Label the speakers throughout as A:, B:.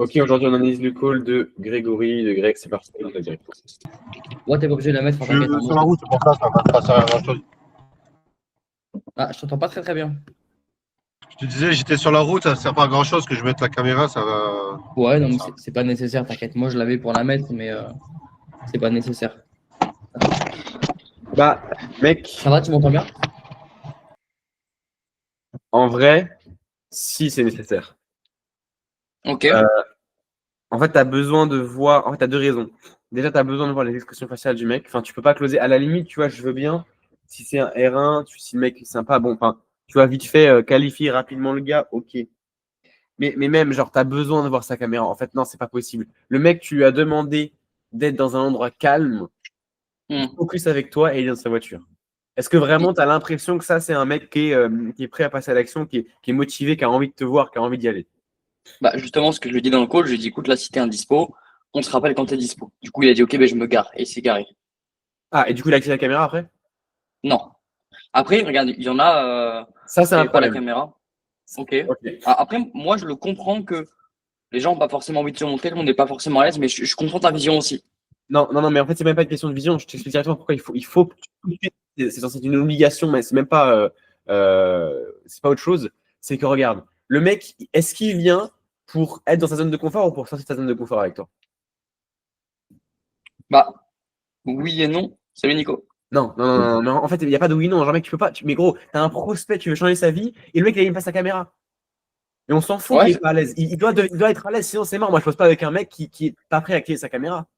A: Ok, aujourd'hui on analyse le call de Grégory, de Greg, c'est parti.
B: Ouais, t'es pas obligé de la mettre,
C: Je
B: t'inquiète.
C: suis sur la route, c'est pour ça, ça va pas passer à grand chose.
B: Ah, je t'entends pas très bien.
C: Je te disais, j'étais sur la route, ça sert pas à grand chose que je mette la caméra, ça va.
B: Ouais, non, mais
C: Ça-
B: c'est pas nécessaire, t'inquiète. Moi, je l'avais pour la mettre, mais c'est pas nécessaire.
A: Bah, mec,
B: Ça va, tu m'entends bien?
A: en vrai, si c'est nécessaire.
B: Ok.
A: En fait, tu as besoin de voir. En fait, tu as deux raisons. Déjà, tu as besoin de voir les expressions faciales du mec. Enfin, tu peux pas closer. À la limite, tu vois, je veux bien. Si c'est un R1, si le mec est sympa, bon, enfin, tu vois, vite fait, qualifier rapidement le gars, ok. Mais même, genre, tu as besoin de voir sa caméra. En fait, non, c'est pas possible. Le mec, tu lui as demandé d'être dans un endroit calme, il
B: Hmm.
A: focus avec toi et il est dans sa voiture. Est-ce que vraiment tu as l'impression que ça, c'est un mec qui est prêt à passer à l'action, qui est motivé, qui a envie de te voir, qui a envie d'y aller?
B: Bah, justement, ce que je lui ai dit dans le call, je lui ai dit, écoute, là, si t'es indispo, on se rappelle quand t'es dispo. Du coup, il a dit, ok, ben, je me gare. Et il s'est garé.
A: Ah, et du coup, il a activé la caméra après?
B: Non. Après, regarde, il y en a
A: Ça, c'est
B: qui
A: un
B: n'avaient pas la
A: problème.
B: caméra. Ok.
A: Ok.
B: Après, moi, je le comprends que les gens n'ont pas forcément envie de se montrer, tout le monde n'est pas forcément à l'aise, mais je comprends ta vision aussi.
A: Non, non, non, mais en fait, c'est même pas une question de vision. Je t'explique directement pourquoi il faut que c'est censé être une obligation, mais c'est même pas, c'est pas autre chose. C'est que regarde, le mec, est-ce qu'il vient pour être dans sa zone de confort ou pour sortir de sa zone de confort avec toi?
B: Bah, oui et non. Salut Nico.
A: Non, non, non, non, non, en fait, il n'y a pas de oui, non. Genre, mec, tu peux pas. Mais gros, t'as un prospect, tu veux changer sa vie, et le mec, il a même pas sa caméra. Et on s'en fout
B: Ouais,
A: qu'il est pas à l'aise. Il doit être à l'aise, sinon c'est mort. Moi, je pose pas avec un mec qui est pas prêt à activer sa caméra.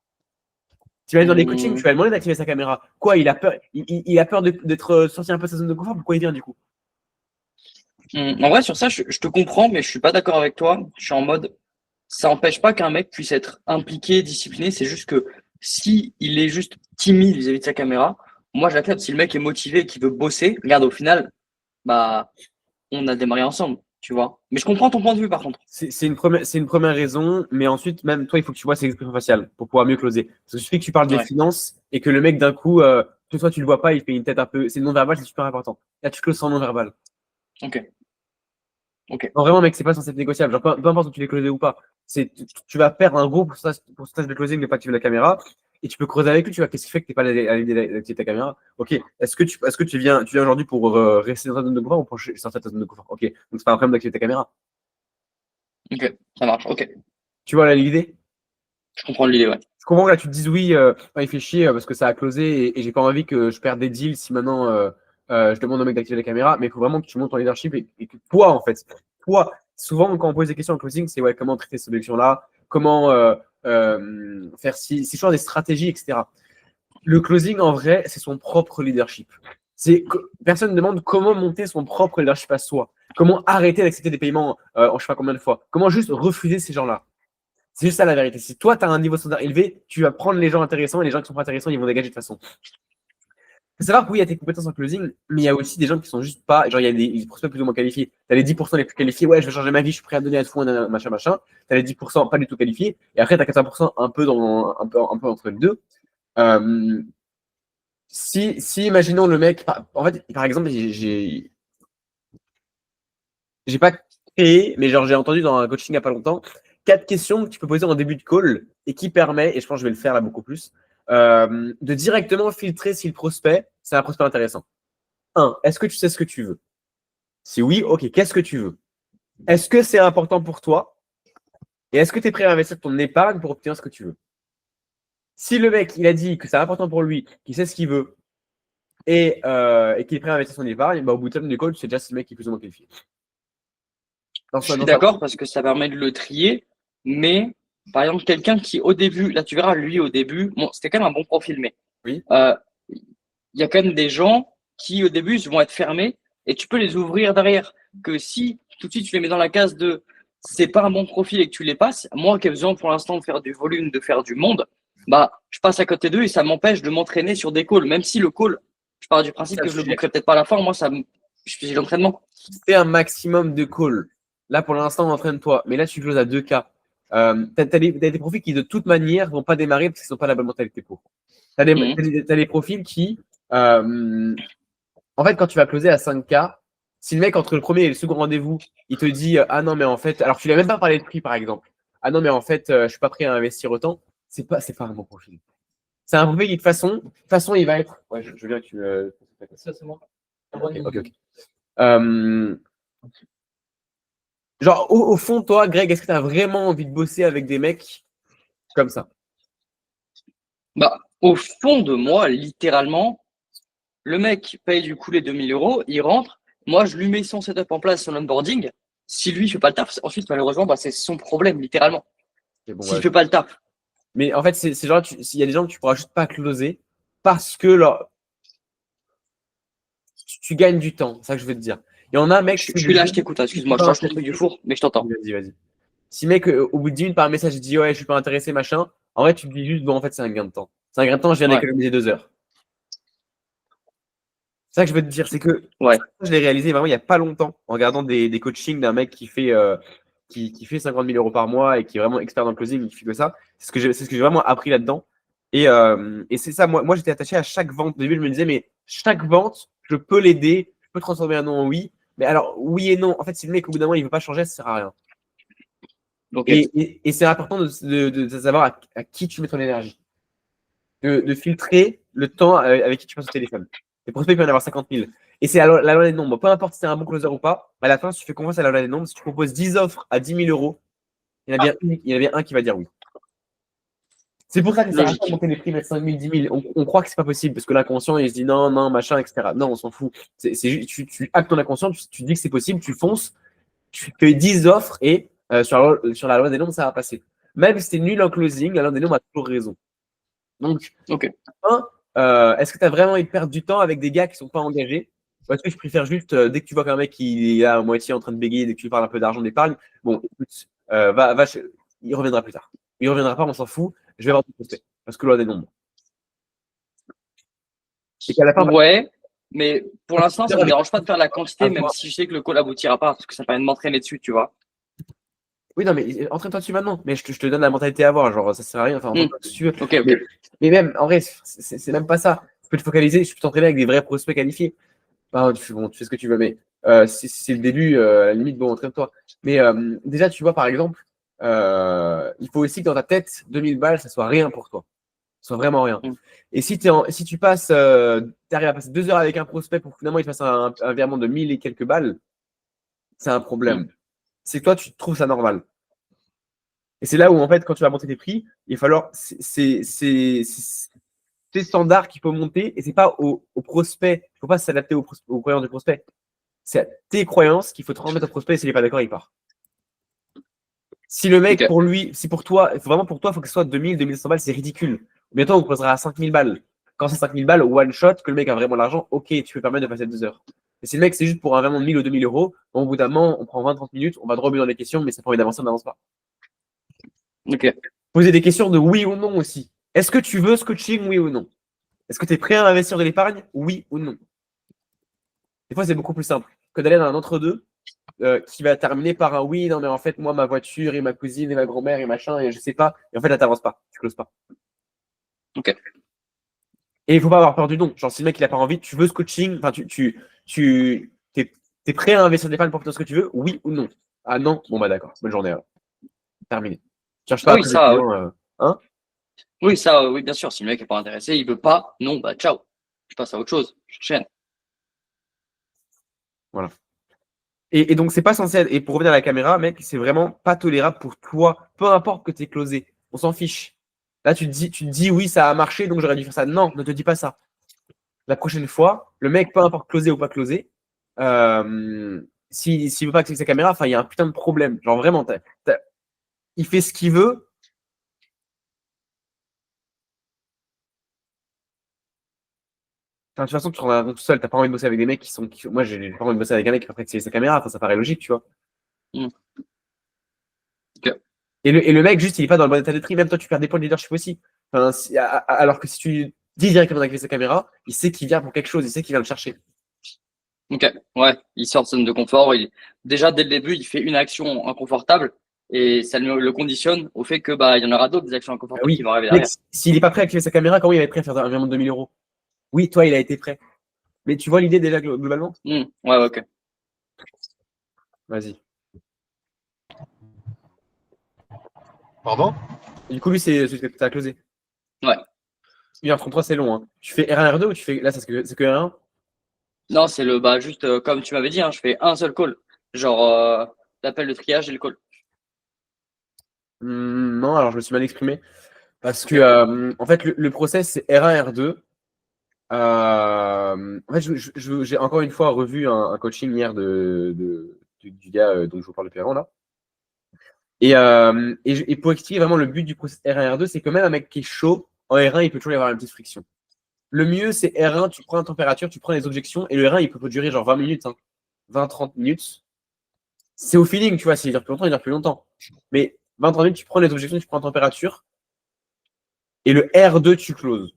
A: Tu vas aller dans les coachings, tu vas lui demander d'activer sa caméra. Quoi, il a peur, il a peur d'être sorti un peu de sa zone de confort. Pourquoi il vient du coup?
B: En vrai, sur ça, je te comprends, mais je suis pas d'accord avec toi. Je suis en mode, ça empêche pas qu'un mec puisse être impliqué, discipliné. C'est juste que si il est juste timide vis-à-vis de sa caméra, moi j'accepte. Si le mec est motivé et qu'il veut bosser, regarde, au final, bah, on a démarré ensemble, tu vois. Mais je comprends ton point de vue, par contre.
A: C'est une première raison, mais ensuite, même toi, il faut que tu vois ses expressions faciales pour pouvoir mieux closer. Parce que suffit que tu parles des
B: Ouais.
A: finances et que le mec, d'un coup, que toi, tu le vois pas, il fait une tête un peu. C'est le non-verbal, c'est super important. Là, tu closes sans non-verbal.
B: Ok. Ok.
A: Non, vraiment, mec, c'est pas censé être négociable. Genre, peu importe où tu l'es closé ou pas. Tu vas perdre un gros pourcentage de closing de pas activer la caméra et tu peux creuser avec lui. Tu vois, qu'est-ce qui fait que tu n'es pas à l'idée d'activer ta caméra? Ok. Est-ce que tu viens aujourd'hui pour rester dans ta zone de confort ou pour sortir de ta zone de confort? Ok. Donc, c'est pas un problème d'activer ta caméra.
B: Ok. Ça marche. Ok.
A: Tu vois, là, l'idée?
B: Je comprends l'idée, ouais.
A: Je comprends que là, tu te dises oui, il fait chier parce que ça a closé et j'ai pas envie que je perde des deals si maintenant je demande au mec d'activer la caméra, mais il faut vraiment que tu montes ton leadership et que toi, en fait, toi, souvent quand on pose des questions en closing, c'est ouais, comment traiter cette solution-là, comment faire si choisir des stratégies, etc. Le closing, en vrai, c'est son propre leadership. Personne ne demande comment monter son propre leadership à soi, comment arrêter d'accepter des paiements en je sais pas combien de fois, comment juste refuser ces gens-là. C'est juste ça la vérité. Si toi, tu as un niveau standard élevé, tu vas prendre les gens intéressants et les gens qui sont pas intéressants, ils vont dégager de toute façon. Il faut savoir que oui, il y a tes compétences en closing, mais il y a aussi des gens qui sont juste pas. Genre, il y a des prospects plus ou moins qualifiés. Tu as les 10% les plus qualifiés. Ouais, je vais changer ma vie, je suis prêt à donner à tout, machin, machin. Tu as les 10% pas du tout qualifiés. Et après, tu as 80% un peu entre les deux. Euh, si, imaginons le mec. En fait, par exemple, j'ai pas créé, mais genre, j'ai entendu dans un coaching il y a pas longtemps, 4 questions que tu peux poser en début de call et qui permet, et je pense que je vais le faire là beaucoup plus, de directement filtrer si le prospect, c'est un prospect intéressant. 1. Est-ce que tu sais ce que tu veux? Si oui, ok, qu'est-ce que tu veux? Est-ce que c'est important pour toi? Et est-ce que tu es prêt à investir ton épargne pour obtenir ce que tu veux? Si le mec, il a dit que c'est important pour lui, qu'il sait ce qu'il veut et qu'il est prêt à investir son épargne, bah, au bout de terme du call, c'est déjà si le mec qui est plus ou moins qualifié.
B: Je suis d'accord parce que ça permet de le trier, mais par exemple, quelqu'un qui au début, là tu verras, lui au début, bon, c'était quand même un bon profil, mais
A: Oui.
B: il y a quand même des gens qui au début vont être fermés et tu peux les ouvrir derrière. Que si tout de suite tu les mets dans la case de c'est pas un bon profil et que tu les passes, moi qui ai besoin pour l'instant de faire du volume, de faire du monde, bah je passe à côté d'eux et ça m'empêche de m'entraîner sur des calls, même si le call, je pars du principe
A: C'est
B: que
A: un
B: je le
A: sujet.
B: bouclerai peut-être pas à la fin, moi je fais l'entraînement.
A: Fais un maximum de calls. Là, pour l'instant, entraîne-toi. Mais là, tu closes à 2K. T'as des profils qui, de toute manière, vont pas démarrer parce qu'ils n'ont pas la bonne mentalité pour. T'as des profils qui, en fait, quand tu vas closer à 5K, si le mec, entre le premier et le second rendez-vous, il te dit ah non, mais en fait, alors tu lui as même pas parlé de prix, par exemple. ah non, mais en fait, je suis pas prêt à investir autant. C'est pas un bon profil. C'est un profil qui, de toute façon, il va être. Ouais, je veux bien que tu.
B: Ça, c'est moi.
A: Ok. Euh, Genre, au fond, toi, Greg, est-ce que tu as vraiment envie de bosser avec des mecs comme ça?
B: Bah, au fond de moi, littéralement, le mec paye du coup les 2 000 €, il rentre. Moi, je lui mets son setup en place, son onboarding. Si lui, il fait pas le taf, ensuite, malheureusement, bah, c'est son problème, littéralement.
A: C'est bon,
B: S'il
A: ouais.
B: fait pas le taf.
A: Mais en fait, c'est genre, il y a des gens que tu pourras juste pas closer parce que tu gagnes du temps. C'est ça que je veux te dire. Il y en a, mec,
B: Je
A: tu fais
B: suis
A: des
B: là, je t'écoute. Excuse-moi, je change ton truc du four, mais je t'entends.
A: Vas-y. Si, mec, au bout de 10 minutes par message, il dit ouais, je suis pas intéressé, machin, en vrai, tu te dis juste, bon, en fait, c'est un gain de temps. C'est un gain de temps, je viens
B: Ouais,
A: d'économiser 2 heures. C'est ça que je veux te dire, c'est que
B: ouais.
A: je l'ai réalisé vraiment il n'y a pas longtemps en regardant des coachings d'un mec qui fait 50 000 € par mois et qui est vraiment expert dans le closing, qui fait que ça. C'est ce que j'ai vraiment appris là-dedans. Et c'est ça, moi j'étais attaché à chaque vente. Au début, je me disais, mais chaque vente, je peux l'aider, je peux transformer un non en oui. Mais alors, oui et non. En fait, si le mec, au bout d'un moment, il ne veut pas changer, ça ne sert à rien.
B: Ok.
A: Et c'est important de savoir à qui tu mets ton énergie. De filtrer le temps avec qui tu passes au téléphone. Les prospects peuvent en avoir 50 000. Et c'est la loi des nombres. Peu importe si c'est un bon closer ou pas, à la fin, si tu fais confiance à la loi des nombres, si tu proposes 10 offres à 10 000 €, il y en a bien un qui va dire oui. C'est pour ça que ça sert à rien de
B: Logique.
A: monter les prix, mettre 5 000, 10 000. On croit que c'est pas possible parce que l'inconscient, il se dit non, non, machin, etc. Non, on s'en fout. C'est juste, tu actes ton inconscient, tu dis que c'est possible, tu fonces, tu fais 10 offres et sur la loi des nombres, ça va passer. Même si tu es nul en closing, la loi des nombres a toujours raison. Donc,
B: Ok.
A: est-ce que tu as vraiment envie de perdre du temps avec des gars qui sont pas engagés? Ou est-ce que je préfère juste, dès que tu vois qu'un mec il est à moitié en train de bégayer, dès que tu lui parles un peu d'argent d'épargne, bon, écoute, il reviendra plus tard. Il reviendra pas, on s'en fout, je vais avoir tout posté. Parce que loi des nombres. Et qu'à la fin,
B: Ouais, mais pour l'instant, ça me
A: avec
B: dérange pas de faire la quantité, même
A: avoir-
B: si je sais que le call aboutira pas, parce que ça permet de m'entraîner dessus, tu vois.
A: Oui, non, mais entraîne-toi dessus maintenant. Mais je te donne la mentalité à avoir. Genre, ça sert à rien. Enfin,
B: Hmm.
A: entraîne-toi si tu veux.
B: Ok, ok.
A: Mais même, en vrai, c'est même pas ça. Tu peux te focaliser, tu peux t'entraîner avec des vrais prospects qualifiés. Enfin, tu fais ce que tu veux, mais si c'est le début, à la limite, bon, entraîne-toi. Mais déjà, tu vois, par exemple, il faut aussi que dans ta tête, 2000 balles, ça soit rien pour toi. Ça soit vraiment rien.
B: Hmm.
A: Et si tu passes, tu arrives à passer 2 heures avec un prospect pour que finalement il te fasse un virement de 1000 et quelques balles, c'est un
B: Hmm.
A: problème. C'est que toi, tu trouves ça normal. Et c'est là où, en fait, quand tu vas monter tes prix, il va falloir. C'est tes standards qu'il faut monter et c'est pas au prospect. Il ne faut pas s'adapter aux croyances du prospect. C'est à tes croyances qu'il faut transmettre au prospect et s'il n'est pas d'accord, il part. Si le mec,
B: Ok.
A: pour lui, si pour toi, vraiment pour toi, il faut que ce soit 2000, 2100 balles, c'est ridicule. Bientôt, on vous posera à 5000 balles. Quand c'est 5000 balles, one shot, que le mec a vraiment l'argent, ok, tu peux permettre de passer 2 heures. Mais si le mec, c'est juste pour un virement de 1000 ou 2000 €, bon, au bout d'un moment, on prend 20-30 minutes, on va droit au but dans les questions, mais ça permet d'avancer, on n'avance pas.
B: Ok.
A: Poser des questions de oui ou non aussi. Est-ce que tu veux ce coaching, oui ou non? Est-ce que tu es prêt à investir de l'épargne, oui ou non? Des fois, c'est beaucoup plus simple que d'aller dans un entre-deux qui va terminer par un oui, non, mais en fait, moi, ma voiture et ma cousine et ma grand-mère et machin, et je sais pas. Et en fait, là, t'avances pas, tu closes pas.
B: Ok.
A: Et il faut pas avoir peur du non. Genre, si le mec, il a pas envie, tu veux ce coaching, enfin, t'es prêt à investir de l'épargne pour faire ce que tu veux, oui ou non? Ah non, bon, bah d'accord, bonne journée alors. Terminé. Tu cherches pas
B: Ah oui,
A: après les
B: ça, oui.
A: clients, hein?
B: Oui, ça, oui, bien sûr. Si le mec est pas intéressé, il veut pas, non, bah ciao. Je passe à autre chose. Je chaîne.
A: Voilà. Et donc, c'est pas censé être. Et pour revenir à la caméra, mec, c'est vraiment pas tolérable pour toi, peu importe que tu es closé. On s'en fiche. Là, tu te dis oui, ça a marché, donc j'aurais dû faire ça. Non, ne te dis pas ça. La prochaine fois, le mec, peu importe closé ou pas closé, s'il veut pas accéder à sa caméra, enfin, il y a un putain de problème. Genre vraiment, il fait ce qu'il veut. Enfin, de toute façon, tu te rends compte tout seul, t'as pas envie de bosser avec des mecs moi, j'ai pas envie de bosser avec un mec qui va pas accéder à sa caméra. Enfin, ça paraît logique, tu vois.
B: Hmm. Ok.
A: Et le mec, juste, il est pas dans le bon état d'esprit. Même toi, tu perds des points de leadership aussi. Enfin, alors que si tu dis directement d'activer sa caméra, il sait qu'il vient pour quelque chose, il sait qu'il vient le chercher.
B: Ok. Ouais. Il sort de zone de confort. Déjà, dès le début, il fait une action inconfortable et ça le conditionne au fait que, bah, il y en aura d'autres des actions
A: Ah
B: inconfortables qui
A: oui,
B: vont arriver
A: mec,
B: derrière.
A: s'il est pas prêt à activer sa caméra, comment il va être prêt à faire un virement de 2000 €? Oui, toi, il a été prêt. Mais tu vois l'idée déjà globalement?
B: Hmm. Ouais, ouais, ok.
A: Vas-y.
C: Pardon?
A: Et du coup, lui, c'est celui que tu as closé.
B: Ouais.
A: 1h33, c'est long. Hein. Tu fais R1, R2 ou tu fais. Là, c'est que R1?
B: Non, c'est juste comme tu m'avais dit, hein, je fais un seul call. Genre, l'appel de triage et le call.
A: Non, alors je me suis mal exprimé. Parce que, en fait, le process, c'est R1, R2. En fait, j'ai encore une fois revu un coaching hier du gars dont je vous parle depuis avant, là. Et pour expliquer vraiment le but du process R1, R2, c'est que même un mec qui est chaud, en R1, il peut toujours y avoir une petite friction. Le mieux, c'est R1, tu prends la température, tu prends les objections, et le R1, il peut durer genre 20 minutes, hein, 20-30 minutes. C'est au feeling, tu vois, s'il dure plus longtemps, il dure plus longtemps. Mais 20-30 minutes, tu prends les objections, tu prends la température, et le R2, tu closes.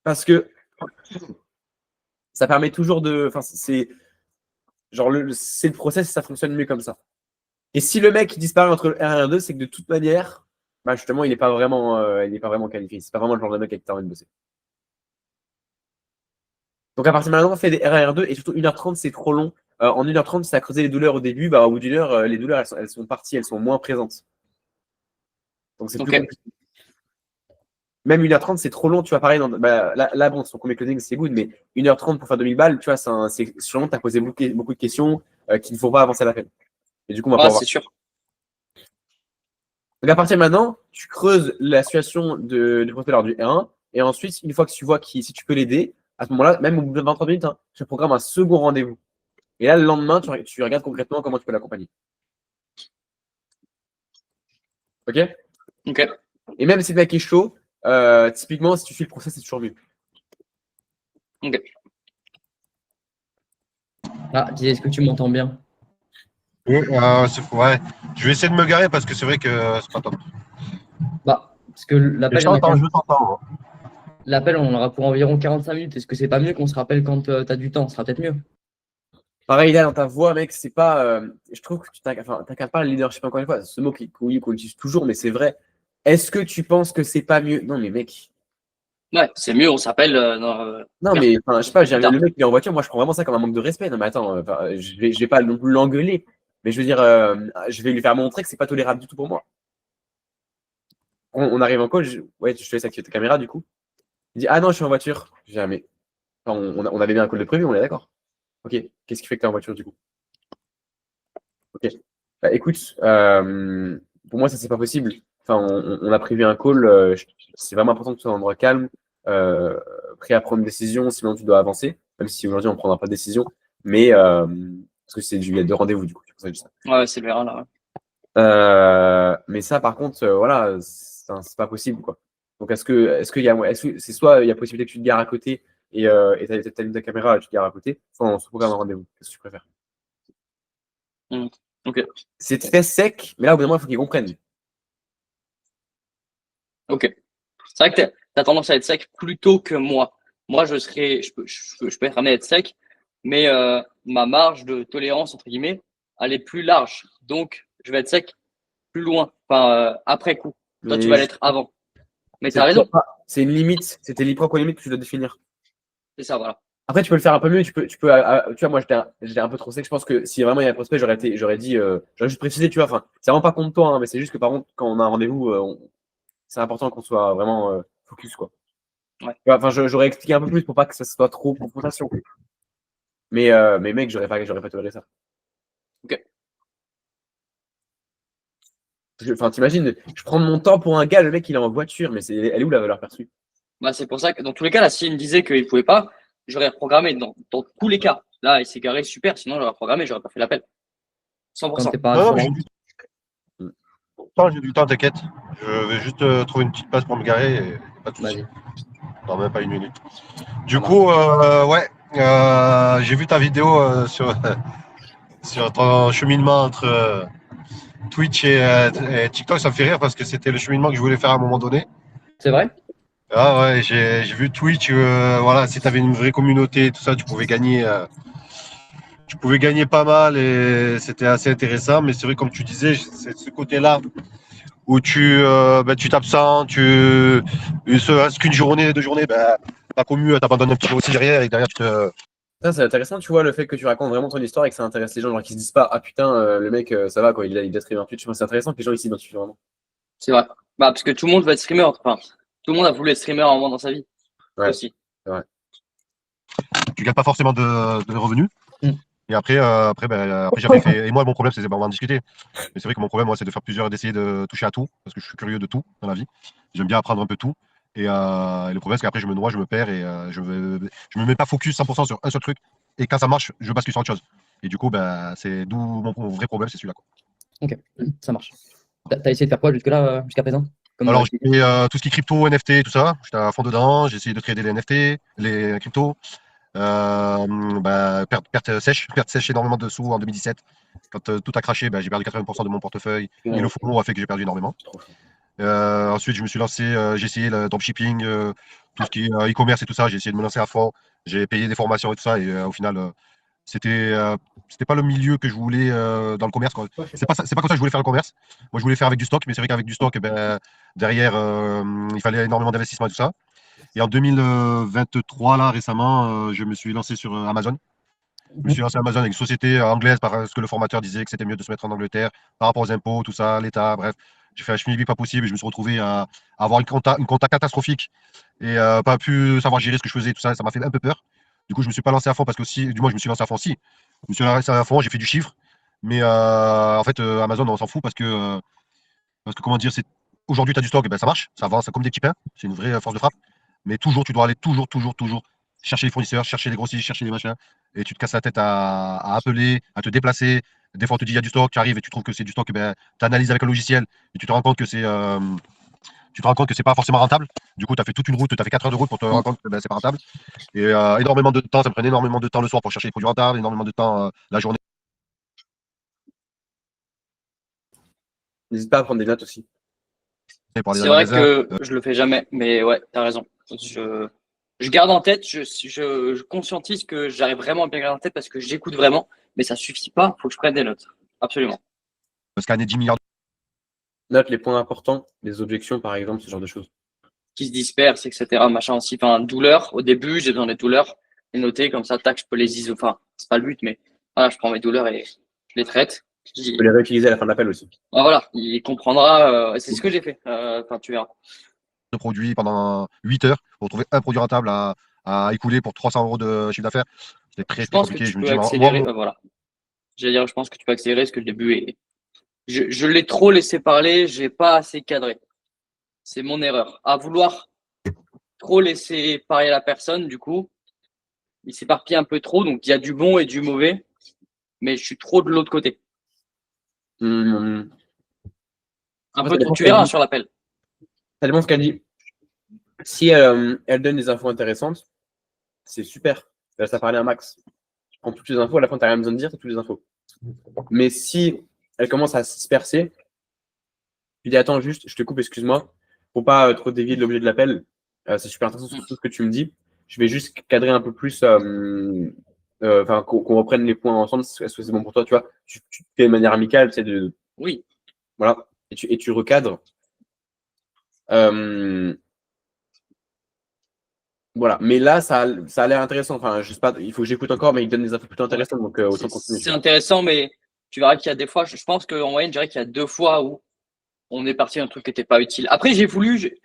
A: Parce que ça permet toujours de. Enfin, c'est genre c'est le process, ça fonctionne mieux comme ça. Et si le mec disparaît entre le R1 et le R2, c'est que de toute manière, bah justement, il n'est pas vraiment qualifié. C'est pas vraiment le genre de mec avec qui tu as envie de bosser. Donc à partir de maintenant, on fait des R1 R2 et surtout 1h30, c'est trop long. En 1h30, ça a creusé les douleurs au début. Bah, au bout d'une heure, les douleurs, elles sont parties, elles sont moins présentes. Donc c'est plus
B: Ok.
A: compliqué. Même 1h30, c'est trop long. Tu vois, pareil, là, bon, son premier closing, c'est good, mais 1h30 pour faire 2000 balles, tu vois, c'est sûrement que tu as posé beaucoup de questions qu'il ne faut pas avancer à la peine. Et du coup, on va pas
B: Ah,
A: voir.
B: c'est sûr.
A: Donc à partir de maintenant, tu creuses la situation du prospect du R1. Et ensuite, une fois que tu vois si tu peux l'aider, à ce moment-là, même au bout de 23 minutes, hein, tu programmes un second rendez-vous. Et là, le lendemain, tu regardes concrètement comment tu peux l'accompagner. OK?
B: Ok.
A: Et même si le mec est chaud, typiquement, si tu fais le process, c'est toujours mieux.
B: Ok.
D: Ah, dis, est-ce que tu m'entends bien?
C: Oui, ouais. Je vais essayer de me garer parce que c'est vrai que c'est pas top.
D: Bah, parce que
C: Et je t'entends, je t'entends.
D: l'appel, on en aura pour environ 45 minutes. Est-ce que c'est pas mieux qu'on se rappelle quand tu as du temps? Ce sera peut-être mieux.
A: Pareil, là, dans ta voix, mec, c'est pas. Je trouve que tu t'incarnes pas le leadership, encore une fois. Ce mot qu'on utilise toujours, mais c'est vrai. Est-ce que tu penses que c'est pas mieux? Non, mais mec.
B: Ouais, c'est mieux, on s'appelle
A: Non, mais je sais pas,
B: plus tard.
A: le mec qui est en voiture, moi je prends vraiment ça comme un manque de respect. Non, mais attends, je vais pas non plus l'engueuler, mais je veux dire, je vais lui faire montrer que c'est pas tolérable du tout pour moi. On arrive en call, ouais, je te laisse activer ta caméra du coup. Il dit, ah non, je suis en voiture. Jamais. Enfin, on avait bien un call de prévu, on est d'accord. Ok, qu'est-ce qui fait que tu es en voiture du coup? Ok. Bah, écoute, pour moi, ça c'est pas possible. Enfin, on a prévu un call, c'est vraiment important que tu sois dans un endroit calme, prêt à prendre une décision, sinon tu dois avancer, même si aujourd'hui on ne prendra pas de décision. Mais parce que il y a deux rendez-vous du coup. C'est pour ça que je dis ça.
B: Ouais, c'est le verra là.
A: Mais ça, par contre, voilà, c'est pas possible, quoi. Donc, est-ce que c'est soit il y a possibilité que tu te gares à côté et tu allumes ta caméra et tu te gares à côté, soit on se programme un rendez-vous. Qu'est-ce que tu préfères?
B: Ok.
A: C'est très sec, mais là, au bout d'un moment, il faut qu'ils comprennent.
B: Ok. C'est vrai que t'as tendance à être sec plutôt que moi. Moi, je peux être amené à être sec, mais ma marge de tolérance, entre guillemets, elle est plus large. Donc, je vais être sec plus loin, enfin, après coup. Toi, tu
A: Mais
B: vas l'être avant. Mais
A: c'est
B: t'as raison.
A: c'est une limite, c'était les propres limites que tu dois définir.
B: C'est ça, voilà.
A: Après, tu peux le faire un peu mieux. Tu vois, moi, j'étais un peu trop sec. Je pense que si vraiment il y a un prospect, j'aurais juste précisé, tu vois. Enfin, c'est vraiment pas contre toi, hein, mais c'est juste que par contre, quand on a un rendez-vous, c'est important qu'on soit vraiment focus, quoi.
B: Ouais.
A: Enfin, j'aurais expliqué un peu plus pour pas que ça soit trop confrontation. Mais mec, j'aurais pas toléré ça.
B: Ok.
A: Enfin, t'imagines, je prends mon temps pour un gars, le mec, il est en voiture, mais elle est où la valeur perçue?
B: Bah, c'est pour ça que dans tous les cas, là, s'il me disait qu'il pouvait pas, j'aurais reprogrammé dans tous les cas. Là, il s'est garé super, sinon j'aurais reprogrammé, j'aurais pas fait l'appel.
D: Quand
B: 100%.
D: t'es pas
C: Non,
D: sur
C: non,
D: la
C: j'ai
D: route.
C: du temps, t'inquiète. Je vais juste trouver une petite place pour me garer et pas de soucis.
D: Vas-y.
C: Dans même pas une minute. Du
D: Ça
C: coup, ouais, j'ai vu ta vidéo sur ton cheminement entre Twitch et TikTok. Ça me fait rire parce que c'était le cheminement que je voulais faire à un moment donné.
D: C'est vrai?
C: Ah ouais, j'ai vu Twitch, voilà, si tu avais une vraie communauté, tout ça, tu pouvais gagner pas mal et c'était assez intéressant. Mais c'est vrai, comme tu disais, c'est ce côté-là où tu t'absentes, il se reste qu'une journée, deux journées, ta commu, t'abandonnes un petit peu aussi derrière et derrière,
A: Ça, c'est intéressant, tu vois, le fait que tu racontes vraiment ton histoire et que ça intéresse les gens, genre qui se disent pas, ah putain, le mec, ça va, quoi, il a streamer Twitch. Moi, c'est intéressant que les gens ils s'identifient vraiment.
B: C'est vrai. Bah, parce que tout le monde veut être streamer. Enfin, tout le monde a voulu être streamer à un moment dans sa vie.
A: Ouais.
B: Aussi.
C: Tu gagnes pas forcément de revenus.
D: Mm.
C: Et après j'avais fait. Et moi, mon problème, c'est, on va en discuter. Mais c'est vrai que mon problème, moi, c'est de faire d'essayer de toucher à tout, parce que je suis curieux de tout dans la vie. J'aime bien apprendre un peu tout. Et le problème, c'est qu'après, je me noie, je me perds et je me mets pas focus 100% sur un seul truc. Et quand ça marche, je bascule sur autre chose. Et du coup, c'est d'où mon vrai problème, c'est celui-là, quoi.
D: Ok, ça marche. T'as essayé de faire quoi jusque-là, jusqu'à présent?
C: Alors, j'ai fait tout ce qui est crypto, NFT, tout ça. J'étais à fond dedans. J'ai essayé de trader les NFT, les cryptos. Perte sèche énormément de sous en 2017. Quand tout a craché, j'ai perdu 80% de mon portefeuille.
A: Ouais.
C: Et le FOMO a fait que j'ai perdu énormément. Ensuite, je me suis lancé, j'ai essayé le dropshipping, tout ce qui est e-commerce et tout ça. J'ai essayé de me lancer à fond. J'ai payé des formations et tout ça. Et au final, c'était pas le milieu que je voulais dans le commerce, quoi. C'est pas comme ça que je voulais faire le commerce. Moi, je voulais faire avec du stock, mais c'est vrai qu'avec du stock, derrière, il fallait énormément d'investissement et tout ça. Et en 2023, là, récemment, je me suis lancé sur Amazon. Je me suis lancé à Amazon avec une société anglaise parce que le formateur disait que c'était mieux de se mettre en Angleterre par rapport aux impôts, tout ça, l'État, bref. J'ai fait un schmilblick pas possible et je me suis retrouvé à avoir une compta catastrophique et pas pu savoir gérer ce que je faisais, tout ça. Ça m'a fait un peu peur. Du coup, je me suis pas lancé à fond parce que aussi, du moins, je me suis lancé à fond. Si, je me suis lancé à fond, j'ai fait du chiffre. Mais en fait, Amazon, on s'en fout parce que comment dire, c'est aujourd'hui, tu as du stock, et ça marche, ça avance comme des petits pains. C'est une vraie force de frappe. Mais toujours, tu dois aller toujours chercher les fournisseurs, chercher les grossistes, chercher les machins. Et tu te casses la tête à appeler, à te déplacer. Des fois, on te dit il y a du stock, tu arrives et tu trouves que c'est du stock, tu analyses avec un logiciel et tu te rends compte que c'est pas forcément rentable. Du coup, tu as fait toute une route, tu as fait 4 heures de route pour te rendre compte que c'est pas rentable. Et énormément de temps, ça me prenait énormément de temps le soir pour chercher les produits rentables, énormément de temps la journée.
A: N'hésite pas à prendre des notes aussi.
C: Pour aller dans
B: C'est
C: les
B: vrai
C: magasins.
B: que je le fais jamais, mais ouais, t'as raison. Je garde en tête, je conscientise que j'arrive vraiment à bien garder en tête parce que j'écoute vraiment, mais ça suffit pas, faut que je prenne des notes. Absolument.
C: Scanner 10 milliards
A: Note les points importants, les objections, par exemple, ce genre de choses.
B: Qui se dispersent, etc. Machin aussi. Enfin, douleur, au début, j'ai besoin des douleurs. Les noter, comme ça, tac, je peux les isoler. Enfin, c'est pas le but, mais voilà, je prends mes douleurs et je les traite.
A: Tu peux les réutiliser à la fin de l'appel aussi.
B: Ah, voilà, il comprendra. C'est ce que j'ai fait. Enfin, tu verras.
C: de produits pendant 8 heures pour trouver un produit rentable à écouler pour 300 € de chiffre d'affaires. C'était très,
B: Je
C: très
B: pense que
C: compliqué.
B: tu
C: Je me
B: peux
C: dis,
B: accélérer. Voilà. J'allais dire, je pense que tu peux accélérer parce que le début est. Je l'ai trop laissé parler, j'ai pas assez cadré. C'est mon erreur. À vouloir trop laisser parler la personne, du coup, il s'éparpille un peu trop. Donc, il y a du bon et du mauvais, mais je suis trop de l'autre côté.
A: Mmh.
B: Un
A: Moi,
B: peu
A: ça
B: trop.
A: dépend
B: Tu
A: ce qu'elle
B: verras
A: dit.
B: sur l'appel.
A: Ça dépend ce qu'elle dit. Si elle donne des infos intéressantes, c'est super. Elle ça parler un max. Tu prends toutes les infos, à la fin, tu n'as rien besoin de dire, tu as toutes les infos. Mais si elle commence à se disperser, tu dis attends, juste, je te coupe, excuse-moi, faut pas trop dévier de l'objet de l'appel. C'est super intéressant sur tout ce que tu me dis. Je vais juste cadrer un peu plus, qu'on reprenne les points ensemble. Est-ce que c'est bon pour toi? Tu vois, tu fais de manière amicale, c'est de.
B: Oui.
A: Voilà. Et tu recadres. Voilà. Mais là, ça a l'air intéressant. Enfin, je sais pas, il faut que j'écoute encore, mais il donne des infos plutôt intéressantes. Donc, autant continuer.
B: C'est intéressant, mais tu verras qu'il y a des fois, je pense qu'en moyenne, je dirais qu'il y a 2 fois où on est parti d'un truc qui n'était pas utile. Après, j'ai voulu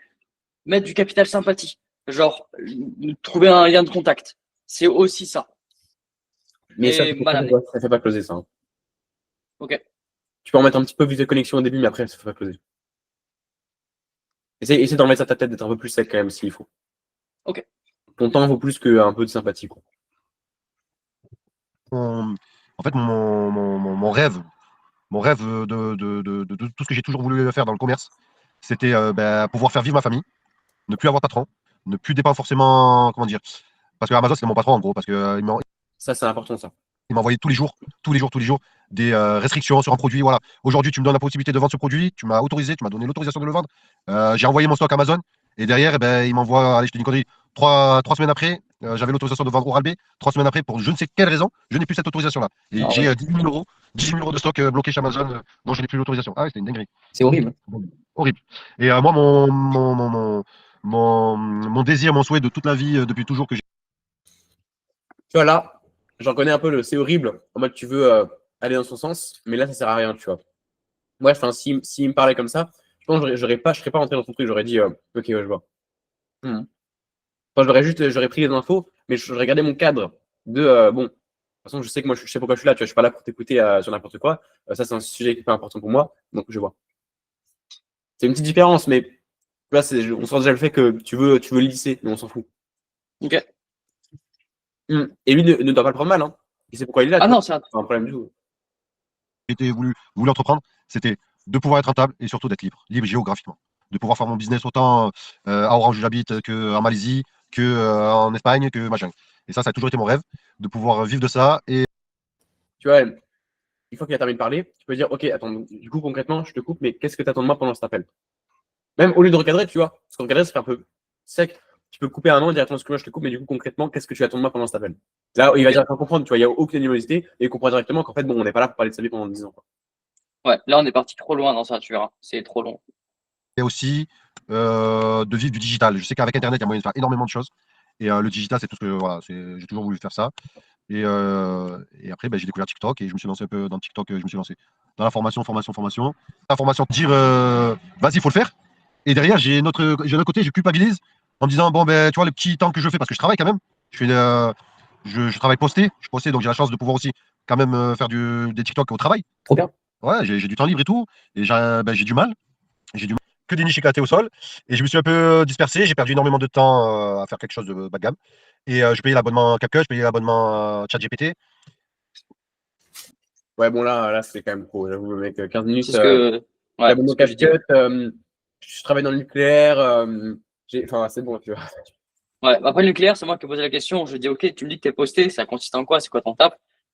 B: mettre du capital sympathie. Genre, trouver un lien de contact. C'est aussi ça.
A: Mais ça, ça fait pas closer ça. Hein.
B: Ok.
A: Tu peux en mettre un petit peu plus de connexion au début, mais après, ça fait pas closer. Essaie d'en remettre à ta tête, d'être un peu plus sec quand même s'il faut.
B: Ok.
A: Ton temps vaut plus qu'un peu de sympathie. Quoi.
C: En fait, mon rêve de tout ce que j'ai toujours voulu faire dans le commerce, c'était pouvoir faire vivre ma famille, ne plus avoir de patron, ne plus dépendre forcément, comment dire, parce que Amazon, c'est mon patron en gros, parce que
A: ça, c'est important ça.
C: il m'envoyait tous les jours, des restrictions sur un produit. Voilà. Aujourd'hui, tu me donnes la possibilité de vendre ce produit, tu m'as autorisé, tu m'as donné l'autorisation de le vendre. J'ai envoyé mon stock à Amazon et derrière, il m'envoie, allez, je te dis une connerie, 3 semaines après, j'avais l'autorisation de vendre Oral-B. 3 semaines après, pour je ne sais quelle raison, je n'ai plus cette autorisation-là. Et j'ai 10 000 euros, 10 000 € de stock bloqué chez Amazon dont je n'ai plus l'autorisation. Ah, c'était une dinguerie.
D: C'est horrible.
C: Horrible. Et moi, mon désir, mon souhait de toute la vie, depuis toujours que j'ai.
A: Tu vois là, j'en connais un peu le c'est horrible, en mode tu veux aller dans son sens, mais là, ça sert à rien, tu vois. Moi, enfin, s'il me parlait comme ça, je pense que je serais pas rentré dans son truc, j'aurais dit, ok, ouais, je vois. Enfin, j'aurais pris les infos, mais j'aurais gardé mon cadre de, bon, de toute façon, je sais que moi, je sais pourquoi je suis là, tu vois, je suis pas là pour t'écouter sur n'importe quoi. Ça, c'est un sujet qui est pas important pour moi, donc je vois. C'est une petite différence, mais tu vois, on sent déjà le fait que tu veux le lycée, mais on s'en fout.
B: Ok.
A: Et lui ne doit pas le prendre mal, hein. Il sait pourquoi il est là.
B: Ah
A: tu
B: non,
A: vois.
B: c'est un...
A: C'est pas un problème du tout.
C: Voulu entreprendre, c'était de pouvoir être rentable et surtout d'être libre géographiquement. De pouvoir faire mon business autant à Orange où j'habite qu'en Malaisie, qu'en Espagne, que machin. Et ça a toujours été mon rêve, de pouvoir vivre de ça. Et
A: Tu vois, une fois qu'il a terminé de parler, tu peux dire, ok, attends, du coup, concrètement, je te coupe, mais qu'est-ce que tu attends de moi pendant cet appel? Même au lieu de recadrer, tu vois, parce que recadrer, ça fait un peu sec. Tu peux couper un an et dire, attends, excuse-moi, je te coupe, mais du coup, concrètement, qu'est-ce que tu attends de moi pendant cet appel? Là, il va dire, sans comprendre, tu vois, il n'y a aucune animosité, et il comprend directement qu'en fait, bon, on n'est pas là pour parler de sa vie pendant 10 ans. Quoi.
B: Ouais, là, on est parti trop loin dans ça, tu verras. C'est trop long.
C: et aussi de vivre du digital. Je sais qu'avec Internet, il y a moyen de faire énormément de choses. Et le digital, c'est tout ce que voilà, j'ai toujours voulu faire ça. Et après, j'ai découvert TikTok et je me suis lancé un peu dans TikTok. Je me suis lancé dans la formation. La formation, dire vas-y, il faut le faire. Et derrière, j'ai un autre côté, je culpabilise en me disant bon, ben, tu vois, le petit temps que je fais, parce que je travaille quand même. Je travaille posté. Je postais, donc j'ai la chance de pouvoir aussi quand même faire des TikTok au travail.
D: Trop bien.
C: Ouais, j'ai du temps libre et tout. Et j'ai du mal. J'ai du mal. Que des niches éclatées au sol. Et je me suis un peu dispersé. J'ai perdu énormément de temps à faire quelque chose de bas de gamme. Et je payais l'abonnement CapCut, je payais l'abonnement ChatGPT.
A: Ouais, bon, là, c'est quand même trop. J'avoue, mec, 15 minutes.
B: C'est ce que, ouais,
A: L'abonnement
B: ce que j'ai dit.
A: CapCut, je travaille dans le nucléaire. Enfin, c'est bon, tu vois.
B: Ouais, après le nucléaire, c'est moi qui ai posé la question. Je dis, ok, tu me dis que tu es posté, ça consiste en quoi? C'est quoi ton taf?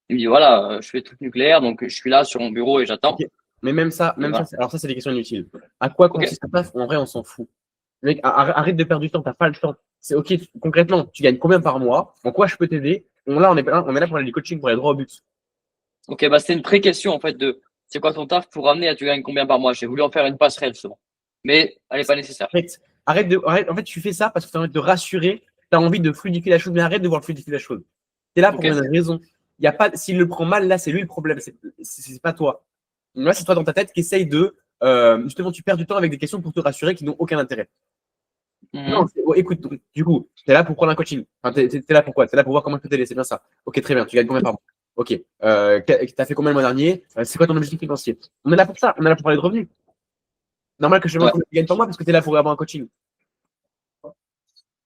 B: Il me dit, voilà, je fais le truc nucléaire, donc je suis là sur mon bureau et j'attends.
A: Ok. Mais même ça,
B: Et voilà.
A: alors ça, c'est des questions inutiles. À quoi
B: Ok.
A: consiste un taf? En vrai, on s'en fout. Mec, arrête de perdre du temps, t'as pas le temps. C'est ok, concrètement, tu gagnes combien par mois? En quoi je peux t'aider? On est là pour aller du coaching, pour aller droit au but.
B: Ok, bah c'était une pré-question en fait de c'est quoi ton taf pour ramener à tu gagnes combien par mois? J'ai voulu en faire une passerelle justement. Mais elle n'est pas nécessaire.
A: Arrête. En fait, tu fais ça parce que tu as envie de te rassurer, tu as envie de fluidifier la chose, mais arrête de voir fluidifier la chose. Tu es là pour
B: Ok.
A: une raison. Il y a pas, s'il le prend mal, là, c'est lui le problème. C'est pas toi. Là, c'est toi dans ta tête qui essaye de. Justement, tu perds du temps avec des questions pour te rassurer qui n'ont aucun intérêt. Non, écoute, donc, du coup, tu es là pour prendre un coaching. Enfin, tu es là pour quoi? Tu es là pour voir comment je peux t'aider. C'est bien ça. Ok, très bien. Tu gagnes combien par mois? Ok. Tu as fait combien le mois dernier? C'est quoi ton objectif financier? On est là pour ça. On est là pour parler de revenus. Normal que je te demande combien tu gagnes par mois parce que tu es là pour avoir un coaching.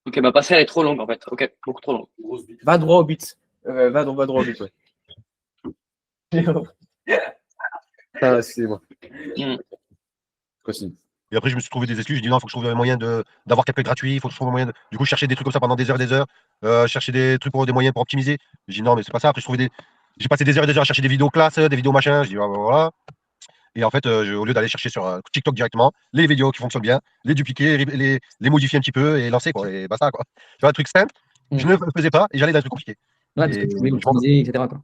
B: Ok, ma passerelle est trop longue en fait. Ok, beaucoup trop longue.
A: Va droit au but. Va droit au but, ouais. Ah, excusez-moi. Continue.
C: Et après, je me suis trouvé des excuses. J'ai dit non, il faut que je trouve un moyen d'avoir quelqu'un gratuit. Il faut que je trouve un moyen. Du coup, je cherchais des trucs comme ça pendant des heures. Chercher des trucs des moyens pour optimiser. J'ai dit non, mais c'est pas ça. Après, j'ai passé des heures et des heures à chercher des vidéos classe, des vidéos machin. Je dis voilà. Et en fait, au lieu d'aller chercher sur TikTok directement, les vidéos qui fonctionnent bien, les dupliquer, les modifier un petit peu et lancer, quoi. Et basta, quoi. Tu vois, un truc simple, je ne le faisais pas et j'allais dans un truc compliqué.
D: Ouais, parce que tu voulais l'utiliser, etc. Quoi.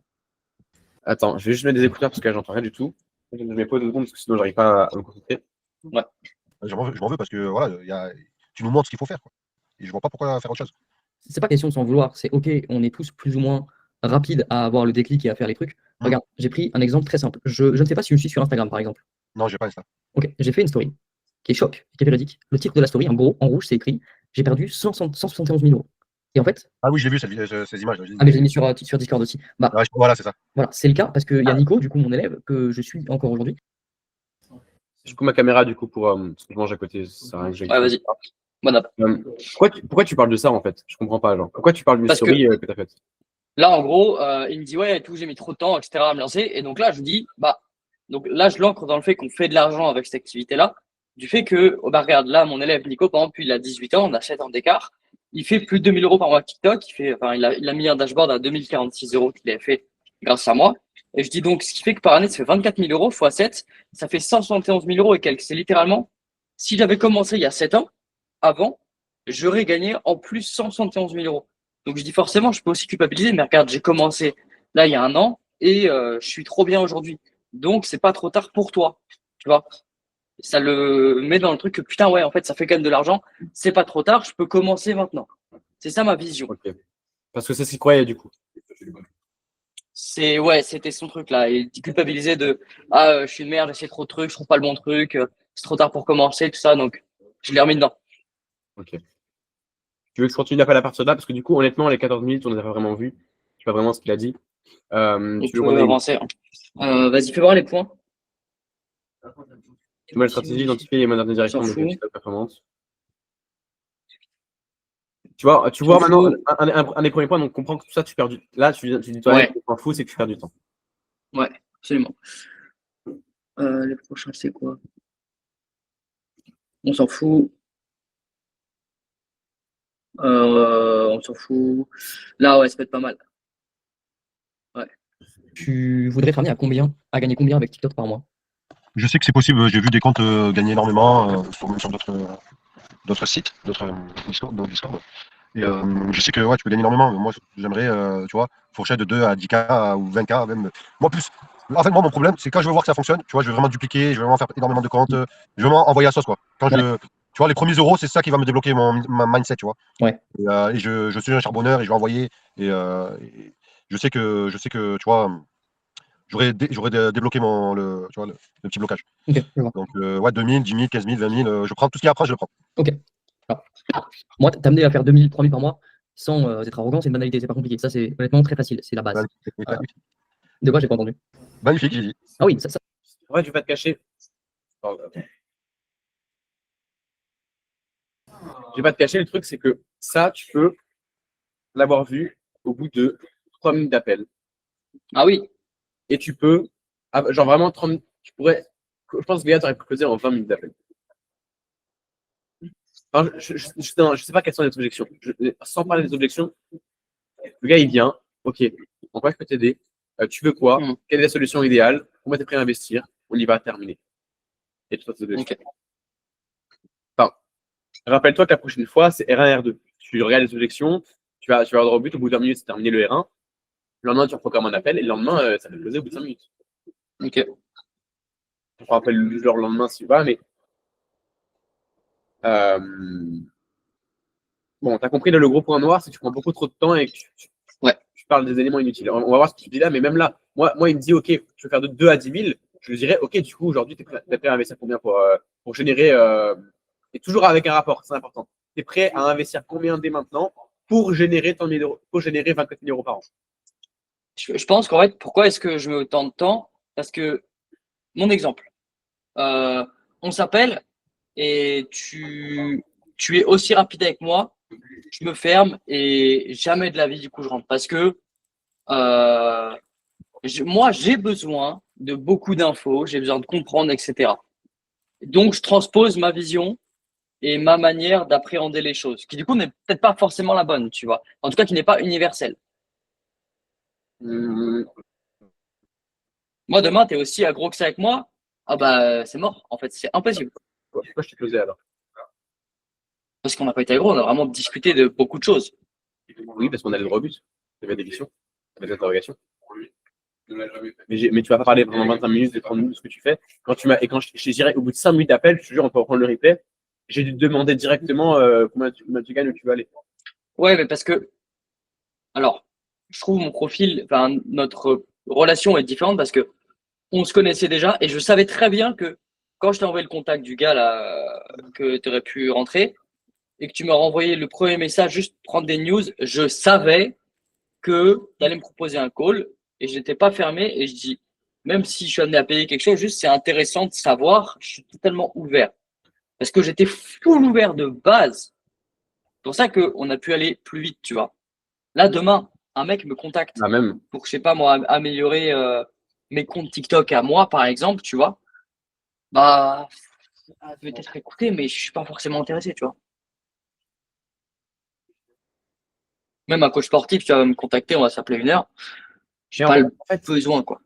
A: Attends, je vais juste mettre des écouteurs parce que là, j'entends rien du tout. Je mets pas 2 secondes parce que sinon, j'arrive pas à me concentrer.
B: Ouais.
C: Je m'en veux parce que voilà, tu nous montres ce qu'il faut faire, quoi. Et je vois pas pourquoi faire autre chose.
D: C'est pas question de s'en vouloir. C'est ok, on est tous plus ou moins rapides à avoir le déclic et à faire les trucs. Regarde, j'ai pris un exemple très simple. Je ne sais pas si tu me suis sur Instagram, par exemple.
C: Non, j'ai pas ça.
D: Ok, j'ai fait une story qui est choc, qui est véridique. Le titre de la story, en gros, en rouge, c'est écrit j'ai perdu 171 000 euros. Et en fait.
C: Ah oui, je l'ai vu, ces images.
D: Ah, mais je l'ai mis sur Discord aussi. Bah,
C: ouais, voilà, c'est ça.
D: Voilà, c'est le cas parce qu'il y a Nico, du coup, mon élève, que je suis encore aujourd'hui.
A: Je coupe ma caméra du coup pour parce que je mange à côté. Ça sert à rien que
B: Ouais, vas-y. Bon app.
A: Pourquoi tu parles de ça en fait? Je comprends pas. Genre. Pourquoi tu parles d'une story que tu as faite?
B: Là, en gros, il me dit ouais, et tout, j'ai mis trop de temps, etc. à me lancer. Et donc là, je dis donc là, je l'ancre dans le fait qu'on fait de l'argent avec cette activité-là. Du fait que, regarde, là, mon élève Nico, par exemple, il a 18 ans, on a 7 ans d'écart. Il fait plus de 2000 euros par mois TikTok. Il a mis un dashboard à 2046 euros qu'il a fait grâce à moi. Et je dis donc, ce qui fait que par année, ça fait 24 000 euros x 7, ça fait 171 000 euros et quelques. C'est littéralement, si j'avais commencé il y a 7 ans, avant, j'aurais gagné en plus 171 000 euros. Donc je dis forcément, je peux aussi culpabiliser, mais regarde, j'ai commencé là il y a un an et je suis trop bien aujourd'hui. Donc c'est pas trop tard pour toi, tu vois. Ça le met dans le truc que putain ouais, en fait ça fait quand même de l'argent, c'est pas trop tard, je peux commencer maintenant. C'est ça ma vision.
A: Ok. Parce que c'est ce qu'il croyait du coup.
B: c'était son truc là. Il était culpabilisé de je suis une merde, j'essaie trop de trucs, je trouve pas le bon truc, c'est trop tard pour commencer, tout ça, donc je l'ai remis dedans.
A: Ok. Tu veux que je continue l'appel à partir de là? Parce que du coup, honnêtement, les 14 minutes, on les a pas vraiment vus. Je sais pas vraiment ce qu'il a dit.
B: On
A: Tu veux
B: peut
A: qu'on aille
B: avancer. Vas-y, fais voir les points.
A: nouvelle stratégie, identifier les modernes directions
B: S'en
A: de
B: fout.
A: capital performance. Tu vois
B: S'en
A: maintenant,
B: fout.
A: un des premiers points, donc comprends que tout ça, tu perds du là, tu dis toi-même,
B: Ouais.
A: tu t'en fous, c'est que tu perds du temps.
B: Ouais, absolument. Les prochains, c'est quoi? On s'en fout. On s'en fout. Là, ouais, ça peut être pas mal.
D: Tu voudrais te ramener à gagner combien avec TikTok par mois?
C: Je sais que c'est possible, j'ai vu des comptes gagner énormément, même sur d'autres sites, d'autres Discord. Et je sais que ouais, tu peux gagner énormément. Moi, j'aimerais, tu vois, fourchette de 2 à 10K ou 20K même. Moi, plus. En fait, moi, mon problème, c'est quand je veux voir que ça fonctionne, tu vois, je veux vraiment dupliquer, je veux vraiment faire énormément de comptes, je veux vraiment envoyer la sauce, quoi. Tu vois, les premiers euros, c'est ça qui va me débloquer ma mindset, tu vois.
D: Ouais.
C: Et je suis un charbonneur et je vais envoyer. Et je sais que, tu vois, j'aurais débloqué tu vois, le petit blocage.
D: Ok, je vois.
C: Donc, ouais, 2000, 10 000, 15 000, 20 000, je prends tout ce qui est après, je le prends.
D: Ok. Alors, moi, t'amener à faire 2000, 3000 par mois sans être arrogant, c'est une banalité, c'est pas compliqué. Ça, c'est honnêtement très facile, c'est la base. De quoi j'ai pas entendu?
C: Magnifique, j'ai dit.
D: Ah oui, ça.
A: En fait, je vais pas te cacher. Je vais pas te cacher, le truc, c'est que ça, tu peux l'avoir vu au bout de 3 minutes d'appel.
B: Ah oui.
A: Et tu peux, genre vraiment 30, tu pourrais, je pense que les gars, t'aurais pu closer en 20 minutes d'appel. Enfin, je sais pas quelles sont les objections. Sans parler des objections, le gars, il vient, ok, en quoi je peux t'aider? Tu veux quoi? Quelle est la solution idéale? Combien t'es prêt à investir? On y va, terminer. Et tout ça,
B: Ok.
A: Enfin, rappelle-toi que la prochaine fois, c'est R1, R2. Tu regardes les objections, tu vas droit au but, au bout de 20 minutes, c'est terminé le R1. Le lendemain, tu reprogrammes un appel et le lendemain, ça va closer au bout de 5 minutes.
B: Ok.
A: On rappelle le lendemain si tu vas, mais euh, bon, t'as compris, là, le gros point noir, c'est que tu prends beaucoup trop de temps et que tu parles des éléments inutiles. On va voir ce que tu dis là, mais même là, moi il me dit, OK, je veux faire de 2 à 10 000. Je lui dirais, OK, du coup, aujourd'hui, tu es prêt à investir combien pour générer, et toujours avec un rapport, c'est important. Tu es prêt à investir combien dès maintenant pour générer 24 000 euros par an?
B: Je pense qu'en fait, pourquoi est-ce que je mets autant de temps? Parce que, mon exemple, on s'appelle et tu es aussi rapide avec moi, je me ferme et jamais de la vie, du coup, je rentre. Parce que moi, j'ai besoin de beaucoup d'infos, j'ai besoin de comprendre, etc. Donc, je transpose ma vision et ma manière d'appréhender les choses, qui du coup n'est peut-être pas forcément la bonne, tu vois. En tout cas, qui n'est pas universelle. Moi, demain, tu es aussi aggro que ça avec moi, ah bah, c'est mort, en fait, c'est impossible.
A: Pourquoi je t'ai closé alors?
B: Parce qu'on n'a pas été aggro, on a vraiment discuté de beaucoup de choses.
A: Oui, parce qu'on a le droit au but. Il y avait des questions, des interrogations. Mais tu vas pas parler pendant 25 minutes, 30 minutes de ce que tu fais. Quand je dirais au bout de 5 minutes d'appel, je te jure, on peut reprendre le replay. J'ai dû te demander directement combien tu gagnes, où tu vas aller.
B: Ouais, mais parce que, alors, je trouve mon profil, enfin, notre relation est différente parce que on se connaissait déjà et je savais très bien que quand je t'ai envoyé le contact du gars là, que tu aurais pu rentrer et que tu m'as renvoyé le premier message juste prendre des news, je savais que tu allais me proposer un call et je n'étais pas fermé et je dis, même si je suis amené à payer quelque chose, juste c'est intéressant de savoir, je suis totalement ouvert. Parce que j'étais full ouvert de base. C'est pour ça qu'on a pu aller plus vite, tu vois. Là, demain, un mec me contacte
A: Ah, même.
B: pour, je sais pas moi, améliorer mes comptes TikTok à moi, par exemple, tu vois. Bah, peut-être écouter, mais je suis pas forcément intéressé, tu vois. Même un coach sportif, tu vas me contacter, on va s'appeler 1 heure. J'ai pas le besoin, quoi.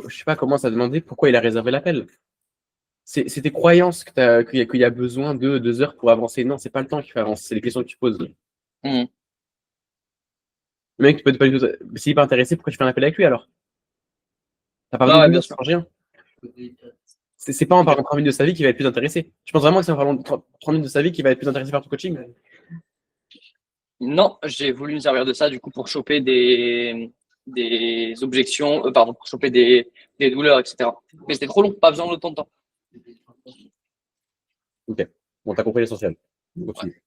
A: Je sais pas comment ça demander pourquoi il a réservé l'appel. C'est tes croyances qu'il y a besoin de 2 heures pour avancer. Non, c'est pas le temps qui fait avancer, c'est les questions que tu poses. Le mec, s'il n'est pas intéressé, pourquoi tu fais un appel avec lui alors? T'as pas besoin de
B: bien sûr.
A: rien. C'est pas en parlant de 30 minutes de sa vie qu'il va être plus intéressé. Je pense vraiment que c'est en parlant de 30 minutes de sa vie qu'il va être plus intéressé par ton coaching.
B: Non, j'ai voulu me servir de ça du coup pour choper des des objections, pardon, pour choper des douleurs, etc. Mais c'était trop long, pas besoin d'autant de temps.
A: Ok. Bon, t'as compris l'essentiel. Continue.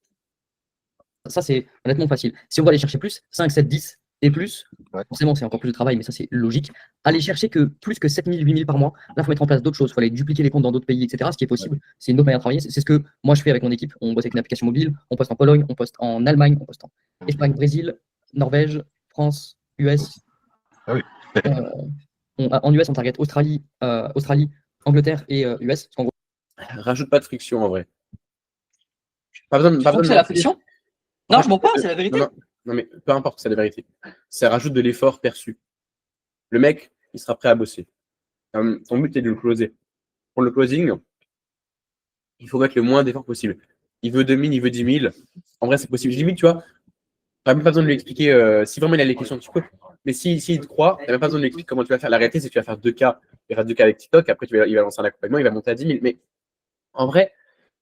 D: Ça, c'est honnêtement facile. Si on va aller chercher plus, 5, 7, 10 et plus,
C: Ouais.
D: forcément, c'est encore plus de travail, mais ça, c'est logique. Aller chercher que plus que 7 000, 8 000 par mois, là, il faut mettre en place d'autres choses. Il faut aller dupliquer les comptes dans d'autres pays, etc. Ce qui est possible. C'est une autre manière de travailler. C'est ce que moi, je fais avec mon équipe. On bosse avec une application mobile, on poste en Pologne, on poste en Allemagne, on poste en Espagne, Brésil, Norvège, France, US.
C: Ah oui.
D: En US, on target Australie, Angleterre et US. Parce qu'en gros,
A: Rajoute pas de friction en vrai. Pas besoin,
B: Tu
A: pas
B: trouves
A: besoin
B: que
A: de
B: c'est la
A: mentir.
B: friction? Non, je mens pas, c'est la vérité.
A: Non, mais peu importe, c'est la vérité. Ça rajoute de l'effort perçu. Le mec, il sera prêt à bosser. Ton but est de le closer. Pour le closing, il faut mettre le moins d'efforts possible. Il veut 2000, il veut 10 000. En vrai, c'est possible. Limite, tu vois, t'as même pas besoin de lui expliquer. Si vraiment il a les questions, tu peux. Mais s'il te croit, t'as même pas besoin de lui expliquer comment tu vas faire. La réalité, c'est que tu vas faire 2K. Il va faire 2K avec TikTok. Après, il va lancer un accompagnement, il va monter à 10 000. Mais en vrai,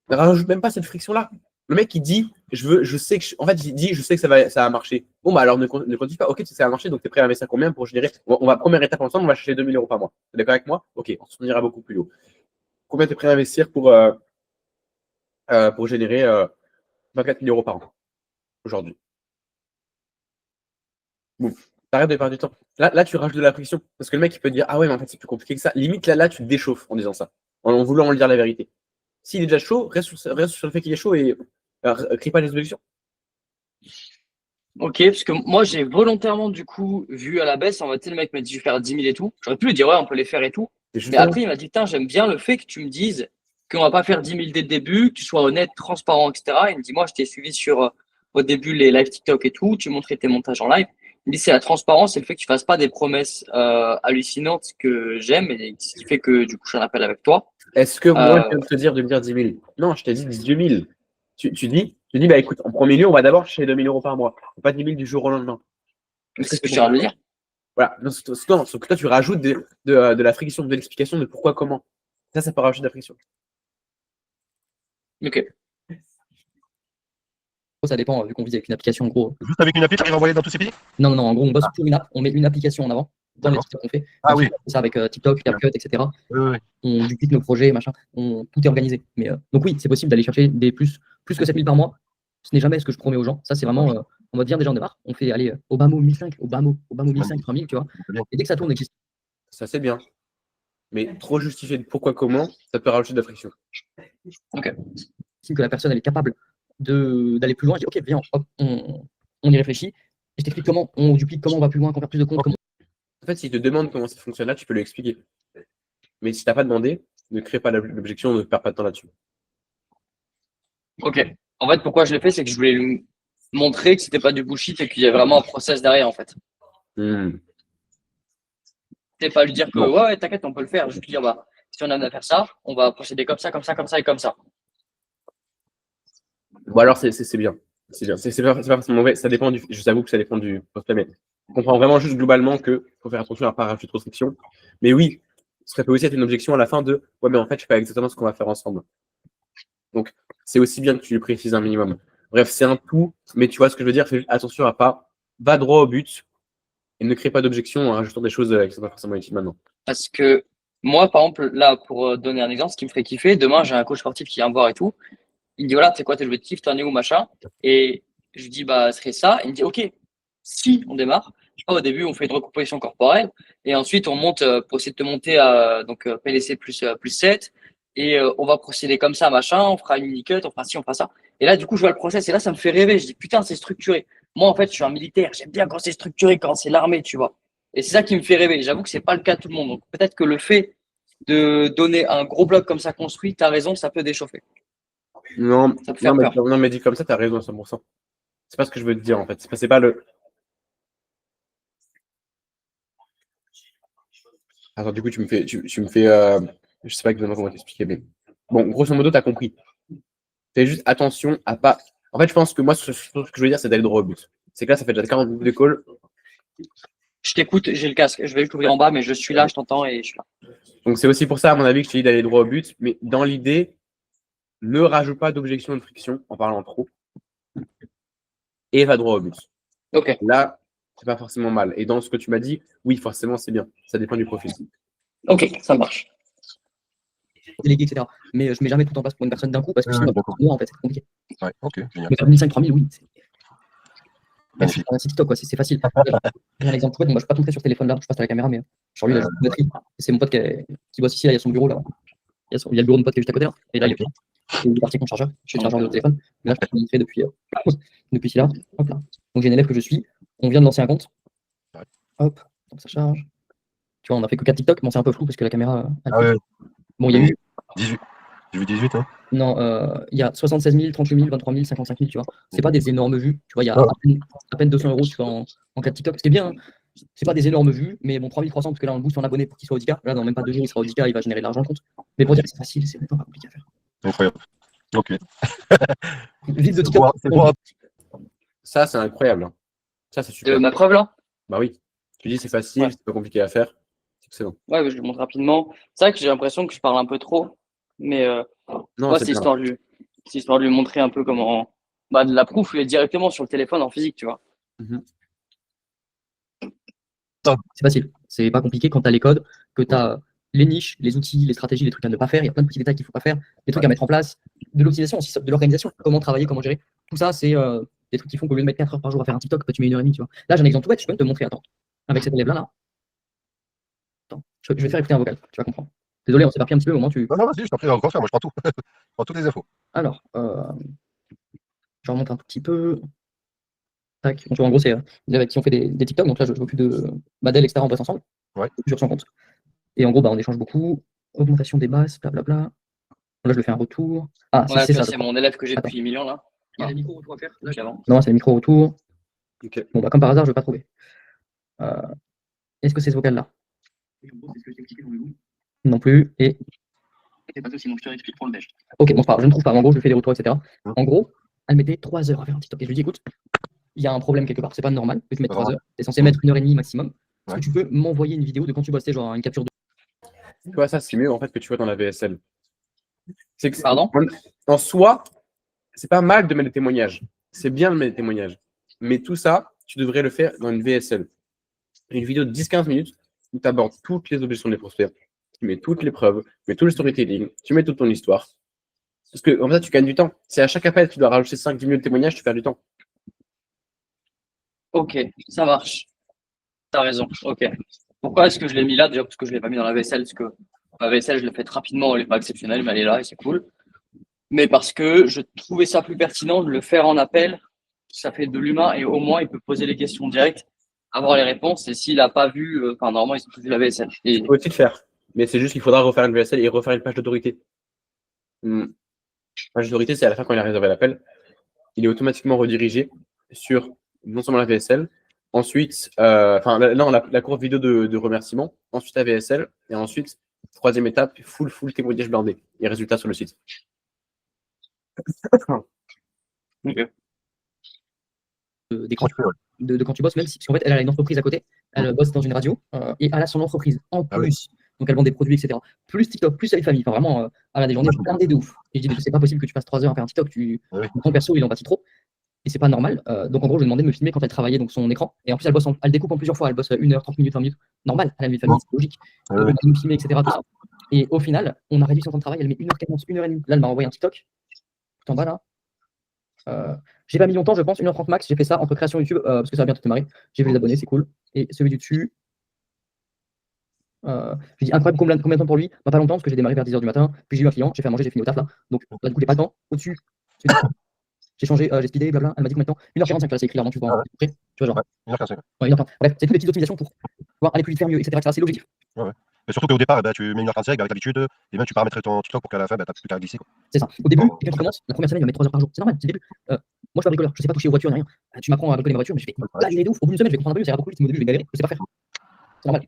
A: ne rajoute même pas cette friction-là. Le mec, il dit, je sais que, en fait, il dit, je sais que ça va marcher. Bon, bah alors ne continue pas. Ok, ça va marcher, donc tu es prêt à investir combien pour générer. On va, première étape ensemble, on va chercher 2 000 euros par mois. Tu es d'accord avec moi? Ok, on ira beaucoup plus haut. Combien tu es prêt à investir pour générer 24 000 euros par an aujourd'hui? Bon, t'arrêtes de perdre du temps. Là, tu rajoutes de la friction. Parce que le mec, il peut te dire, ah ouais, mais en fait, c'est plus compliqué que ça. Limite, là, tu te déchauffes en disant ça, en voulant lui dire la vérité. S'il est déjà chaud, reste sur le fait qu'il est chaud et crie pas les objections.
B: Ok, parce que moi, j'ai volontairement, du coup, vu à la baisse, en mode, tu sais, le mec m'a dit, je vais faire 10 000 et tout. J'aurais pu lui dire, ouais, on peut les faire et tout. Mais après, il m'a dit, putain, j'aime bien le fait que tu me dises qu'on va pas faire 10 000 dès le début, que tu sois honnête, transparent, etc. Il me dit, moi, je t'ai suivi sur, au début, les live TikTok et tout, tu montrais tes montages en live. Il me dit, c'est la transparence et le fait que tu fasses pas des promesses hallucinantes que j'aime et ce qui fait que, du coup, je suis en appel avec toi.
A: Est-ce que moi, je viens de te dire de me dire 10 000? Non, je t'ai dit 18 000. Tu dis, bah écoute, en premier lieu, on va d'abord chercher 2 000 euros par mois. Pas 10 000 du jour au lendemain.
B: C'est ce que je viens de le dire.
A: Voilà. Non, sauf que toi, tu rajoutes de la friction, de l'explication de pourquoi, comment. Ça peut rajouter de la friction.
B: Ok.
D: ça dépend, vu qu'on vise avec une application, en gros.
C: Juste avec une appli, tu arrives à envoyer dans tous ces pays?
D: Non, en gros, on bosse pour une app, on met une application en avant dans les
C: D'accord.
D: TikTok qu'on fait.
C: Ah
D: Ensuite,
C: oui.
D: on fait ça avec TikTok, CapCut, etc.
C: Oui.
D: On duplique nos projets, machin. Tout est organisé. Mais, donc oui, c'est possible d'aller chercher des plus que 7 000 par mois. Ce n'est jamais ce que je promets aux gens. Ça, c'est vraiment, on va dire déjà on démarre. On fait aller au bas mot 1005, au bas mot 1005, 3000, tu vois. Et dès que ça tourne, existe.
A: Ça, c'est bien. Mais trop justifier de pourquoi, comment, ça peut rajouter de la friction.
B: Ok.
D: Si que la personne elle est capable d'aller plus loin, je dis ok, viens, hop, on y réfléchit. Je t'explique comment on duplique, comment on va plus loin, qu'on perd plus de comptes. Comment...
A: En fait, s'il te demande comment ça fonctionne là, tu peux lui expliquer. Mais si tu n'as pas demandé, ne crée pas l'objection, ne perds pas de temps là-dessus.
B: Ok. En fait, pourquoi je l'ai fait, c'est que je voulais lui montrer que c'était pas du bullshit et qu'il y a vraiment un process derrière, en fait. C'est pas lui dire que ouais, t'inquiète, on peut le faire. Juste lui dire, bah, si on a à faire ça, on va procéder comme ça, comme ça, comme ça et comme ça.
A: Bon, alors, c'est bien. C'est bien. C'est pas forcément mauvais. Ça dépend du. Je t'avoue que ça dépend du prospect, mais on comprend vraiment juste globalement qu'il faut faire attention à ne pas rajouter trop de friction. Mais oui, ça peut aussi être une objection à la fin de ouais, mais en fait, je sais pas exactement ce qu'on va faire ensemble. Donc, c'est aussi bien que tu lui précises un minimum. Bref, c'est un tout, mais tu vois ce que je veux dire, fais juste attention à pas. Va droit au but et ne crée pas d'objection en rajoutant des choses qui ne sont pas forcément utiles maintenant.
B: Parce que moi, par exemple, là, pour donner un exemple, ce qui me ferait kiffer, demain, j'ai un coach sportif qui vient me voir et tout. Il me dit, voilà, c'est quoi tes objectifs, t'en es où, machin. Et je lui dis, bah, ce serait ça. Il me dit, ok, si on démarre, je sais pas, au début, on fait une recomposition corporelle et ensuite, on monte pour essayer de te monter à PLC plus 7. Et on va procéder comme ça, machin. On fera une mini-cut, on fera ci, on fera ça. Et là, du coup, je vois le process et là, ça me fait rêver. Je dis, putain, c'est structuré. Moi, en fait, je suis un militaire. J'aime bien quand c'est structuré, quand c'est l'armée, tu vois. Et c'est ça qui me fait rêver. J'avoue que c'est pas le cas de tout le monde. Donc, peut-être que le fait de donner un gros bloc comme ça construit, tu as raison, ça peut déchauffer.
A: Non,
B: Ça peut faire peur.
A: non, mais dit comme ça, tu as raison à 100%. C'est pas ce que je veux te dire en fait. C'est pas le. Attends, du coup, tu me fais. Je sais pas exactement comment t'expliquer, mais. Bon, grosso modo, tu as compris. Fais juste attention à pas. En fait, je pense que moi, ce que je veux dire, c'est d'aller droit au but. C'est que là, ça fait déjà 40 minutes de call.
B: Je t'écoute, j'ai le casque. Je vais juste l'ouvrir en bas, mais je suis là, je t'entends et je suis là.
A: Donc, c'est aussi pour ça, à mon avis, que je te dis d'aller droit au but. Mais dans l'idée, ne rajoute pas d'objection de friction en parlant trop. Et va droit au but.
B: Ok.
A: Là, c'est pas forcément mal. Et dans ce que tu m'as dit, oui, forcément, c'est bien. Ça dépend du profil.
B: Ok, ça marche.
D: Délégué, etc. Mais je mets jamais tout en place pour une personne d'un coup parce que sinon,
C: d'accord.
D: moi, en fait, c'est compliqué.
C: Ouais, ok, génial.
D: Mais faire 1500-3000, oui.
C: Magnifique.
D: C'est TikTok, quoi, c'est facile. J'ai un exemple tout bête, bon, bah, je ne peux pas te montrer sur téléphone là, je passe à la caméra, mais genre lui, il a juste une batterie. C'est mon pote qui bosse ici, là, il y a son bureau là. Il y a le bureau de mon pote qui est juste à côté là. Et là, il est parti avec mon chargeur. Je suis le chargeur de téléphone. Mais là, je peux te montrer depuis ici là. Hop là. Donc j'ai une élève que je suis. On vient de lancer un compte.
C: Ouais.
D: Hop, donc ça charge. Tu vois, on a fait que 4 TikTok. Bon, c'est un peu flou parce que la caméra.
C: Ah ouais.
D: Bon, il y a eu.
C: 18. J'ai vu 18, hein.
D: Non, il y a 76 000, 38 000, 23 000, 55 000, tu vois. C'est pas des énormes vues. Tu vois, il y a à peine 200 euros tu vois, en 4 TikTok. Ce qui est bien, hein. C'est pas des énormes vues, mais bon, 3300 parce que là, on le booste en abonné pour qu'il soit au 10K. Là, dans même pas 2 jours, il sera au 10K, il va générer de l'argent le compte. Mais pour dire que c'est facile, c'est vraiment pas compliqué à faire.
C: Incroyable. Ok.
D: Vite de TikTok.
C: C'est bon.
A: Ça, c'est incroyable. Hein. Ça, c'est super.
B: Ma preuve là?
A: Bah oui. Tu dis c'est facile,
B: Ouais.
A: c'est pas compliqué à faire. C'est excellent.
B: Ouais, je le montre rapidement. C'est vrai que j'ai l'impression que je parle un peu trop, mais
A: Non,
B: ouais,
A: c'est
B: c'est
A: bien.
B: histoire de lui montrer un peu comment. Bah, de la proof, lui, directement sur le téléphone en physique, tu vois.
A: Mhm.
D: C'est facile. C'est pas compliqué quand tu as les codes, que tu as les niches, les outils, les stratégies, les trucs à ne pas faire. Il y a plein de petits détails qu'il ne faut pas faire, des trucs à mettre en place, de l'optimisation aussi, de l'organisation, comment travailler, comment gérer. Tout ça, c'est des trucs qui font qu'au lieu de mettre 4 heures par jour à faire un TikTok, bah, tu mets 1 heure et demie, tu vois. Là, j'ai un exemple tout bête, je peux même te montrer, attends. Avec cet élève-là, là. Attends, je vais faire écouter un vocal, tu vas comprendre. Désolé, on s'éparpille un petit peu, au moment tu.
C: Non, vas-y, je t'en prie, encore faire, moi je prends tout. Je prends toutes les infos.
D: Alors, je remonte un tout petit peu. Tac. Donc, tu vois, en gros, c'est des élèves avec qui on fait des TikTok. Donc là, je m'occupe de Badel, etc. On bosse ensemble.
C: Ouais.
D: Sur son compte. Et en gros, bah, on échange beaucoup. Augmentation des basses, blablabla. Là, je le fais un retour. Ah,
B: Ouais,
D: c'est ça.
B: c'est mon élève que j'ai depuis 1000 ans là.
D: Il y a des micro-retours à faire.
B: Là, avant.
D: Non, c'est les micro-retours.
A: Ok.
D: Bon, bah, comme par hasard, je ne vais pas trouver. Est-ce que c'est ce vocal-là? Non plus. Et. C'est pas sinon je te réexplique pour le déj. Ok, bon, c'est pas grave, je ne trouve pas. En gros, je fais des retours, etc. En gros, elle mettait 3 heures à faire un TikTok. Et je lui dis, écoute, il y a un problème quelque part. C'est pas normal que tu mettes 3 heures. Tu es censé mettre 1 heure et demie maximum. Est-ce que tu peux m'envoyer une vidéo de quand tu bosses, genre une capture de.
A: Tu vois, ça, c'est mieux en fait que tu vois dans la VSL. C'est que
B: Pardon?
A: en soi, c'est pas mal de mettre des témoignages. C'est bien de mettre des témoignages. Mais tout ça, tu devrais le faire dans une VSL. Une vidéo de 10-15 minutes où tu abordes toutes les objections des prospects, tu mets toutes les preuves, tu mets tout le storytelling, tu mets toute ton histoire. Parce que comme ça, tu gagnes du temps. Si à chaque appel, tu dois rajouter 5-10 minutes de témoignages, tu perds du temps.
B: Ok, ça marche. T'as raison. Ok. Pourquoi est-ce que je l'ai mis là? Déjà parce que je l'ai pas mis dans la vaisselle, parce que la vaisselle, je l'ai faite rapidement, elle n'est pas exceptionnelle, mais elle est là et c'est cool. Mais parce que je trouvais ça plus pertinent de le faire en appel. Ça fait de l'humain et au moins il peut poser les questions directes, avoir les réponses. Et s'il n'a pas vu, enfin normalement ils ont tous vu la vaisselle. Et
A: Tu peux aussi le faire. Mais c'est juste qu'il faudra refaire une VSL et refaire une page d'autorité. Page d'autorité, c'est à la fin quand il a réservé l'appel. Il est automatiquement redirigé sur non seulement la VSL, ensuite, la courte vidéo de remerciement, ensuite la VSL, et ensuite, troisième étape, full témoignage blindé et résultats sur le site.
B: Ok.
D: D'écran de quand tu bosses, même si, parce qu'en fait, elle a une entreprise à côté, elle bosse dans une radio et elle a son entreprise en plus. Donc, elle vend des produits, etc. Plus TikTok, plus sa vie de famille. Enfin, vraiment, elle a des journées blindées de ouf. Et je dis, mais c'est pas possible que tu passes 3 heures à faire un TikTok. Ton perso, il en bâtit trop. Et c'est pas normal. Donc, en gros, je lui ai demandé de me filmer quand elle travaillait donc son écran. Et en plus, elle découpe en plusieurs fois. Elle bosse 1 heure, 30 minutes, 20 minutes. Normal, elle a une vie de famille, c'est logique. Donc, elle me filmer, etc. Tout ça. Et au final, on a réduit son temps de travail. Elle met 1 heure 40, 1 heure et demie. Là, elle m'a envoyé un TikTok. Tout en bas, là. J'ai pas mis longtemps, je pense, 1 heure 30 max. J'ai fait ça entre création YouTube, parce que ça va bientôt démarrer. J'ai vu les abonnés, c'est cool. Et celui du dessus, j'ai dit incroyable, combien de temps pour lui? Pas longtemps, parce que j'ai démarré vers 10h du matin. Puis j'ai eu un client, j'ai fait à manger, j'ai fini au taf là. Donc là, du coup, j'ai pas le temps. Au-dessus, j'ai changé, j'ai speedé, blabla. Elle m'a dit combien de temps? 1h45, là, c'est écrit là, avant, tu vois. Après, tu vois, genre.
C: Ouais, 1h45.
D: Ouais, 1h30. Bref, c'est toutes des petites optimisations pour pouvoir aller plus vite, faire mieux, etc. C'est logique.
C: Mais surtout qu'au départ, tu mets 1h45 avec l'habitude, et même tu paramétrais ton TikTok pour qu'à la fin, tu n'as plus qu'à glisser.
D: C'est ça. Au début, quand tu commences, la première semaine, il va mettre 3 heures par jour. C'est normal, c'est le début. Moi, je suis pas bricoleur, je sais pas toucher aux voitures, ni rien. Tu m'apprends à bricoler ma voiture, mais je fais galérer de ouf. Au bout d'une semaine, je vais comprendre un peu, ça ira beaucoup vite, mais au début, je vais galérer, je sais pas faire. C'est normal.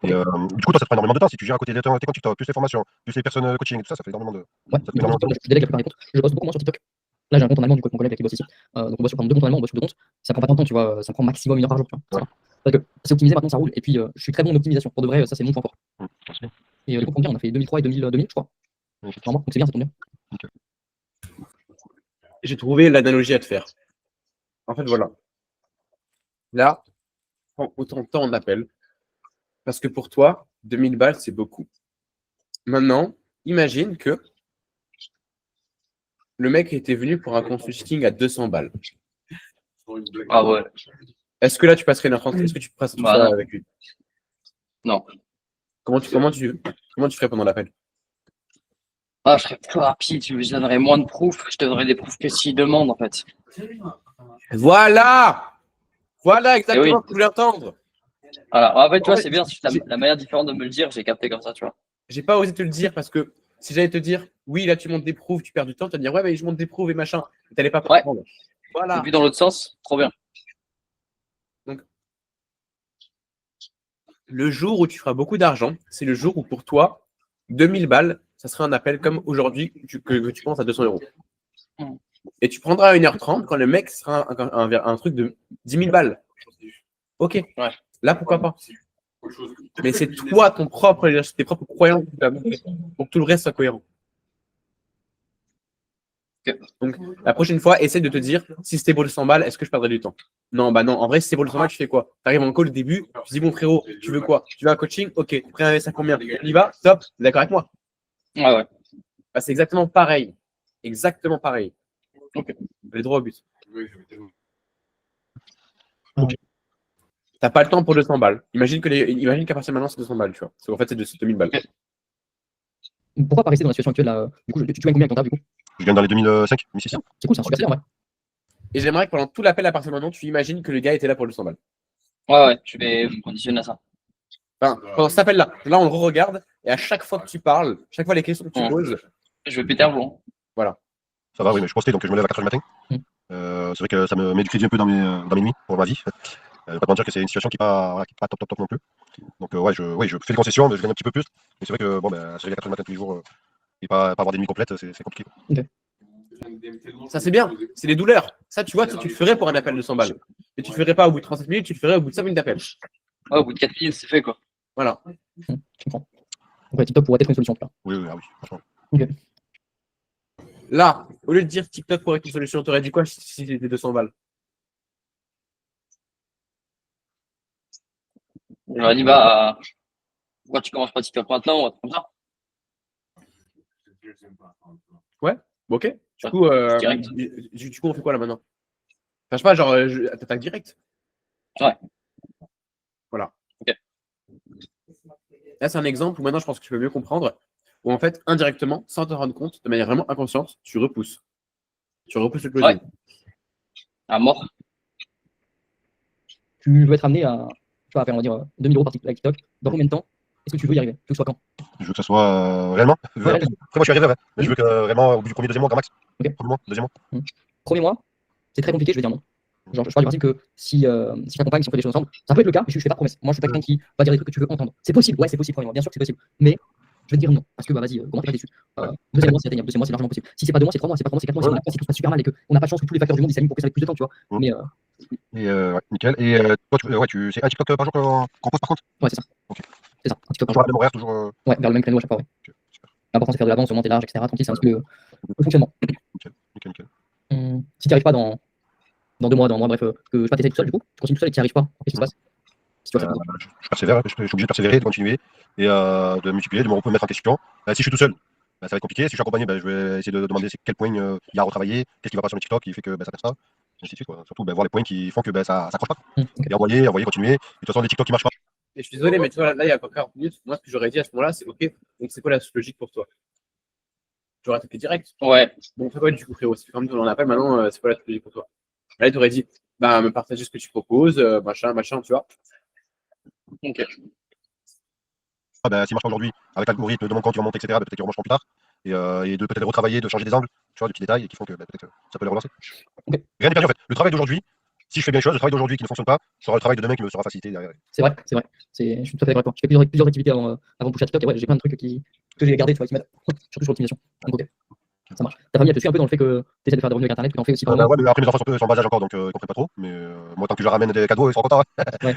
C: Et du coup, toi, ça te prend énormément de temps si tu gères à côté de tes comptes TikTok, plus les formations, plus les personnes coaching et tout ça, ça fait énormément de.
D: Ouais, je délègue la plupart des comptes. Je bosse beaucoup moins sur TikTok. Là, j'ai un compte en allemand du coup, mon collègue qui bosse ici. Donc, on bosse sur 2 comptes en allemand, on bosse sur 2 comptes. Ça prend pas tant de temps, tu vois. Ça prend maximum 1 heure par jour. Tu vois, parce que c'est optimisé maintenant, ça roule. Et puis, je suis très bon en optimisation. Pour de vrai, ça, c'est mon point fort. Et du coup, pour me dire, on a fait 2003 et 2000, je crois. Donc, c'est bien, ça tombe bien.
A: J'ai trouvé l'analogie à te faire. En fait, voilà. Là, prends autant de temps en appel. Parce que pour toi, 2000 balles, c'est beaucoup. Maintenant, imagine que le mec était venu pour un consulting à 200 balles.
B: Ah ouais.
A: Est-ce que là, tu passerais une heure 30? Est-ce que tu passes tout
B: Bah
A: ça
B: non.
A: avec lui?
B: Non.
A: Comment tu ferais pendant l'appel?
B: Ah, je serais plus rapide, je donnerais moins de proof, je donnerais des proofs que s'ils demandent en fait.
A: Voilà! Voilà exactement
B: oui.
A: ce que je voulais entendre.
B: Alors, en fait, tu
A: En
B: vois,
A: fait,
B: c'est bien, la manière différente de me le dire, j'ai capté comme ça, tu vois.
A: J'ai pas osé te le dire parce que si j'allais te dire, oui, là, tu montes des prouves, tu perds du temps, tu vas te dire, ouais, mais je monte des prouves et machin. Tu n'allais pas
B: Ouais.
A: comprendre. Voilà.
B: Et puis dans l'autre sens, trop bien.
A: Le jour où tu feras beaucoup d'argent, c'est le jour où pour toi, 2000 balles, ça sera un appel comme aujourd'hui que tu penses à 200 euros.
B: Mm.
A: Et tu prendras 1h30 quand le mec sera un truc de 10 000 balles. Ok.
B: Ouais.
A: Là, pourquoi pas? Mais c'est toi, tes propres croyances qui doivent monter pour que tout le reste soit cohérent.
B: Ok.
A: Donc, la prochaine fois, essaie de te dire, si c'était pour le 100 balles, est-ce que je perdrais du temps? Non, bah non. En vrai, si c'est pour le 100 balles, tu fais quoi? Tu arrives en call au début, tu dis, bon frérot, tu veux quoi? Tu veux un coaching? Ok, tu prêt à investir combien? On y va? Top, t'es d'accord avec moi?
B: Ouais, ouais.
A: Bah, c'est exactement pareil. Exactement pareil.
B: Ok.
A: Les droits au but. T'as pas le temps pour 200 balles. Imagine qu'à partir de maintenant, c'est 200 balles, tu vois. En fait, c'est 2000 balles.
D: Pourquoi pas rester dans la situation actuelle là? Du coup, tu gagnes combien avec ton taf du coup?
C: Je gagne dans les 2005, 1600.
D: C'est cool, c'est un super salaire, ouais.
A: Et j'aimerais que pendant tout l'appel à partir de maintenant, tu imagines que le gars était là pour 200 balles.
B: Ouais, ouais, je vais me conditionner à ça.
A: Enfin, pendant cet appel-là, là, on le regarde et à chaque fois que tu parles, chaque fois les questions que tu
B: Ouais.
A: poses,
B: Je vais péter un plomb.
A: voilà.
C: Ça va, oui, mais je postais, donc je me lève à 4h du matin. C'est vrai que ça me met du crédit un peu dans mes nuits pour ma vie. Je vais pas te mentir que c'est une situation qui n'est pas, qui est pas top non plus. Donc ouais, je fais des concessions, mais je gagne un petit peu plus. Mais c'est vrai que bon, se réveiller à 4h du matin tous les jours et pas avoir des nuits complètes, c'est compliqué.
A: Ça, c'est bien. C'est des douleurs. Ça, tu vois, tu le ferais pour un appel de 100 balles. Et tu le ferais pas au bout de 37 minutes, tu le ferais au bout de 5 minutes d'appel.
B: Ouais, au bout de 4 minutes, c'est fait quoi.
A: Voilà.
D: Je comprends. Donc, ouais, TikTok pourrait être une solution en tout cas.
C: Oui, oui, franchement.
D: Ok.
A: Là, au lieu de dire TikTok pourrait être une solution, t'aurais dit quoi si c'était 200 balles?
B: On leur dit, bah, pourquoi tu commences pas TikTok maintenant ou un truc comme ça.
A: Ouais, ok. Du
B: Ouais,
A: coup,
B: direct.
A: on fait quoi là maintenant? Enfin, je sais pas, genre, t'attaques direct.
B: Ouais.
A: Voilà.
B: Ok.
A: Là, c'est un exemple où maintenant, je pense que tu peux mieux comprendre. Où en fait, indirectement, sans te rendre compte, de manière vraiment inconsciente, tu repousses. Tu repousses le closing.
B: Ouais. À mort.
D: Tu dois être amené à, tu vois, à faire, on va dire, 2000 euros par TikTok. Dans combien de temps est-ce que tu veux y arriver? Tu veux que ce soit quand?
C: Je veux que ça soit réellement.
D: Ouais,
C: Après, moi, je suis arrivé, ouais. Mais je veux que vraiment au bout du premier, deuxième mois, grand max.
D: Ok.
C: Premier mois, deuxième mois.
D: Premier mois, c'est très compliqué, je vais dire non. Genre, je pars du principe que si je t'accompagne, si on fait des choses ensemble, ça peut être le cas, mais je fais pas de promesse. Moi, je suis pas quelqu'un qui va dire des trucs que tu veux entendre. C'est possible, ouais, c'est possible, premier mois. Bien sûr que c'est possible. Mais je vais te dire non. Parce que, bah, vas-y, comment t'es pas déçu? Deuxième mois, c'est atteignable. Deuxième mois, c'est largement possible. Si c'est pas 2 mois, c'est 3 mois. Si c'est pas 3 mois, c'est 4 mois. Si on a pas, si tout se passe super mal et qu'on n'a pas de chance que tous les facteurs du monde s'alignent pour que ça ait plus de temps, tu vois. Mais
C: Et ouais, nickel. Et toi, c'est un TikTok par jour qu'on poste par contre?
D: ouais, c'est ça.
C: Ok.
D: C'est ça. Un TikTok par
C: Toujours
D: jour.
C: à la même horaire, toujours.
D: Ouais, vers le même créneau à chaque fois, ouais.
C: Ok, super.
D: L'important, c'est faire de l'avance, monter large, etc. Tranquille, c'est un petit peu le fonctionnement.
C: Nickel.
D: Si tu n'y arrives pas dans 2 mois, bref, que je sais pas, t'essayes tout seul, du coup, tu continues tout seul et tu n'y arrives pas, qu'est-ce qui se passe? Si tu vois,
C: Je persévère, je suis obligé de persévérer, de continuer et de multiplier, de me remettre en question. Si je suis tout seul, ça va être compliqué. Si je suis accompagné, je vais essayer de demander quel point il y a à retravailler, qu'est-ce qui va pas sur le TikTok qui fait que ça perd ça, et ainsi de suite, quoi. Surtout voir les points qui font que ça s'accroche pas.
D: okay.
C: Et envoyer, continuer. Et de toute façon, les TikTok qui marchent pas.
A: Et je suis désolé, mais tu vois, là, il y a encore 40 minutes. Moi, ce que j'aurais dit à ce moment-là, c'est OK. Donc, c'est quoi la logique pour toi? J'aurais attaqué direct.
B: Ouais.
A: Bon, c'est quoi du coup, frérot? Si comme on en appelle maintenant, c'est quoi la logique pour toi? Là, tu aurais dit, bah, me partager ce que tu proposes, machin, tu vois.
B: Ok.
C: S'il marche pas aujourd'hui, avec l'algorithme de mon compte, il va monter, etc., peut-être qu'il remarchera plus tard. Et de peut-être retravailler, de changer des angles, tu vois, de petits détails qui font que peut-être ça peut les relancer.
D: Okay.
C: Rien n'est perdu en fait. Le travail d'aujourd'hui, si je fais bien les choses, le travail d'aujourd'hui qui ne fonctionne pas, sera le travail de demain qui me sera facilité derrière.
D: C'est vrai. Je suis tout à fait d'accord avec toi. Je fais plusieurs activités avant de pousser à TikTok et ouais, j'ai plein de trucs que j'ai gardés, tu vois, qui m'aident. Surtout sur l'optimisation. Donc, ok. Ça marche. Ta famille, elle te suit un peu dans le fait que tu essaies de faire des revenus avec Internet, que tu en fais aussi par
C: Ouais, mais après mes enfants sont en bas âge encore, donc ils comprennent pas trop. Mais moi, tant que je leur ramène des cadeaux, ils seront contents.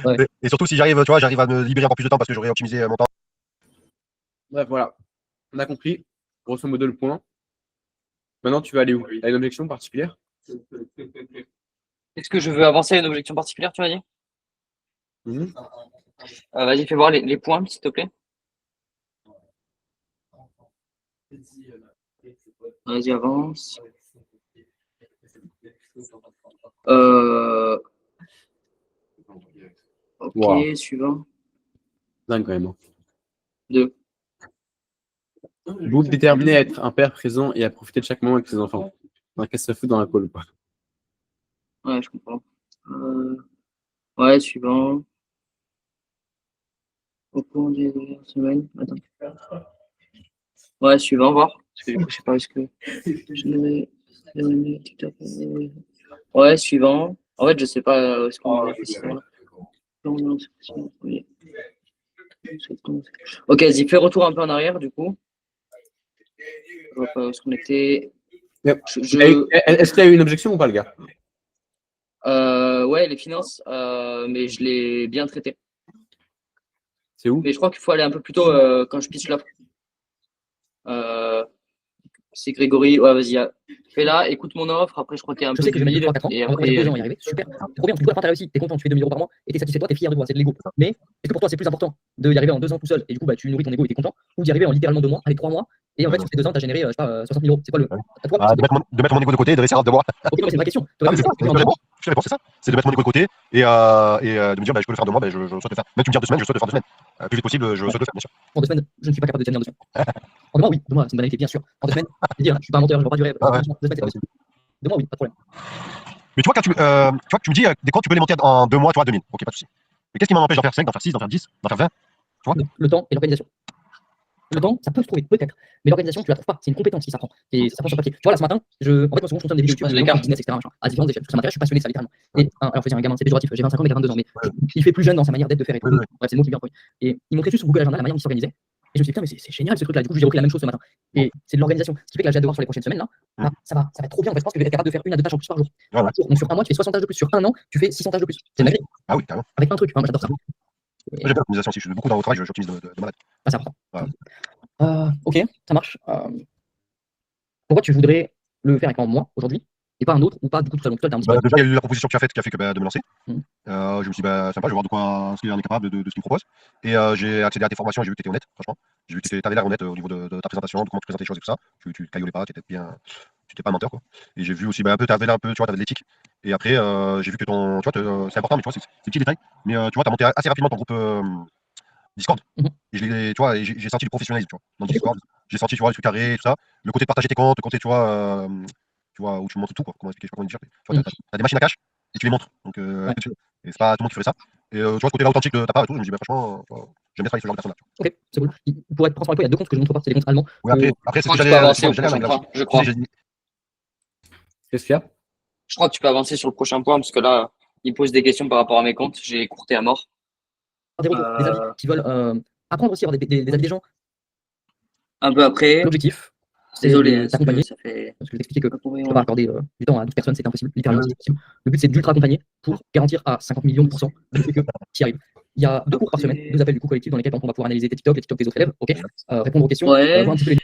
D: Ouais.
C: Et surtout, si j'arrive, tu vois, j'arrive à me libérer encore plus de temps parce que j'aurai optimisé mon temps.
A: Bref, voilà. On a compris, grosso modo, le point. Maintenant, tu vas aller où? À une objection particulière?
B: Est-ce que je veux avancer à une objection particulière, tu m'as dit?
A: Mhm.
B: Vas-y, fais voir les points, s'il te plaît. Vas-y, avance. Ok,
A: Wow.
B: suivant.
A: Dingue quand même. Hein.
B: 2.
A: Bouffe déterminé à être un père présent et à profiter de chaque moment avec ses enfants. Qu'est-ce que ça fout dans la colle, quoi.
B: Ouais, je comprends. Ouais, suivant. Au cours des dernières semaines. Attends. Ouais, suivant, voir. Parce que du coup, je sais pas, est-ce que je n'avais- Ouais, suivant. En fait, je sais pas est-ce qu'on a fait ça. Ok, vas-y, fais retour un peu en arrière, du coup. Je vois pas où est-ce qu'on était.
A: Yep.
B: Je-
A: Est-ce qu'il y a eu une objection ou pas, le gars?
B: Ouais, les finances, mais je l'ai bien traité.
A: C'est où?
B: Mais je crois qu'il faut aller un peu plus tôt quand je pitch l'offre. C'est Grégory. Ouais, vas-y, fais là, écoute mon offre. Après, je crois qu'il y a un
D: Je
B: peu
D: sais que je
B: du
D: vais mettre
B: lead.
D: 3-4 ans.
B: Et
D: On va
B: après,
D: dire que les gens vont y arriver. Super. C'est trop bien. Du coup, à la fin, t'as réussi. T'es content. Tu fais 2000 € par mois et t'es satisfait de toi. T'es fier de toi. C'est de l'ego. Mais est-ce que pour toi, c'est plus important d'y arriver en 2 ans tout seul et du coup, bah, tu nourris ton ego et t'es content ou d'y arriver en littéralement 2 mois, avec 3 mois et en fait, sur ces 2 ans, t'as généré, je sais pas, 60 000 €. C'est quoi le. À toi,
C: De mettre mon ego de côté et de rester rare de moi.
D: ok, non, mais c'est ma question.
C: Ah, mais c'est ça, je réponds, c'est ça. C'est de mettre mon ego de côté et de me dire, je peux le faire en 2 mois, je souhaite le faire. Même tu me dis en 2 semaines, je souhaite le faire en 2 semaines. Plus vite possible, je souhaite le faire, bien sûr.
D: En 2 semaines, je ne suis pas capable de tenir en 2 semaines. En 2 mois, oui. 2 mois, c'est une banalité, bien sûr. En 2 semaines, je dis, je suis pas un menteur, je vois pas du rêve. 2
C: Ah ouais.
D: semaines, c'est pas possible. 2 mois, oui, pas de problème.
C: Mais tu vois, tu vois que tu me dis, des comptes, tu peux les monter en 2 mois, tu vois, 2000. Ok, pas de souci. Mais qu'est-ce qui m'empêche d'en faire 5, d'en faire 6, d'en faire 10, d'en faire 20?
D: Le temps et l'organisation. Le temps, ça peut se trouver, peut-être. Mais l'organisation, tu la trouves pas. C'est une compétence qui s'apprend. Et ça s'apprend sur papier. Tu vois, là, ce matin, en fait, moi, souvent, je consomme des vidéos
B: passe
D: YouTube
B: les
D: de
B: cartes.
D: business, etc. À différentes échelles. Parce que ça m'intéresse, je suis passionné de ça, littéralement. Et, alors, je veux dire, un gamin, c'est péjoratif. J'ai 25 ans, mais il a 22 ans. Mais il fait plus jeune dans sa manière d'être, de faire et tout.
C: Oui.
D: Bref, c'est le mot qui me vient en premier. Et il montrait juste sur Google Agenda la manière dont il s'organisait. Et je me suis dit, putain, mais c'est génial ce truc-là. Du coup, j'ai repris la même chose ce matin. Et c'est de l'organisation. Ce qui fait que là, j'ai hâte de voir sur les prochaines semaines, là, ça va être trop bien. En fait, je pense que je vais être capable de faire 1 à 2 tâches en plus par jour.
C: Ouais, ouais.
D: Donc, sur un mois, tu fais 60 tâches de plus. Sur un an, tu fais 600 tâches de plus. C'est magnifique.
C: Ah oui, carrément.
D: Avec plein de trucs. Enfin, moi, j'adore ça.
C: Moi, j'aime bien l'optimisation aussi. Je suis beaucoup dans le travail, j'optimise de malade.
D: Ah, c'est important.
C: Voilà.
D: Ok, ça marche. Pourquoi tu voudrais le faire avec moi aujourd'hui et pas un autre ou pas du coup tout seul? Donc toi, t'as un petit peu.
C: Déjà, il y a eu la proposition que tu as faite qui a fait que, de me lancer.
D: Mhm.
C: Je me suis dit, sympa, je vais voir de quoi ce qu'il en est capable de ce qu'il me propose. Et j'ai accédé à tes formations, j'ai vu que tu étais honnête, franchement. J'ai vu que tu avais l'air honnête au niveau de ta présentation, de comment tu présentais les choses et tout ça. Tu caillolais pas, tu étais bien. Tu n'étais pas un menteur, quoi. Et j'ai vu aussi, un peu, tu avais un peu, tu vois, tu avais de l'éthique. Et après, j'ai vu que ton. Tu vois, c'est important, mais tu vois, c'est des petits détails. Mais tu vois, tu as monté assez rapidement ton groupe Discord.
D: Mhm.
C: Et tu vois, j'ai senti du professionnalisme, tu vois, dans le Discord. J'ai senti, tu vois, les trucs carrés, tout ça. Le côté de partager tes comptes, le côté, tu vois, où tu montres tout, quoi. Comment expliquer, je sais pas comment dire. Tu vois, t'as des machines à cash et tu les montres. Donc,
D: Ouais.
C: et c'est pas tout le monde qui fait ça. Et tu vois, ce côté-là authentique de ta part et tout, je me dis, franchement, j'aime bien travailler ce genre de personne-là.
D: Ok, c'est cool. Pour être transparent avec toi, il y a 2 comptes que je montre pas, c'est les comptes allemands.
C: Oui, après,
B: Je
C: c'est
B: crois
C: ce
B: que
C: que
B: tu peux avancer au
C: j'allais
B: prochain
C: aller
B: point, je crois.
A: Qu'est-ce qu'il y a?
B: Je crois que tu peux avancer sur le prochain point parce que là, il pose des questions par rapport à mes comptes. J'ai courté à mort.
D: Des retours, des avis qui veulent apprendre aussi, avoir des avis des gens.
B: Un peu après.
D: L'objectif, c'est
B: Désolé,
D: de
B: hein,
D: t'accompagner.
B: ça fait.
D: Parce que je t'expliquais que je ne peux pas accorder du temps à 12 personnes, c'est impossible, littéralement c'est impossible. Le but, c'est d'ultra accompagner pour garantir à 50 millions de pourcents le fait que tu y arrives. Il y a 2 cours par semaine, 2 appels du coup collectif dans lesquels on va pouvoir analyser tes TikTok, les TikTok des autres élèves, ok, répondre aux questions,
B: Ouais.
D: voir un petit peu les.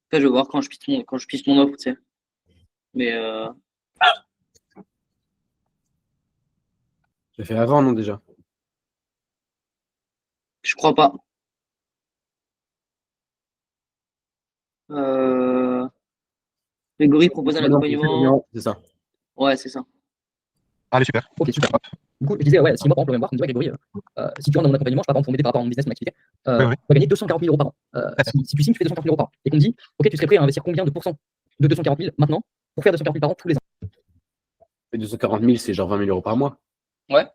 B: Après, je vais voir quand je pisse mon offre, tu sais. Mais
A: J'ai fait avant, non, déjà?
B: je crois pas. Grégory propose un accompagnement.
A: C'est ça.
B: Ouais, c'est ça.
C: Allez, super.
D: Ok, super. Du coup, je disais, ouais, si moi, par exemple, on va me voir, tu me dis, Grégory, si tu rentres dans mon accompagnement, je sais pas, par exemple, pour m'aider par rapport à mon business, mon activité,
C: Oui.
D: tu vas gagner 240 000 € par an. Si tu signes, tu fais 240 000 € par an. Et qu'on me dit, ok, tu serais prêt à investir combien de pourcents de 240 000 maintenant pour faire 240 000 par an tous les ans?
A: Et 240 000, c'est genre 20 000 € par mois.
B: Ouais.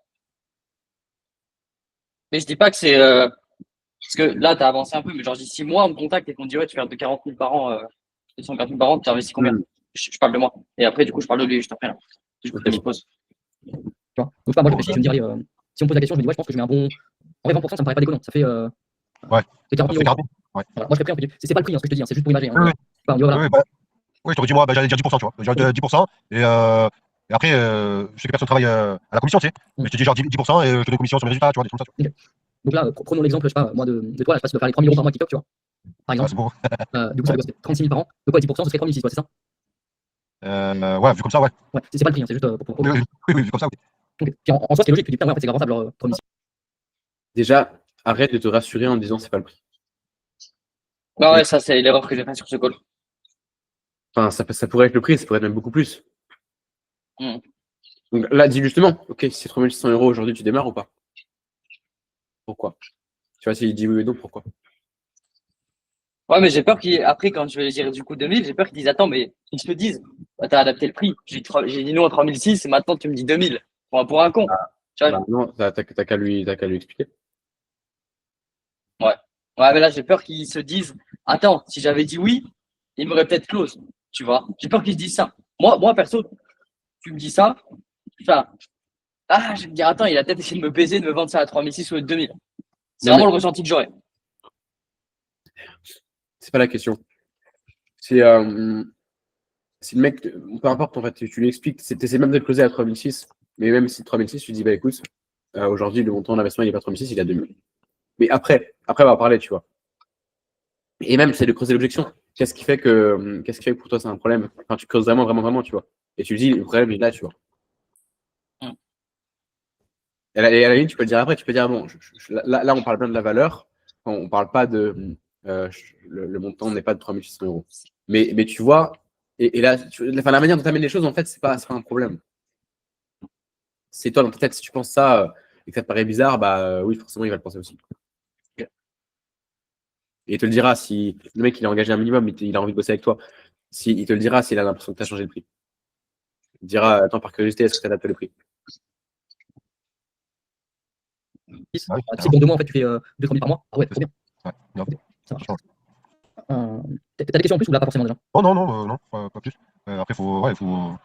B: Mais je dis pas que c'est. Parce que là, tu as avancé un peu, mais genre, si moi, on me contacte et qu'on me dit, ouais, tu fais de 40 000 par an, 240 000 par an, tu investis combien? Je parle de moi. Et après, du coup, je parle de lui juste après. Là. Du coup, je pose.
D: Tu vois. Donc, je sais pas, moi, je réfléchis, je me dis, allez, si on me pose la question, je me dis, ouais, je pense que je mets un bon. En vrai, 20%, ça me paraît pas déconnant. Ça fait. C'est 40 000 €. Ouais. Voilà. Moi, je serais prêt, c'est pas le prix, hein, ce que je te dis, hein, c'est juste pour imaginer. Hein. On dit, voilà.
C: Oui, je t'aurais dit, moi, j'allais dire 10%, tu vois. J'allais dire 10%. Et après, je sais que personne travaille à la commission, tu sais. Mais je te dis genre 10% et je te donne une commission sur mes résultats, tu vois, des trucs comme ça. Tu vois.
D: Donc là, prenons l'exemple, je sais pas, moi, de toi, là, je passe de faire les 3 000 € par mois TikTok, tu vois. Par exemple.
C: C'est beau.
D: Du coup, ça fait 36 000 par an. Donc, quoi, 10%, ce serait 3 600, c'est ça?
C: Ouais, vu comme ça, ouais.
D: Ouais, c'est pas le prix, hein, c'est juste pour.
C: Oui, vu comme ça, oui.
D: Ok. Puis en soi, ce qui est logique, tu dis putain, ouais, en fait, c'est grave rentable leur commission.
A: Déjà, arrête de te rassurer en disant c'est pas le prix.
B: Ouais, ouais, ça, c'est l'erreur que j'ai faite sur ce call.
A: Enfin, ça pourrait être le prix, ça pourrait être même beaucoup plus.
B: Mm.
A: Donc là, dis justement, ok, si c'est 3600 € aujourd'hui, tu démarres ou pas? Pourquoi? Tu vois, s'il dit oui ou non, pourquoi?
B: Ouais, mais j'ai peur qu'après, quand je vais dire du coup 2000, j'ai peur qu'ils disent attends, mais ils se le disent, bah, t'as adapté le prix. J'ai dit non à 3006 et maintenant tu me dis 2000. Pour un con. Tu vois,
A: Bah, non, t'as qu'à lui expliquer.
B: ouais, mais là, j'ai peur qu'ils se disent attends, si j'avais dit oui, il m'aurait peut-être close. Tu vois, j'ai peur qu'ils se disent ça. Moi, perso, tu me dis ça, enfin, je vais me dire attends, il a peut-être essayé de me baiser, de me vendre ça à 3006 ou à 2000. C'est
A: Non,
B: vraiment
A: mais
B: le ressenti que j'aurais.
A: c'est pas la question. C'est si le mec, peu importe en fait, tu lui expliques, t'essaies même de le closer à 3006, mais même si 3006, tu dis bah écoute, aujourd'hui le montant d'investissement il est pas 3006, il est à 2000. Mais après on va parler, tu vois. Et même c'est de creuser l'objection. Qu'est-ce qui fait que pour toi c'est un problème? Enfin, tu creuses vraiment, tu vois. Et tu lui dis le problème il est là, tu vois.
B: Mm.
A: Et à la limite, tu peux le dire après, tu peux dire bon, là on parle bien de la valeur, on parle pas de le montant n'est pas de 3600 €. Mais tu vois, et là, enfin, la manière dont tu amènes les choses, en fait, c'est pas un problème. C'est toi dans ta tête, si tu penses ça et que ça te paraît bizarre, bah oui, forcément, il va le penser aussi. Et il te le dira si le mec il est engagé un minimum, il a envie de bosser avec toi. Il te le dira s'il a l'impression que tu as changé le prix. Il te dira, attends, par curiosité, est-ce que tu adaptes le prix?
D: Tu sais que dans 2 mois, en fait, tu fais 2-3 000 par mois. Ah ouais, trop bien.
C: Ouais, non.
D: Ok, ça marche. T'as des questions en plus ou là, pas forcément déjà?
C: Oh non, non, pas plus. Après, faut. Moi,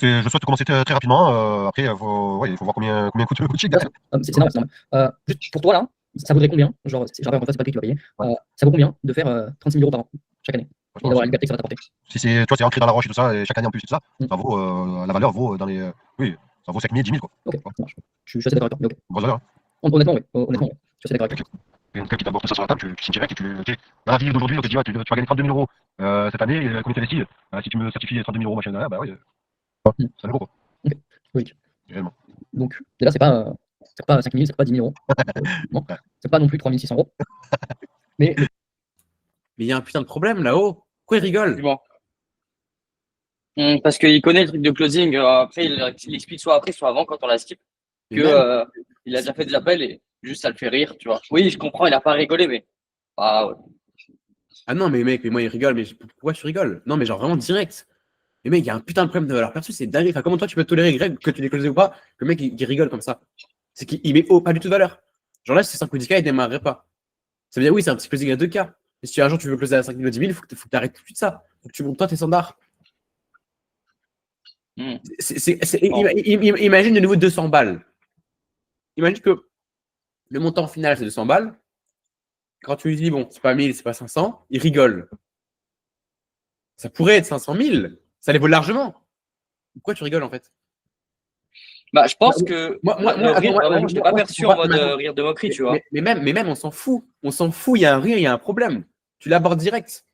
C: je souhaite commencer très rapidement. Après, il faut voir combien coûte le coaching derrière.
D: C'est normal, c'est normal. Juste pour toi, là, ça vaudrait combien? Genre, je rappelle, en fait, c'est pas le prix que tu vas payer.
C: Ouais.
D: Ça vaut combien de faire 36 000 € par an, chaque année? Et d'avoir la liberté que ça va t'apporter.
C: Si c'est, tu vois, c'est ancré dans la roche et tout ça, et chaque année en plus et tout ça,
D: Mm.
C: ça vaut, la valeur vaut dans les. Oui, ça vaut 5 000, 10 000, quoi.
D: Ok, ça marche. Je suis assez d'accord avec toi. Mais ok.
C: Grosse valeur.
D: Honnêtement, oui. Honnêtement, oui. Je suis assez d'accord avec toi.
C: Quelqu'un qui t'aborde tout ça sur la table, tu signes direct et tu. Dans la vie d'aujourd'hui, on te dit, ouais, tu vas gagner 32 000 € cette année, combien tu investis? Si tu me certifies 32 000 € machin derrière, bah oui, c'est un euro, quoi.
D: Ok, logique.
C: Réellement.
D: Donc, déjà, c'est pas 5 000, c'est pas 10 000 €. Non, c'est pas non plus 3 600 €. Mais
A: Mais il y a un putain de problème là-haut. Pourquoi il rigole?
B: Dis-moi. Parce qu'il connaît le truc de closing. Après, il explique soit après, soit avant, quand on la skip,
A: Mais
B: que
A: même-
B: il a déjà fait des appels et juste ça le fait rire, tu vois. Oui, je comprends, il a pas rigolé, mais ouais.
A: Ah non, mais mec, mais moi il rigole, mais pourquoi tu rigoles? Non, mais genre vraiment direct. Mais mec, il y a un putain de problème de valeur perçue, c'est dingue. Enfin, comment toi tu peux tolérer, Greg, que tu l'aies closé ou pas, que le mec il rigole comme ça? C'est qu'il met pas du tout de valeur. Genre là, si c'est 5 ou 10K, il démarrerait pas. Ça veut dire oui, c'est un petit closing à 2K. Mais si un jour tu veux closer à 5 000 ou 10 000, il faut que tu arrêtes tout de suite ça. Faut que tu montes toi tes standards.
B: Mm.
A: Bon. Imagine de nouveau 200 balles. Imagine que le montant final c'est 200 balles. Quand tu lui dis bon, c'est pas 1000, c'est pas 500, il rigole. Ça pourrait être 500 000. Ça les vaut largement. Pourquoi tu rigoles en fait?
B: Bah, je pense que le rire, vraiment, je l'ai pas perçu en mode rire de moquerie, tu vois.
A: Mais même, on s'en fout. On s'en fout, il y a un rire, il y a un problème. Tu l'abordes direct.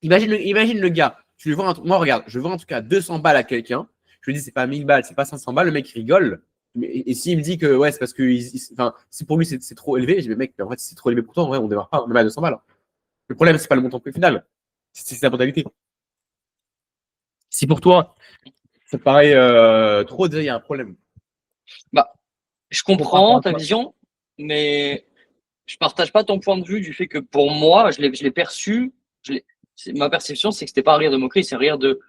A: Imagine le gars. Tu lui vends moi, regarde, je vends en tout cas 200 balles à quelqu'un. Je lui dis, c'est pas 1000 balles, c'est pas 500 balles. Le mec, il rigole. Et s'il me dit que ouais, c'est parce que si pour lui, c'est trop élevé, je dis, mais mec, en fait, si c'est trop élevé pour toi, en vrai, on démarre pas, même à 200 balles. Le problème, c'est pas le montant final. C'est la modalité. Si pour toi, ça te paraît trop, déjà, il y a un problème.
B: Bah, je comprends ta vision, mais je partage pas ton point de vue du fait que pour moi, je l'ai perçu. Ma perception, c'est que c'était pas un rire de moquerie, c'est un rire de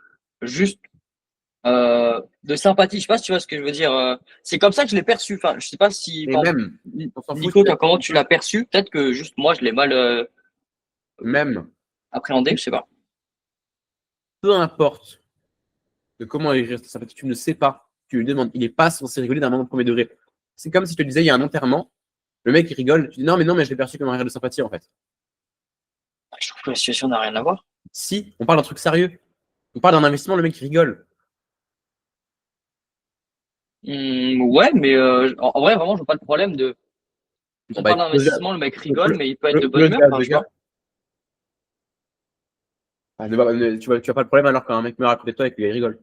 B: juste de sympathie. Je sais pas si tu vois ce que je veux dire. C'est comme ça que je l'ai perçu. Enfin, je sais pas si
A: Et même, on s'en fout.
B: Nico, toi, comment tu l'as perçu? Peut-être que juste moi, je l'ai mal
A: même,
B: appréhendé, je sais pas.
A: peu importe de comment il reste sympathique, tu ne sais pas. Tu lui demandes. Il n'est pas censé rigoler d'un moment de premier degré. C'est comme si je te disais, il y a un enterrement, le mec il rigole, tu dis non, mais je l'ai perçu comme un rire de sympathie en fait.
B: Je trouve que la situation n'a rien à voir.
A: Si, on parle d'un truc sérieux. On parle d'un investissement, le mec il rigole.
B: Ouais, mais en vrai, vraiment, je vois pas le problème de.
A: Bon,
B: On
A: bah,
B: parle d'investissement, le mec rigole, mais il peut être de bonne
A: le
B: humeur.
A: gars,
B: Enfin,
A: le
B: je sais pas.
A: gars. Tu vois pas le problème alors qu'un mec meurt à côté de toi et qu'il rigole.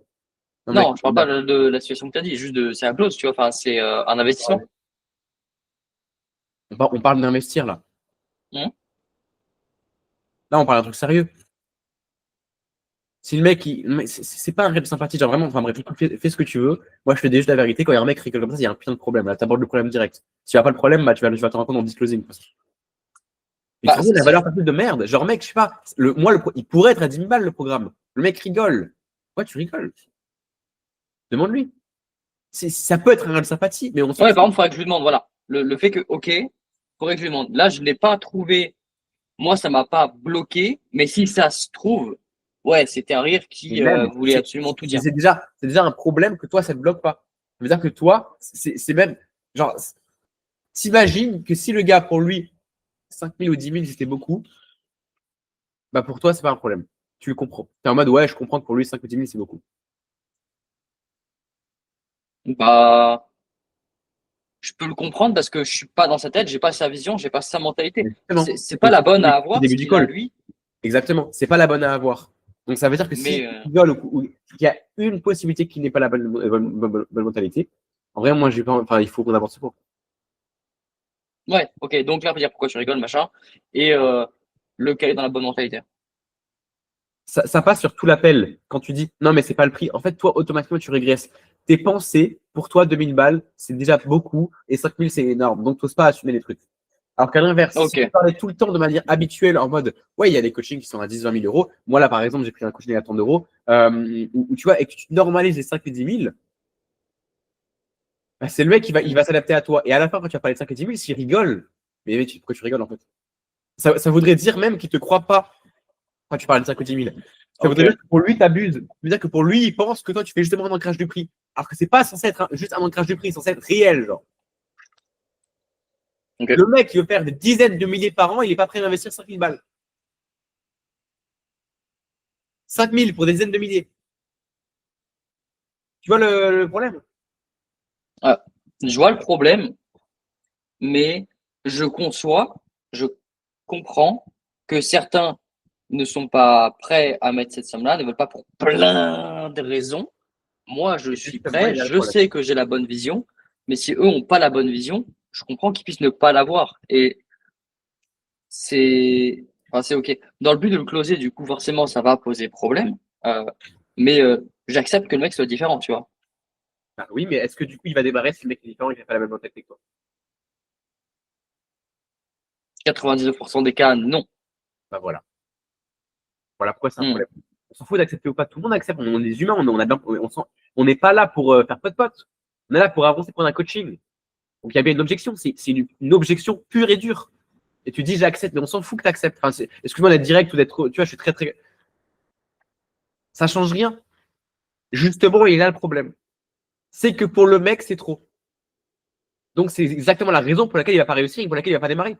A: Un
B: Non,
A: mec,
B: je parle pas de la situation que tu as dit, juste c'est un clause, tu vois. Enfin, c'est un investissement.
A: on parle d'investir là.
B: Mhm.
A: Là, on parle d'un truc sérieux. Si le mec, c'est pas un réel sympathie, genre vraiment, enfin bref, fais ce que tu veux. Moi, je fais juste la vérité. Quand il y a un mec qui rigole comme ça, il y a un putain de problème. Là, t'abordes le problème direct. Si tu n'as pas le problème, bah, tu vas te rendre compte en disclosing. Mais
B: Bah,
A: tu vois, la
B: ça-
A: valeur perçue de merde. Genre, mec, je sais pas, il pourrait être à 10 000 balles le programme. Le mec rigole. Pourquoi tu rigoles? Demande-lui. Ça peut être un réel sympathie, mais on s'en
B: Ouais,
A: fout.
B: par contre, il faudrait que je lui demande, voilà. Le fait que, ok, il faudrait que je lui demande. Là, je ne l'ai pas trouvé. Moi, ça m'a pas bloqué, mais si ça se trouve, ouais, c'était un rire
A: Et
B: qui
A: même,
B: voulait absolument tout dire.
A: c'est déjà un problème que toi, ça ne te bloque pas. Ça veut dire que toi, c'est même, genre, t'imagines que si le gars, pour lui, 5 000 ou 10 000, c'était beaucoup, bah pour toi, c'est pas un problème. Tu le comprends. Tu es en mode, ouais, je comprends que pour lui, 5 ou 10 000, c'est beaucoup.
B: Bah, je peux le comprendre parce que je suis pas dans sa tête, j'ai pas sa vision, j'ai pas sa mentalité.
A: Exactement.
B: C'est pas la bonne à
A: Au
B: avoir, ce
A: début du
B: qu'il a
A: call.
B: lui,
A: Exactement. C'est pas la bonne à avoir. Donc ça veut dire que si
B: mais
A: tu rigoles ou qu'il y a une possibilité qui n'est pas la bonne mentalité, en vrai, moi, j'ai pas, enfin, il faut qu'on avance pour.
B: ouais, ok. Donc là, faut dire pourquoi tu rigoles, machin, et le caler dans la bonne mentalité.
A: Ça passe sur tout l'appel. Quand tu dis non, mais c'est pas le prix, en fait, toi, automatiquement, tu régresses. Tes pensées, pour toi, 2000 balles, c'est déjà beaucoup et 5000, c'est énorme. Donc, tu n'oses pas assumer les trucs. Alors qu'à l'inverse, si
B: Ok,
A: tu parlais tout le temps de manière habituelle, en mode ouais, il y a des coachings qui sont à 10 20 000 euros. Moi, là, par exemple, j'ai pris un coaching à 30 euros. Où tu vois, et que tu normalises les 5 et 10 000, bah, c'est le mec qui il va s'adapter à toi. Et à la fin, quand tu vas parler de 5 et 10 000, s'il rigole, mais pourquoi tu rigoles en fait? Ça voudrait dire même qu'il ne te croit pas quand tu parles de 5 ou 10 000. Ça voudrait
B: ok.
A: dire que pour lui, tu abuses. Ça veut dire que pour lui, il pense que toi, tu fais justement un ancrage du prix. Alors que c'est pas censé être juste un ancrage du prix, c'est censé être réel. Genre.
B: Ok.
A: Le mec qui veut faire des dizaines de milliers par an, il n'est pas prêt à investir 5 000 balles. 5 000 pour des dizaines de milliers. Tu vois le problème?
B: Je vois le problème, mais je conçois, je comprends que certains ne sont pas prêts à mettre cette somme-là, ne veulent pas pour plein de raisons. Moi, je suis
A: Justement,
B: prêt,
A: il y a le
B: je
A: problème.
B: sais que j'ai la bonne vision, mais si eux n'ont pas la bonne vision, je comprends qu'ils puissent ne pas l'avoir. Et c'est OK. Dans le but de le closer, du coup, forcément, ça va poser problème. Euh, mais j'accepte que le mec soit différent, tu vois.
A: Bah oui, mais est-ce que du coup, il va démarrer si le mec est différent, il fait pas la même mentalité que toi?
B: 99% des cas, non.
A: Bah voilà. Voilà pourquoi c'est un
B: Hmm.
A: problème. On s'en fout d'accepter ou pas. Tout le monde accepte. On est des humains. On n'est pas là pour faire pote-pote. On est là pour avancer, prendre un coaching. Donc il y a bien une objection. C'est une objection pure et dure. Et tu dis j'accepte, mais on s'en fout que tu acceptes. Enfin, excuse-moi d'être direct ou d'être. Tu vois, je suis très, très. Ça change rien. Justement, il a le problème. C'est que pour le mec, c'est trop. Donc c'est exactement la raison pour laquelle il va pas réussir et pour laquelle il va pas démarrer.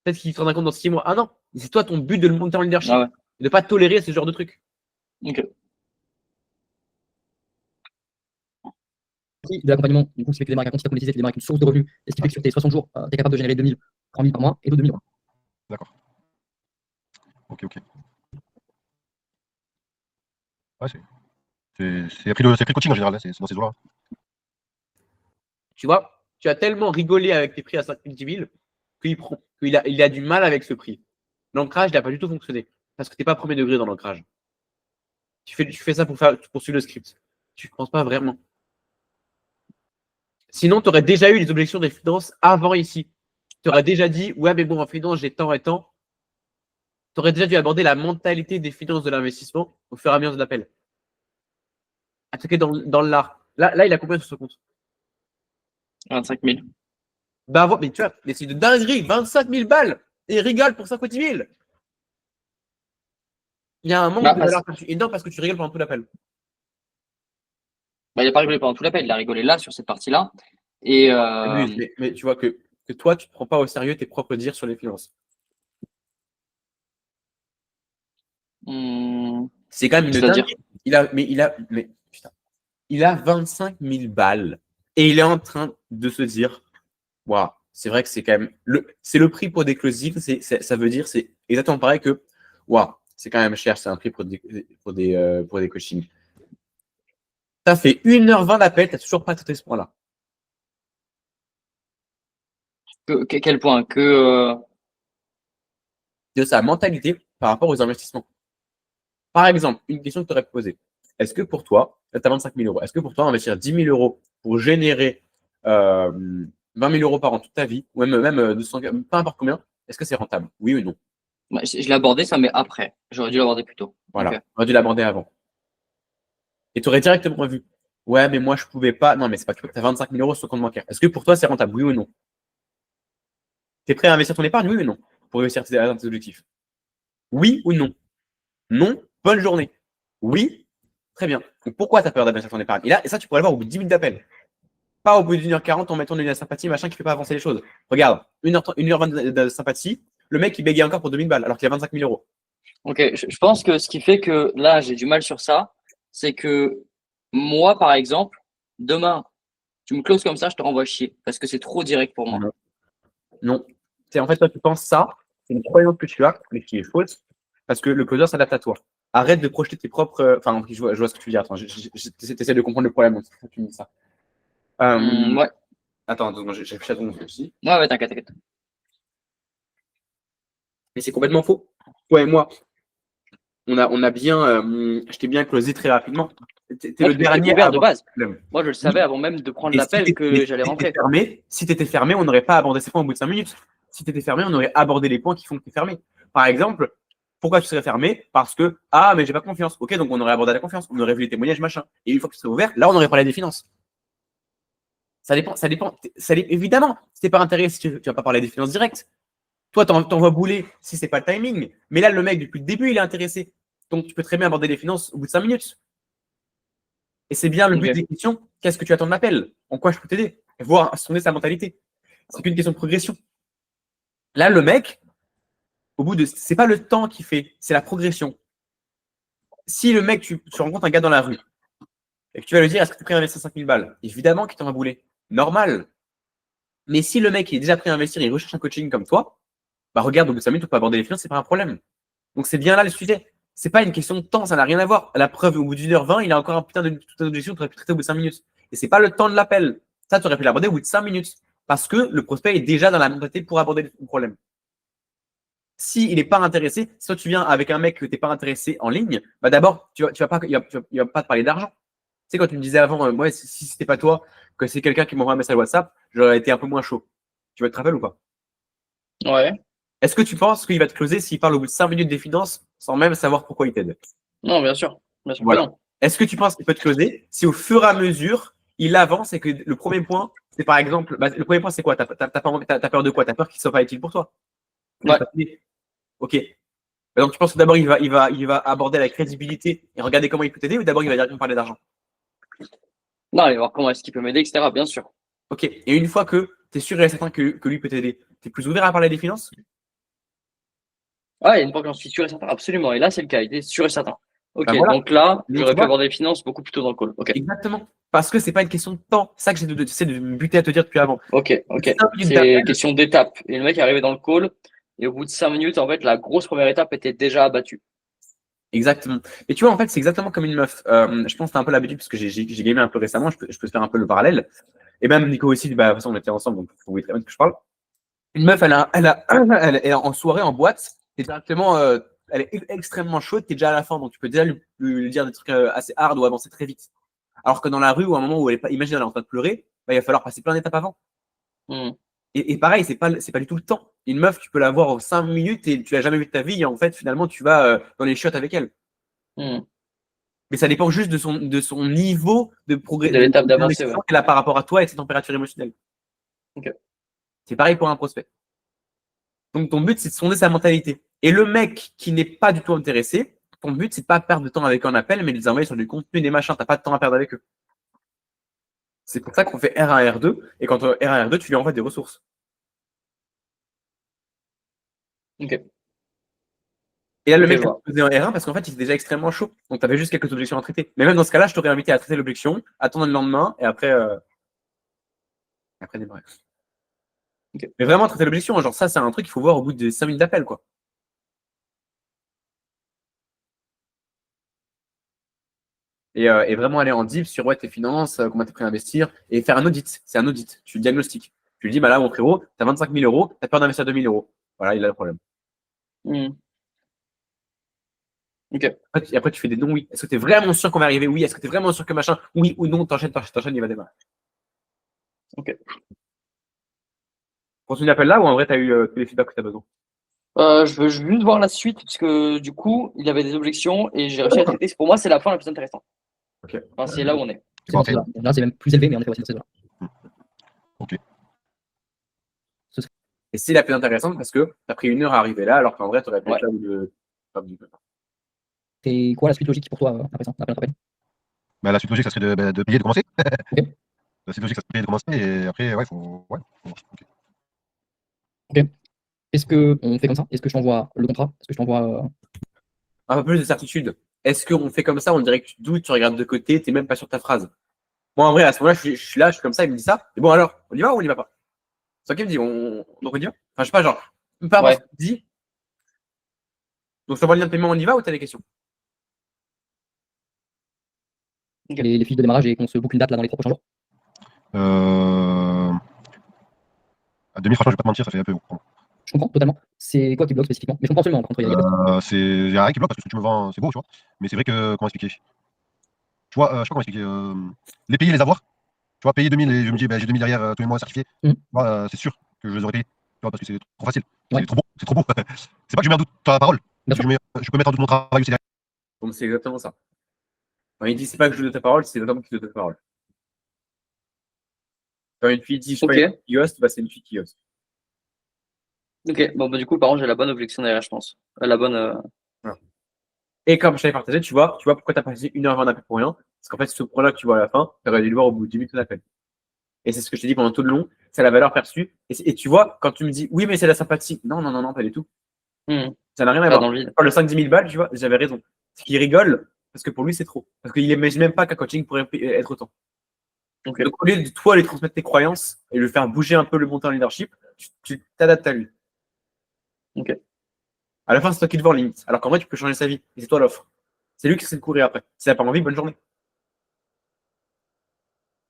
A: Peut-être qu'il se rendra compte dans 6 mois. Ah non, c'est toi ton but de le monter en leadership.
B: Ah ouais.
A: De ne pas tolérer ce genre de trucs.
B: Ok.
D: De l'accompagnement, du coup, ce qui fait que tu démarres avec un compte, tu démarres avec une source de revenus, et ce qui fait que sur tes 60 jours, tu es capable de générer 2000, 3000 par mois et de 2000 euros.
C: D'accord. Ok, ok. Ouais, c'est pris le coaching en général, c'est dans ces jours-là.
A: Tu vois, tu as tellement rigolé avec tes prix à 5 000, 10 000 qu'il a du mal avec ce prix. L'ancrage n'a pas du tout fonctionné. Parce que tu n'es pas premier degré dans l'ancrage. Tu fais ça pour suivre le script. Tu ne penses pas vraiment. Sinon, tu aurais déjà eu les objections des finances avant ici. Tu aurais déjà dit, ouais, mais bon, en finance, j'ai tant et tant. Tu aurais déjà dû aborder la mentalité des finances de l'investissement au fur et à mesure de l'appel. Attaquer dans l'art. Là, il a combien sur ce compte?
B: 25 000.
A: Bah, mais tu vois, mais c'est de dinguerie. 25 000 balles. Et il rigole pour 5 ou 10 000. Il y a un manque
B: Bah,
A: de valeur énorme parce que tu rigoles pendant tout l'appel.
B: il n'a pas rigolé pendant tout l'appel, il a rigolé là, sur cette partie-là. Et
A: Mais tu vois que toi, tu ne prends pas au sérieux tes propres dires sur les finances. C'est quand même une
B: c'est-à-dire,
A: dinguerie. Il a 25 000 balles et il est en train de se dire, waouh, c'est vrai que c'est quand même c'est le prix pour des closings. Ça veut dire c'est exactement pareil que Waouh, c'est quand même cher, c'est un prix pour des coachings. Ça fait 1h20 d'appel, tu n'as toujours pas traité ce point-là.
B: Quel point? Que
A: De sa mentalité par rapport aux investissements. Par exemple, une question que tu aurais posée. Est-ce que pour toi, tu as 25 000 euros, est-ce que pour toi, investir 10 000 euros pour générer 20 000 euros par an toute ta vie, ou même 200, peu importe combien, est-ce que c'est rentable? Oui ou non?
B: je l'ai abordé ça, mais après. J'aurais dû l'aborder plus tôt.
A: Voilà,
B: Ok.
A: on aurait dû l'aborder avant. Et tu aurais directement vu. Ouais, mais moi, je pouvais pas. Non, mais c'est pas que tu as 25 000 euros sur ton compte bancaire. Est-ce que pour toi, c'est rentable? Oui ou non? Tu es prêt à investir ton épargne? Oui ou non? Pour réussir tes objectifs? Oui ou non? Non, bonne journée. Oui, très bien. Donc pourquoi tu as peur d'investir ton épargne? Et ça, tu pourrais le voir au bout de 10 minutes d'appel. Pas au bout d'1h40 en mettant de la sympathie, machin, qui ne fait pas avancer les choses. Regarde, 1h20 de sympathie, le mec, il bégaye encore pour 2000 balles, alors qu'il a 25 000 euros.
B: Ok, je pense que ce qui fait que là, j'ai du mal sur ça, c'est que moi, par exemple, demain, tu me closes comme ça, je te renvoie chier, parce que c'est trop direct pour moi.
A: Non. Non. En fait, toi, tu penses ça, c'est une croyance que tu as, mais qui est fausse, parce que le closer s'adapte à toi. Arrête de projeter tes propres. Enfin, je vois ce que tu veux dire. Attends, j'essaie de comprendre le problème. Donc, c'est pour ça que tu me dis ça.
B: Ouais,
A: Attends, j'ai réfléchi à ton aussi.
B: ouais, t'inquiète.
A: Mais c'est complètement faux. Toi et moi, on a bien. Je t'ai bien closé très rapidement. T'es
B: Moi,
A: le
B: j'étais
A: dernier
B: ouvert
A: à
B: de
A: avoir
B: base.
A: ce problème.
B: Moi, je le savais avant même de prendre
A: Et
B: l'appel que j'allais rentrer.
A: si t'étais fermé, on n'aurait pas abordé ces points au bout de 5 minutes. Si t'étais fermé, on aurait abordé les points qui font que t'es fermé. Par exemple, pourquoi tu serais fermé? Parce que, ah, mais j'ai pas confiance. Ok, donc on aurait abordé la confiance, on aurait vu les témoignages, machin. Et une fois que tu serais ouvert, là, on aurait parlé des finances. Ça dépend. Évidemment, si t'es pas intéressé, tu vas pas parler des finances directes. Toi, t'envoies bouler si c'est pas le timing. Mais là, le mec, depuis le début, il est intéressé. Donc, tu peux très bien aborder les finances au bout de 5 minutes. Et c'est bien le but
B: Ok.
A: des questions. Qu'est-ce que tu attends de l'appel? En quoi je peux t'aider? Et voir sonder sa mentalité. C'est qu'une question de progression. Là, le mec, c'est pas le temps qui fait, c'est la progression. Si le mec, tu rencontres un gars dans la rue et que tu vas lui dire, est-ce que tu es prêt à investir 5000 balles? Évidemment qu'il t'en va bouler. Normal. Mais si le mec est déjà prêt à investir et il recherche un coaching comme toi, bah regarde, au bout de 5 minutes, on peut aborder les finances, c'est pas un problème. Donc c'est bien là le sujet. C'est pas une question de temps, ça n'a rien à voir. La preuve, au bout d'1h20, il a encore un putain de toute objection que tu aurais pu traiter au bout de 5 minutes. Et c'est pas le temps de l'appel. Ça, tu aurais pu l'aborder au bout de 5 minutes. Parce que le prospect est déjà dans la mentalité pour aborder le problème. S'il n'est pas intéressé, soit tu viens avec un mec que tu n'es pas intéressé en ligne, bah d'abord, il ne va pas te parler d'argent. Tu sais, quand tu me disais avant, moi, si ce n'était pas toi, que c'est quelqu'un qui m'envoie un message WhatsApp, j'aurais été un peu moins chaud. Tu vas te rappeler ou pas?
B: Ouais.
A: Est-ce que tu penses qu'il va te closer s'il parle au bout de 5 minutes des finances sans même savoir pourquoi il t'aide?
B: Non, bien sûr. Bien sûr que
A: Voilà.
B: non.
A: Est-ce que tu penses qu'il peut te closer si au fur et à mesure, il avance et que le premier point, c'est par exemple, le premier point, c'est quoi? T'as peur de quoi? T'as peur qu'il ne soit pas utile pour toi?
B: Ouais.
A: Ok. Donc tu penses que d'abord il va aborder la crédibilité et regarder comment il peut t'aider ou d'abord il va directement parler d'argent?
B: Non, allez voir comment est-ce qu'il peut m'aider, etc. Bien sûr.
A: Ok. Et une fois que tu es sûr et certain que lui peut t'aider, tu es plus ouvert à parler des finances?
B: Ouais, il y a une fois que j'en suis sûr et certain. Absolument. Et là, c'est le cas. Il est sûr et certain. Ok,
A: Ben voilà.
B: donc là,
A: Donc,
B: j'aurais
A: tu
B: pu
A: vois,
B: aborder les finances beaucoup plus tôt dans le call. Ok,
A: exactement. Parce que c'est pas une question de temps. C'est ça que j'essaie de me buter à te dire depuis avant.
B: ok.
A: 5 minutes
B: C'est
A: d'appel.
B: question d'étape. Et le mec est arrivé dans le call. Et au bout de 5 minutes, en fait, la grosse première étape était déjà abattue.
A: Exactement. Et tu vois, en fait, c'est exactement comme une meuf. Je pense que tu as un peu l'habitude, parce que j'ai gamé un peu récemment, je peux te faire un peu le parallèle. Et même Nico aussi, bah, de toute façon, on était ensemble, donc vous voyez très bien de que je parle. Une meuf, elle est en soirée, en boîte, et directement, elle est extrêmement chaude, tu es déjà à la fin, donc tu peux déjà lui dire des trucs assez hard ou avancer très vite. Alors que dans la rue, ou à un moment où elle est pas, imagine, elle est en train de pleurer, bah, il va falloir passer plein d'étapes avant.
B: Hmm.
A: Et pareil, c'est pas du tout le temps. Une meuf, tu peux la voir en 5 minutes et tu l'as jamais vue de ta vie, et en fait, finalement, tu vas dans les chiottes avec elle.
B: Hmm.
A: Mais ça dépend juste de son niveau de progrès,
B: De l'étape d'avancée,
A: d'investissement
B: ouais.
A: qu'elle a par rapport à toi et ses températures émotionnelles.
B: Ok.
A: C'est pareil pour un prospect. Donc, ton but, c'est de sonder sa mentalité. Et le mec qui n'est pas du tout intéressé, ton but, c'est de pas perdre de temps avec un appel, mais de les envoyer sur du contenu, des machins. T'as pas de temps à perdre avec eux. C'est pour ça qu'on fait R1, R2. Et quand on R1, R2, tu lui envoies des ressources.
B: Ok.
A: Et là, le
B: Ok, je
A: mec a
B: vois.
A: posé un R1 parce qu'en fait, il était déjà extrêmement chaud. Donc, tu avais juste quelques objections à traiter. Mais même dans ce cas-là, je t'aurais invité à traiter l'objection, attendre le lendemain et après démarrer.
B: Ok.
A: Mais vraiment traiter l'objection, genre ça, c'est un truc qu'il faut voir au bout de 5 minutes d'appel, quoi. Et vraiment aller en deep sur tes finances, comment tu es prêt à investir, et faire un audit. C'est un audit. Tu le diagnostiques. Tu lui dis, bah là, mon frérot, tu as 25 000 euros, tu as peur d'investir 2 000 euros. Voilà, il a le problème.
B: Ok.
A: Et après, tu fais des non oui. Est-ce que tu es vraiment sûr qu'on va arriver? Oui. Est-ce que tu es vraiment sûr que machin? Oui ou non, t'enchaînes, il va démarrer.
B: Ok.
A: Continue l'appel là ou en vrai, tu as eu tous les feedbacks que tu as besoin?
B: Je veux juste voir la suite, parce que du coup, il avait des objections et j'ai réussi à traiter. Pour moi, c'est la fin la plus intéressante.
A: Ok.
B: Enfin, c'est là où on est.
D: C'est bon, c'est là. Là, c'est même plus élevé, mais en effet, c'est là.
C: Ok.
A: Et c'est la plus intéressante parce que tu as pris 1 heure à arriver là, alors qu'en vrai, tu aurais pu
B: Ouais.
A: être là où le.
D: C'est quoi la suite logique pour toi après ça, après l'appel?
C: Bah, la suite logique, ça serait de payer, de commencer.
D: Ok.
C: La suite logique, ça serait de commencer et après, ouais, faut. Ouais. Ok.
D: Ok. Est-ce qu'on fait comme ça? Est-ce que je t'envoie le contrat? Est-ce que je t'envoie.
A: Un peu plus de certitude. Est-ce qu'on fait comme ça? On dirait que tu doutes, tu regardes de côté, tu n'es même pas sûr de ta phrase. Moi, en vrai, à ce moment-là, je suis là, je suis comme ça, il me dit ça. Et bon, alors, on y va ou on y va pas? C'est toi qui me dit, donc on y va? Enfin, je sais pas, genre, peu importe ce que tu dis. Donc, je t'envoie le lien de paiement, on y va ou t'as des questions?
D: Les fiches de démarrage et qu'on se boucle une date là dans les 3 prochains jours?
C: À 2000, franchement, je vais pas te mentir, ça fait un peu.
D: Je comprends totalement. C'est quoi qui bloque spécifiquement? Mais je comprends absolument. Par contre, il y a
C: Il y a rien qui bloque parce que ce que tu me vends, c'est beau, tu vois. Mais c'est vrai que, comment expliquer? Tu vois, je sais pas comment expliquer. Les payer, les avoir. Tu vois, payer 2000 et je me dis, j'ai 2000 derrière tous les mois certifiés. Tu vois, c'est sûr que je les aurais payés. Tu vois, parce que c'est trop facile. C'est trop beau. C'est trop beau. C'est pas que je mets en doute ta parole. Je peux mettre en doute mon travail aussi derrière.
A: Donc, c'est exactement ça. Quand il dit, c'est pas que je doute de ta parole, c'est vraiment que tu doutes de ta parole. Quand une fille dit, je sais pas, qui hoste, bah, c'est une fille qui hoste.
B: Ok, bon, bah, du coup, par contre, j'ai la bonne objection derrière, je pense. La bonne.
A: Voilà. Et comme je t'avais partagé, tu vois pourquoi tu as passé 1h20 d'appel pour rien? Parce qu'en fait, ce point-là que tu vois à la fin, tu aurais dû le voir au bout de 10 minutes d'appel. Et c'est ce que je t'ai dit pendant tout le long, c'est la valeur perçue. Et tu vois, quand tu me dis, oui, mais c'est la sympathie. Non, non, non, non, pas du tout. Ça n'a rien à voir.
B: Dans le vide.
A: Le 5-10 000 balles, tu vois, j'avais raison. C'est qu'il rigole parce que pour lui, c'est trop. Parce qu'il n'imagine même pas qu'un coaching pourrait être autant.
B: Okay.
A: Donc, au lieu de toi lui transmettre tes croyances et lui faire bouger un peu le montant en leadership, tu t'adaptes à lui.
B: Ok.
A: À la fin, c'est toi qui le vends, limite. Alors qu'en vrai, tu peux changer sa vie. Et c'est toi l'offre. C'est lui qui sait le courir après. Si t'as pas envie, bonne journée.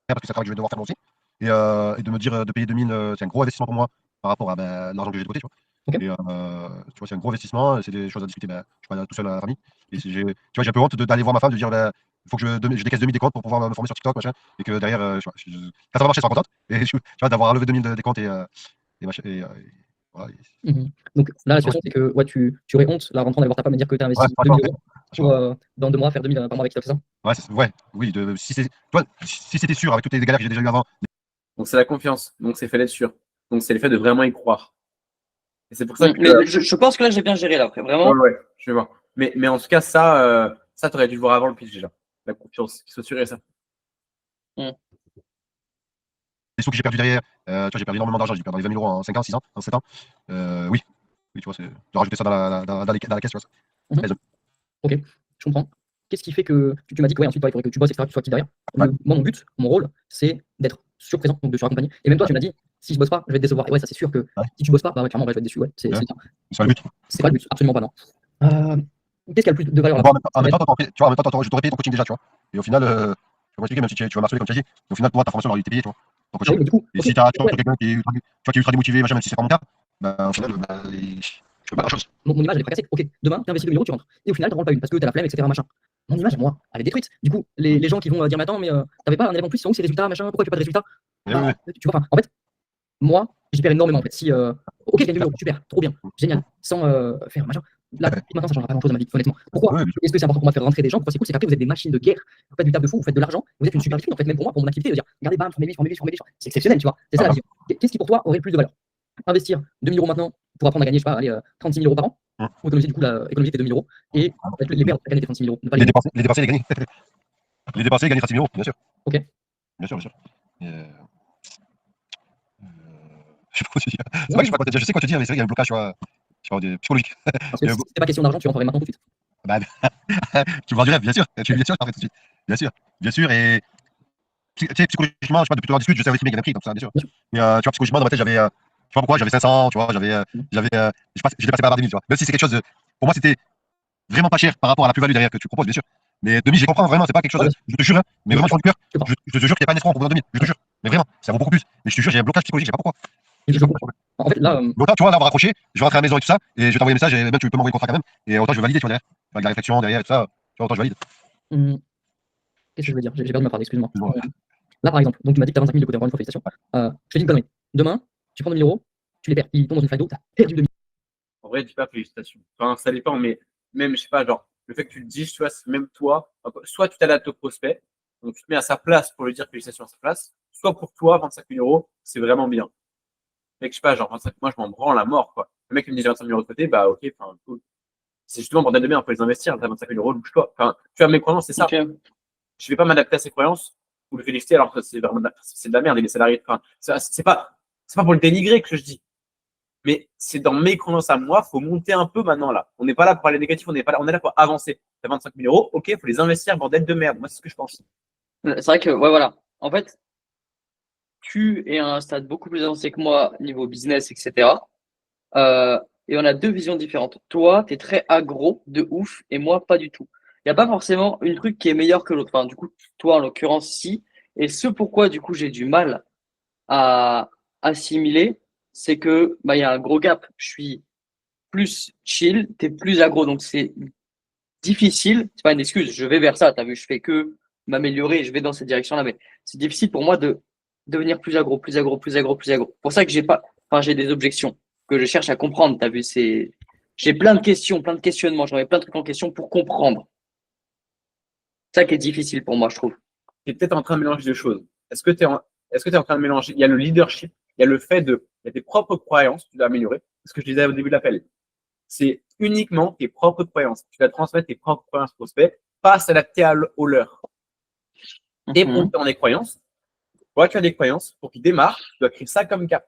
C: Parce que c'est un travail que je vais devoir faire moi aussi. Et de me dire de payer 2000, c'est un gros investissement pour moi par rapport à l'argent que j'ai de côté, tu vois.
D: Okay.
C: Et tu vois, c'est un gros investissement, c'est des choses à discuter. Je suis pas tout seul à la famille. Et tu vois, j'ai un peu honte d'aller voir ma femme, de dire il faut que je décaisse 2000 des comptes pour pouvoir me former sur TikTok, machin. Et que derrière, quand ça va marcher, je serai contente. Et tu vois, d'avoir enlevé 2000 des comptes et machin. Voilà.
D: Donc là, la situation, c'est que tu aurais honte, là, rentrant d'aller voir ta femme et dire que tu as investi 2000 euros pour dans 2 mois faire 2000 par mois avec ça, c'est ça?
C: Ouais, oui. Si c'était sûr avec toutes les galères que j'ai déjà eues avant.
A: Donc c'est la confiance. Donc c'est fait d'être sûr. Donc c'est le fait de vraiment y croire. Et c'est pour ça que.
B: Mais je pense que là, j'ai bien géré là, après. Vraiment.
A: Ouais, je vais voir. Mais en tout cas, ça t'aurais dû le voir avant le pitch déjà. La confiance, qu'il soit sûr et ça.
C: Les sous que j'ai perdu derrière, tu vois, j'ai perdu énormément d'argent, j'ai perdu 20 000 euros en 5 ans, 6 ans, en 7 ans. Oui, tu vois, de rajouter ça dans la caisse, tu vois.
D: Ok, je comprends. Qu'est-ce qui fait que tu m'as dit que ouais, ensuite il faudrait que tu bosses, etc., que tu sois actif derrière. Moi, mon but, mon rôle, c'est d'être surprésent, donc de suraccompagner. Et même toi, tu m'as dit, si je bosse pas, je vais te décevoir. Et ouais, ça c'est sûr que si tu bosses pas, bah clairement, je vais être déçu. Ouais, c'est
C: pas le but.
D: C'est pas le but, absolument pas, non. Qu'est-ce qui a le plus de valeur là?
C: En même temps, je t'aurais payé ton coaching déjà, tu vois. Et au final, je vais m'expliquer, même si tu vas m'harceler comme tu as dit, au final, toi, ta formation, elle aurait été payée, tu vois. Ton coaching.
D: Du coup,
C: et si tu as quelqu'un qui est ultra démotivé, machin, même si c'est pas mon cas, au final, je fais pas la chose.
D: Mon image, elle est fracassée. Ok, demain, tu investis 2000 euros, tu rentres. Et au final, tu rentres pas une parce que tu as la flemme, etc. Machin. Mon image, moi, elle est détruite. Du coup, les gens qui vont dire, mais attends, mais t'avais pas un élément de plus, c'est où ces résultats, machin, pourquoi tu fais pas de résultats? Tu vois, en fait, moi, j'y perds énormément. En fait. Si, ok, je gagne 2000 euros, super, trop bien, génial, sans faire machin. Là, maintenant, ça changera pas grand chose dans ma vie, honnêtement. Pourquoi est-ce que c'est important pour moi de faire rentrer des gens? Pourquoi c'est cool? C'est qu'après, vous êtes des machines de guerre, vous faites du taf de fou, vous faites de l'argent, vous êtes une super vitrine, en fait, même pour moi, pour mon activité, de dire, regardez, bam, formez-les, c'est exceptionnel, tu vois. C'est ça la vision. Qu'est-ce qui pour toi aurait le plus de valeur? Investir 2000 euros maintenant pour apprendre à gagner, je sais pas, allez, 36 000 euros par an, ou économiser du coup économiser tes 2000 euros et les perdre, gagner tes 36 000 euros.
C: Les dépenser, les gagner. Les dépenser et gagner 36 000 euros, bien sûr.
D: Ok.
C: Bien sûr. Je sais pas quoi te dire. C'est vrai que je sais pas quoi te dire. Je sais quoi te dire, mais c'est vrai qu'il y a un blocage psychologique.
D: Parce que si c'était pas question d'argent, tu rentrerais maintenant tout de suite.
C: Tu me vends du rêve, bien sûr. Bien sûr, je t'en fais tout de suite. Bien sûr. Et tu sais, psychologiquement, je sais pas, depuis que l'on discute, je sais aussi bien prix, comme ça, bien sûr. Mais tu vois, psychologiquement, dans ma tête, j'avais, je sais pas pourquoi, j'avais 500, tu vois, j'étais passé par 10 000, tu vois. Même si c'est quelque chose pour moi, c'était vraiment pas cher par rapport à la plus-value derrière que tu proposes, bien sûr. Mais 2000, je les comprends vraiment, c'est pas quelque chose.
D: Ouais.
C: Je te jure, hein, mais vraiment, sur le cœur,
D: Je comprends.
C: je te jure qu'il n'y a pas un escroc en proposant 2000. Je te jure. Mais vraiment, ça vaut beaucoup plus. Mais je te jure, j'ai un blocage psychologique, je sais pas pourquoi.
D: Je comprends. En fait, là,
C: Mais autant, tu vois, là, on va raccrocher, je vais rentrer à la maison et tout ça, et je vais t'envoyer un message, et même tu peux m'envoyer le contrat quand même, et autant je vais valider, tu vois, derrière. Avec la réflexion derrière et tout ça, tu vois, autant je valide.
D: qu'est-ce que je veux dire? J'ai perdu ma phrase, excuse-moi.
C: Excuse-moi.
D: Là, par exemple, donc tu m'as dit que tu as 25 000 de côté, encore une fois, félicitations. Je te dis une connerie. Demain, tu prends 2000 euros, tu les perds. Ils tombent dans une faille d'eau, tu as perdu 2000.
A: En vrai, dis pas félicitations. Enfin, ça dépend, mais même, je sais pas, genre, le fait que tu le dises, tu vois, c'est même toi, soit tu t'adaptes au prospect, donc tu te mets à sa place pour lui dire félicitations à sa place, soit pour toi, 25 000 euros, c'est vraiment bien. Mec, je sais pas, genre, 25, moi, je m'en branle à mort, quoi. Le mec qui me dit j'ai 25 000 euros de côté, bah, ok, enfin, cool. C'est justement pour demain, on peut les investir, t'as 25 000 euros, bouge-toi. Enfin, tu vois, mes croyances, c'est ça.
B: Ok.
A: Je vais pas m'adapter à ses croyances ou le féliciter alors que c'est vraiment c'est de la merde, il est salarié. Enfin, c'est pas pour le dénigrer que je dis. Mais c'est dans mes croyances à moi, faut monter un peu maintenant là. On n'est pas là pour parler négatif, on est là pour avancer. T'as 25 000 euros, ok, faut les investir, bordel de merde. Moi, c'est ce que je pense.
B: C'est vrai que, ouais, voilà. En fait, tu es à un stade beaucoup plus avancé que moi niveau business, etc. Euh, et on a deux visions différentes. Toi, tu es très agro de ouf et moi, pas du tout. Il n'y a pas forcément une truc qui est meilleur que l'autre. Enfin, du coup, toi, en l'occurrence, si. Et ce pourquoi, du coup, j'ai du mal à assimiler, c'est que bah, il y a un gros gap. Je suis plus chill, tu es plus agro. Donc, c'est difficile. C'est pas une excuse. Je vais vers ça. Tu as vu, je fais que m'améliorer. Je vais dans cette direction-là. Mais c'est difficile pour moi de devenir plus agro, plus agro, plus agro, plus agro. Pour ça que j'ai pas, enfin, j'ai des objections que je cherche à comprendre. T'as vu, j'ai plein de questions, plein de questionnements. J'en ai plein de trucs en question pour comprendre. C'est ça qui est difficile pour moi, je trouve.
A: Tu es peut-être en train de mélanger deux choses. Est-ce que tu es, en train de mélanger? Il y a le leadership, il y a le fait il y a tes propres croyances, tu dois améliorer. C'est ce que je disais au début de l'appel. C'est uniquement tes propres croyances. Tu vas transmettre tes propres croyances prospects, pas s'adapter aux leurs. Et pour dans des croyances, toi, tu as des croyances, pour qu'ils démarrent, tu dois créer ça comme gap.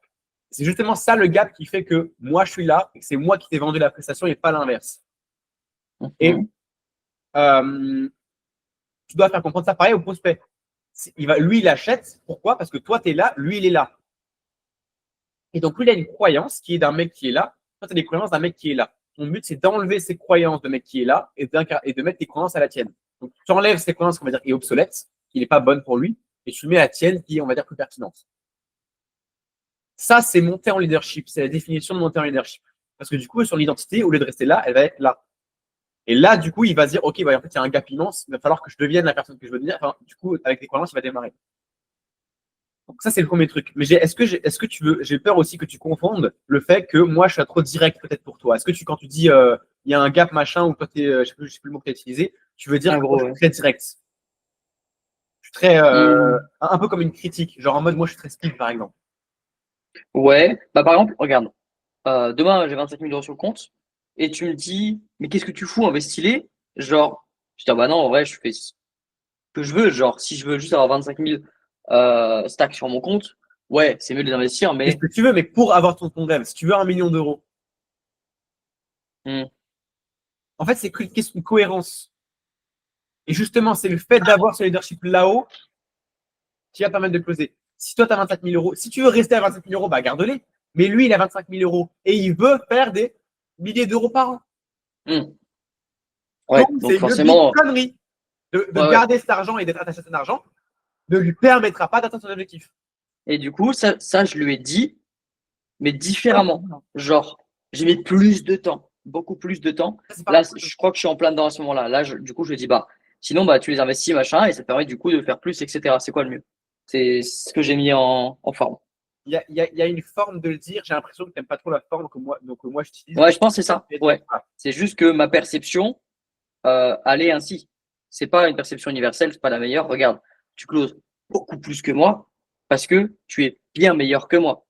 A: C'est justement ça le gap qui fait que moi, je suis là et que c'est moi qui t'ai vendu la prestation et pas l'inverse. Et tu dois faire comprendre ça pareil au prospect. Lui, il achète. Pourquoi? Parce que toi, tu es là, lui, il est là. Et donc, lui, il a une croyance qui est d'un mec qui est là. Toi, tu as des croyances d'un mec qui est là. Ton but, c'est d'enlever ces croyances de mec qui est là et de mettre tes croyances à la tienne. Donc, tu enlèves ces croyances qu'on va dire qui est obsolète, qui n'est pas bonne pour lui, et tu mets la tienne qui est, on va dire, plus pertinente. Ça, c'est monter en leadership. C'est la définition de monter en leadership. Parce que du coup, son identité, au lieu de rester là, elle va être là. Et là, du coup, il va se dire, OK, bah, en fait, il y a un gap immense. Il va falloir que je devienne la personne que je veux devenir. Enfin, du coup, avec les croyances, il va démarrer. Donc ça, c'est le premier truc. Mais est-ce que tu veux, j'ai peur aussi que tu confondes le fait que moi, je suis trop direct peut-être pour toi. Est-ce que quand tu dis, il y a un gap machin, ou toi, je sais plus le mot que tu as utilisé, tu veux dire que
B: gros,
A: moi, je suis très direct. Je suis très, un peu comme une critique. Genre en mode, moi, je suis très speed, par exemple.
B: Ouais, bah par exemple, regarde, demain j'ai 25 000 euros sur le compte et tu me dis, mais qu'est-ce que tu fous, investis-les? Genre, je dis, ah bah non, en vrai, je fais ce que je veux. Genre, si je veux juste avoir 25 000 stacks sur mon compte, ouais, c'est mieux de les investir,
A: C'est ce
B: mais
A: que tu veux, mais pour avoir ton rêve, si tu veux 1 million d'euros, en fait, c'est qu'une question de cohérence. Et justement, c'est le fait d'avoir ce leadership là-haut qui va permettre de closer. Si toi, tu as 25 000 euros, si tu veux rester à 25 000 euros, bah garde-les. Mais lui, il a 25 000 euros et il veut faire des milliers d'euros par an.
B: ouais,
A: donc
B: donc
A: c'est
B: forcément,
A: une connerie de garder cet argent et d'être attaché à cet argent ne lui permettra pas d'atteindre son objectif.
B: et du coup, ça, je lui ai dit, mais différemment. Genre, j'ai mis plus de temps, beaucoup plus de temps. Là, je crois que je suis en plein dedans à ce moment-là. Là, du coup, je lui ai dit, bah, sinon, bah, tu les investis, machin, et ça te permet du coup de faire plus, etc. C'est quoi le mieux? C'est ce que j'ai mis en forme.
A: Il y a une forme de le dire. J'ai l'impression que tu n'aimes pas trop la forme que moi j'utilise.
B: Ouais, je pense que c'est ça. Ouais. C'est juste que ma perception, elle est ainsi. C'est pas une perception universelle, c'est pas la meilleure. Regarde, tu closes beaucoup plus que moi parce que tu es bien meilleur que moi.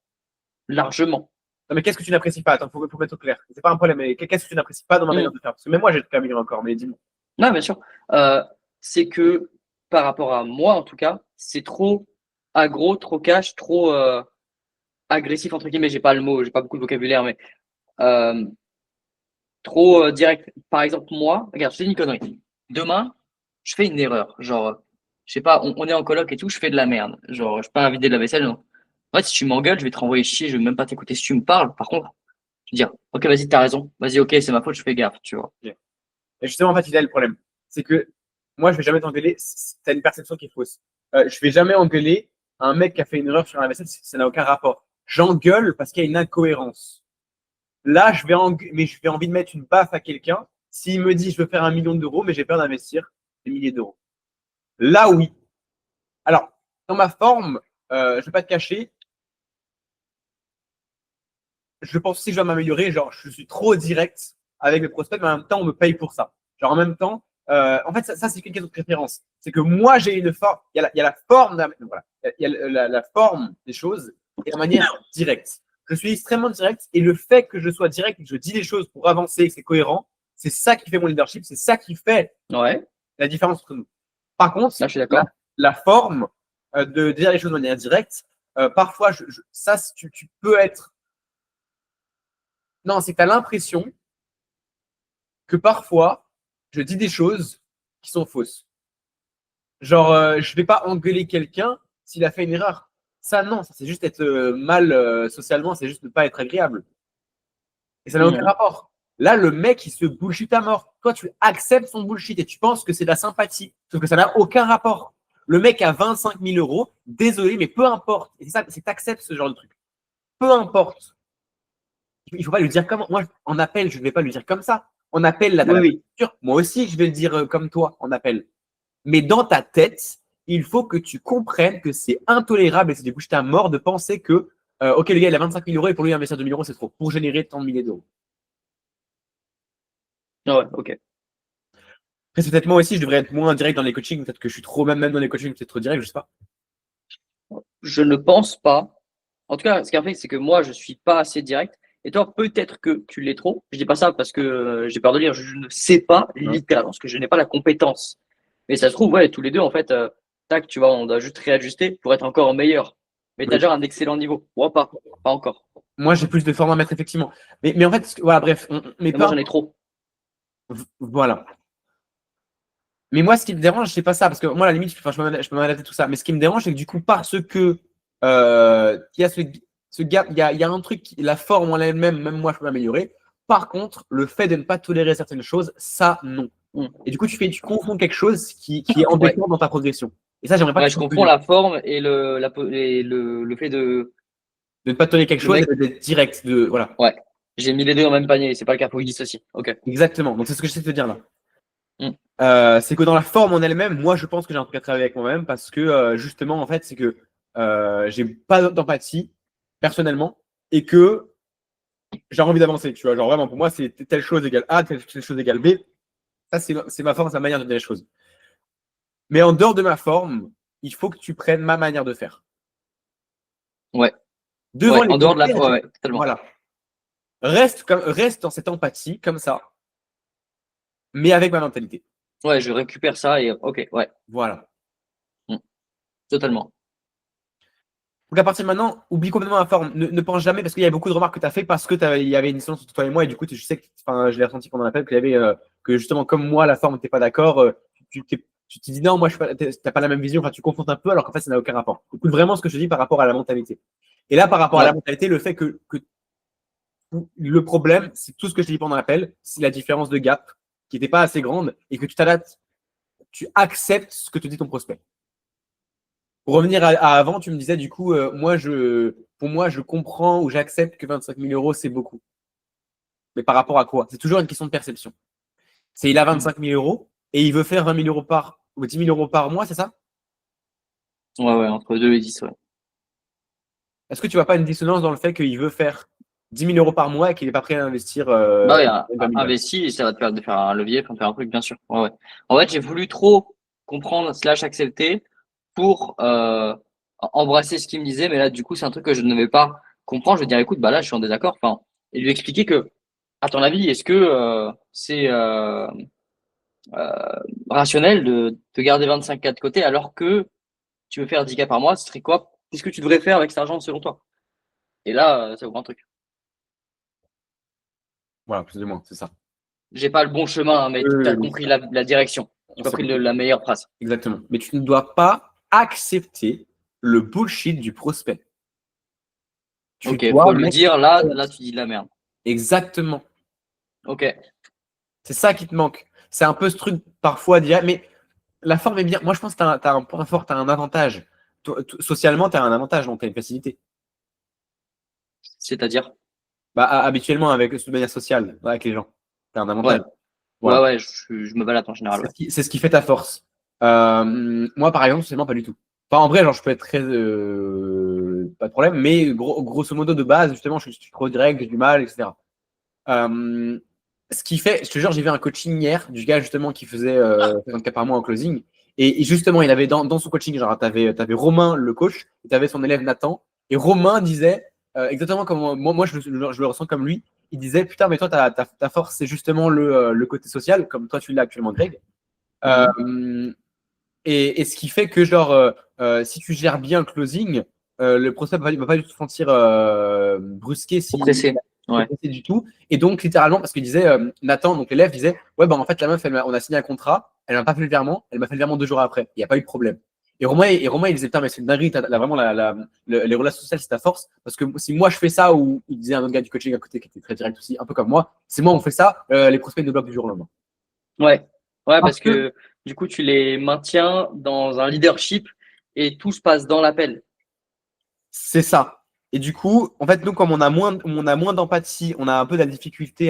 B: Largement.
A: Non, mais qu'est-ce que tu n'apprécies pas? Attends, faut mettre au clair. C'est pas un problème, mais qu'est-ce que tu n'apprécies pas dans ma manière de faire? Parce que même moi, j'ai le amélioré encore, mais dis-moi.
B: Non, bien sûr. C'est que par rapport à moi, en tout cas, c'est trop aggro, trop cash, trop agressif, entre guillemets. J'ai pas le mot, j'ai pas beaucoup de vocabulaire, mais trop direct. Par exemple, moi, regarde, je te dis une connerie. Demain, je fais une erreur. Genre, je sais pas, on est en coloc et tout, je fais de la merde. Genre, je peux pas vider de la vaisselle, non. En fait, si tu m'engueules, je vais te renvoyer chier, je vais même pas t'écouter si tu me parles. Par contre, je vais dire, ok, vas-y, t'as raison. Vas-y, ok, c'est ma faute, je fais gaffe, tu vois.
A: Et justement, en fait, il a le problème. C'est que moi, je vais jamais t'engueuler. T'as une perception qui est fausse. Je vais jamais engueuler un mec qui a fait une erreur sur un vaisselle, ça n'a aucun rapport. J'engueule parce qu'il y a une incohérence. Là, mais je vais envie de mettre une baffe à quelqu'un s'il me dit je veux faire 1 million d'euros, mais j'ai peur d'investir des milliers d'euros. Là, oui. Alors, dans ma forme, je ne vais pas te cacher, je pense aussi que je dois m'améliorer. Genre, je suis trop direct avec mes prospects, mais en même temps, on me paye pour ça. Genre, en même temps, en fait, ça c'est qu'une question de préférence. C'est que moi, j'ai une forme. Il y a la forme, voilà. Il y a la forme des choses et la manière directe. Je suis extrêmement direct et le fait que je sois direct et que je dis les choses pour avancer, que c'est cohérent, c'est ça qui fait mon leadership, c'est ça qui fait la différence entre nous. Par contre,
B: là, je suis d'accord.
A: La forme de dire les choses de manière directe, parfois, ça, tu peux être. Non, c'est que tu as l'impression que parfois, je dis des choses qui sont fausses. Genre, je ne vais pas engueuler quelqu'un s'il a fait une erreur. Ça, non, ça c'est juste être mal socialement, c'est juste ne pas être agréable. Et ça n'a aucun rapport. Là, le mec, il se bullshit à mort. Toi, tu acceptes son bullshit et tu penses que c'est de la sympathie. Sauf que ça n'a aucun rapport. Le mec a 25 000 euros, désolé, mais peu importe. Et c'est ça, c'est que tu acceptes ce genre de truc. Peu importe. Il ne faut pas lui dire comment. Moi, en appel, je ne vais pas lui dire comme ça. En appel, là, moi aussi, je vais le dire comme toi, en appel. Mais dans ta tête, il faut que tu comprennes que c'est intolérable et c'est du bullshit à mort de penser que, ok, le gars, il a 25 000 euros et pour lui, investir 2 000 euros, c'est trop. Pour générer tant de milliers d'euros.
B: Ouais, ok.
A: Après, c'est peut-être moi aussi, je devrais être moins direct dans les coachings. Peut-être que je suis trop, même dans les coachings, peut-être trop direct, je sais pas.
B: Je ne pense pas. En tout cas, ce qui est fait, c'est que moi, je suis pas assez direct. Et toi, peut-être que tu l'es trop. Je dis pas ça parce que j'ai peur de lire. Je ne sais pas, littéralement, parce que je n'ai pas la compétence. Mais ça se trouve, ouais, tous les deux, en fait, tac, tu vois, on doit juste réajuster pour être encore meilleur. Mais tu as déjà un excellent niveau. Moi, pas encore.
A: Moi, j'ai plus de formes à mettre, effectivement. Mais en fait, voilà, bref.
B: Mais moi, j'en ai trop.
A: Voilà. Mais moi, ce qui me dérange, c'est pas ça. Parce que moi, à la limite, je peux m'adapter tout ça. Mais ce qui me dérange, c'est que du coup, parce que il y a ce gap, il y a un truc, la forme en elle-même, même moi, je peux m'améliorer. Par contre, le fait de ne pas tolérer certaines choses, ça, non. Et du coup, tu confonds quelque chose qui est embêtant dans ta progression. Et ça, j'aimerais pas que
B: je confonds la forme et le fait de
A: ne pas tolérer quelque chose et d'être direct. Voilà.
B: Ouais. J'ai mis les deux dans le même panier. C'est pas le cas, faut qu'ils dissocient. Ok.
A: Exactement. Donc, c'est ce que j'essaie de te dire là. C'est que dans la forme en elle-même, moi, je pense que j'ai un truc à travailler avec moi-même parce que justement, en fait, c'est que j'ai pas d'empathie personnellement et que j'ai envie d'avancer. Tu vois, genre vraiment, pour moi, c'est telle chose égale A, telle chose égale B. Ça, c'est ma forme, c'est ma manière de dire les choses. Mais en dehors de ma forme, il faut que tu prennes ma manière de faire.
B: Ouais.
A: En
B: dehors de la forme, totalement.
A: Voilà. Reste dans cette empathie, comme ça, mais avec ma mentalité.
B: Ouais, je récupère ça et ok, ouais.
A: Voilà.
B: Totalement.
A: Donc à partir de maintenant, oublie complètement la forme. Ne pense jamais, parce qu'il y a beaucoup de remarques que tu as fait parce qu'il y avait une distance entre toi et moi, et du coup, je sais que je l'ai ressenti pendant l'appel, qu'il y avait que justement, comme moi, la forme n'était pas d'accord, tu te dis non, moi, tu n'as pas la même vision, tu confonds un peu, alors qu'en fait, ça n'a aucun rapport. Écoute vraiment ce que je te dis par rapport à la mentalité. Et là, par rapport à la mentalité, le fait que le problème, c'est tout ce que je te dis pendant l'appel, c'est la différence de gap qui n'était pas assez grande et que tu t'adaptes, tu acceptes ce que te dit ton prospect. Pour revenir à avant, tu me disais du coup, pour moi, je comprends ou j'accepte que 25 000 euros, c'est beaucoup. Mais par rapport à quoi? C'est toujours une question de perception. Il a 25 000 euros et il veut faire 20 000 euros ou 10 000 euros par mois, c'est ça?
B: Ouais, entre 2 et 10, ouais.
A: Est-ce que tu vois pas une dissonance dans le fait qu'il veut faire 10 000 euros par mois et qu'il n'est pas prêt à investir
B: investi et ça va te permettre de faire un levier, de faire un truc, bien sûr. Ouais. En fait, j'ai voulu trop comprendre / accepter pour embrasser ce qu'il me disait, mais là, du coup, c'est un truc que je ne vais pas comprendre. Je vais dire, écoute, là, je suis en désaccord. Et lui expliquer que, à ton avis, est-ce que c'est rationnel de te garder 25K de côté alors que tu veux faire 10K par mois, ce serait quoi? Qu'est-ce que tu devrais faire avec cet argent selon toi? Et là, ça ouvre un truc.
A: Voilà, plus ou moins, c'est ça.
B: J'ai pas le bon chemin, mais tu as compris la direction. Tu as compris la meilleure phrase.
A: Exactement. Mais tu ne dois pas accepter le bullshit du prospect.
B: Ok, faut lui dire, là, tu dis de la merde.
A: Exactement.
B: Ok.
A: C'est ça qui te manque. C'est un peu ce truc parfois dire, mais La forme est bien. Moi, je pense que tu as un point fort, tu as un avantage. Socialement, tu as un avantage, donc tu as une facilité.
B: C'est-à-dire?
A: Bah, habituellement, de manière sociale, avec les gens, tu as un
B: Ouais,
A: avantage.
B: ouais,
A: Voilà.
B: ouais, je me balade en général, ouais.
A: C'est ce qui fait ta force. Moi, par exemple, socialement, pas du tout. Enfin, en vrai, genre, je peux être très. Pas de problème, mais grosso modo, de base, justement, je suis trop direct, j'ai du mal, etc. Ce qui fait, je te jure, j'ai vu un coaching hier du gars justement qui faisait 50K par mois en closing. Et justement, il avait dans son coaching, genre, tu avais Romain, le coach, et tu avais son élève Nathan. Et Romain disait exactement comme moi je le ressens comme lui. Il disait, putain, mais toi, ta force, c'est justement le côté social, comme toi, tu l'as actuellement, Greg.
B: Mhm.
A: Et ce qui fait que, genre, si tu gères bien le closing, le prospect va pas du tout se sentir brusqué
B: Trop
A: si
B: pressé. Ouais.
A: pressé du tout. Et donc, littéralement, parce qu'il disait, Nathan, donc l'élève, disait, ouais, bah en fait, la meuf, on a signé un contrat, elle m'a pas fait le virement, elle m'a fait le virement 2 jours après. Il n'y a pas eu de problème. Et Romain, il disait, putain, mais c'est une dinguerie, vraiment, les relations sociales, c'est ta force. Parce que si moi, je fais ça, ou il disait un autre gars du coaching à côté qui était très direct aussi, un peu comme moi, c'est moi, on fait ça, les prospects nous bloquent du jour au lendemain.
B: Ouais. Ouais,
A: Parce
B: parce
A: que
B: que du coup, tu les maintiens dans un leadership et tout se passe dans l'appel.
A: c'est ça. Et du coup, en fait, nous, comme on a moins d'empathie, on a un peu de la difficulté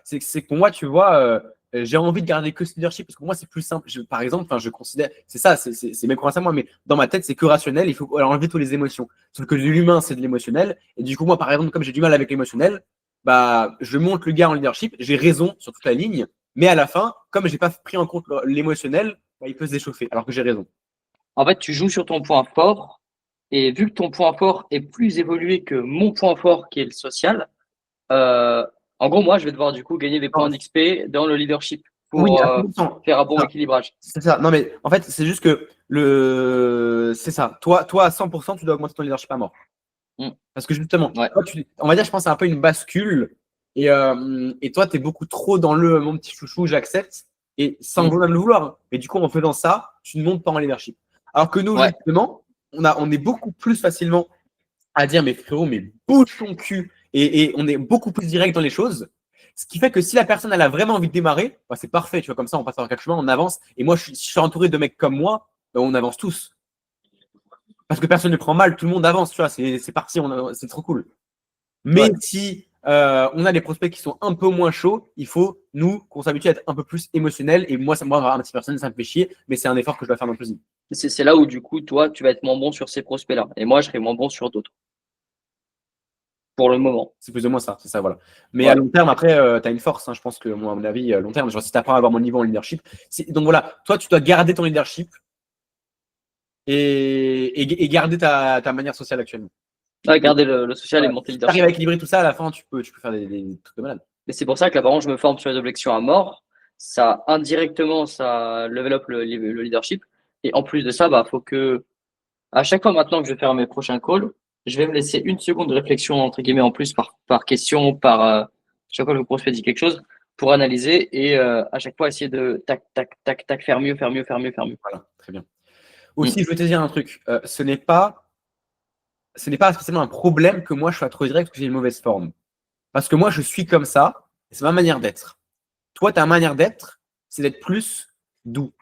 A: c'est que pour moi, tu vois, j'ai envie de garder que ce leadership parce que pour moi, c'est plus simple. Par exemple, je considère, c'est ça, c'est mes croyances à moi, mais dans ma tête, c'est que rationnel. Il faut enlever toutes les émotions. Sauf que l'humain, c'est de l'émotionnel. Et du coup, moi, par exemple, comme j'ai du mal avec l'émotionnel, bah, je monte le gars en leadership, j'ai raison sur toute la ligne, mais à la fin, comme j'ai pas pris en compte l'émotionnel, bah, il peut se déchauffer, alors que j'ai raison.
B: En fait, tu joues sur ton point fort et vu que ton point fort est plus évolué que mon point fort qui est le social, euh, en gros, moi, je vais devoir du coup gagner des points
A: Non,
B: d'XP dans le leadership
A: oui,
B: pour
A: à 100%.
B: faire un bon équilibrage.
A: C'est ça. Non, mais en fait, c'est juste que c'est ça. Toi, à 100%, tu dois augmenter ton leadership à mort.
B: Mm.
A: Parce que justement,
B: Ouais.
A: toi, on va dire, je pense, c'est un peu une bascule. Et toi, tu es beaucoup trop dans mon petit chouchou, j'accepte. Et sans
B: Mm.
A: même le vouloir, hein. Mais du coup, en faisant ça, tu ne montes pas en leadership. Alors que nous,
B: Ouais.
A: justement, on est beaucoup plus facilement à dire, mais frérot, mais bouge ton cul. Et on est beaucoup plus direct dans les choses. Ce qui fait que si la personne elle a vraiment envie de démarrer, bah, c'est parfait. Tu vois, comme ça, on passe par quelque chemin, on avance. Et moi, si je suis entouré de mecs comme moi, bah, on avance tous. Parce que personne ne prend mal, tout le monde avance. Tu vois, c'est parti, c'est trop cool. Mais
B: Ouais.
A: si on a des prospects qui sont un peu moins chauds, il faut, nous, qu'on s'habitue à être un peu plus émotionnel. Et moi, avoir un petit personne, ça me fait chier, mais c'est un effort que je dois faire dans le plus.
B: C'est là où du coup, toi, tu vas être moins bon sur ces prospects-là. Et moi, je serai moins bon sur d'autres. Pour le moment.
A: C'est plus ou moins ça, c'est ça, voilà. Mais à
B: Ouais.
A: long terme, après, tu as une force, hein, je pense que, moi, à mon avis, long terme, genre, si tu apprends à avoir mon niveau en leadership, donc voilà, toi, tu dois garder ton leadership et garder ta manière sociale actuellement.
B: Ouais, garder le social et
A: Voilà.
B: monter
A: Si
B: le
A: tu arrives à
B: leadership.
A: équilibrer tout ça, à la fin, tu peux faire des trucs de malade.
B: Et c'est pour ça que là, par exemple, je me forme sur les objections à mort. Ça, indirectement, ça level up le leadership. Et en plus de ça, bah, faut que, à chaque fois maintenant que je vais faire mes prochains calls, je vais me laisser une seconde de réflexion, entre guillemets, en plus, par question, chaque fois que le prospect dit quelque chose, pour analyser et à chaque fois essayer de tac, tac, tac, tac, faire mieux, faire mieux, faire mieux, faire mieux.
A: Voilà, très bien.
B: Mm.
A: Aussi, je veux te dire un truc, ce n'est pas spécialement un problème que moi, je sois trop direct parce que j'ai une mauvaise forme. Parce que moi, je suis comme ça, et c'est ma manière d'être. Toi, ta manière d'être, c'est d'être plus doux.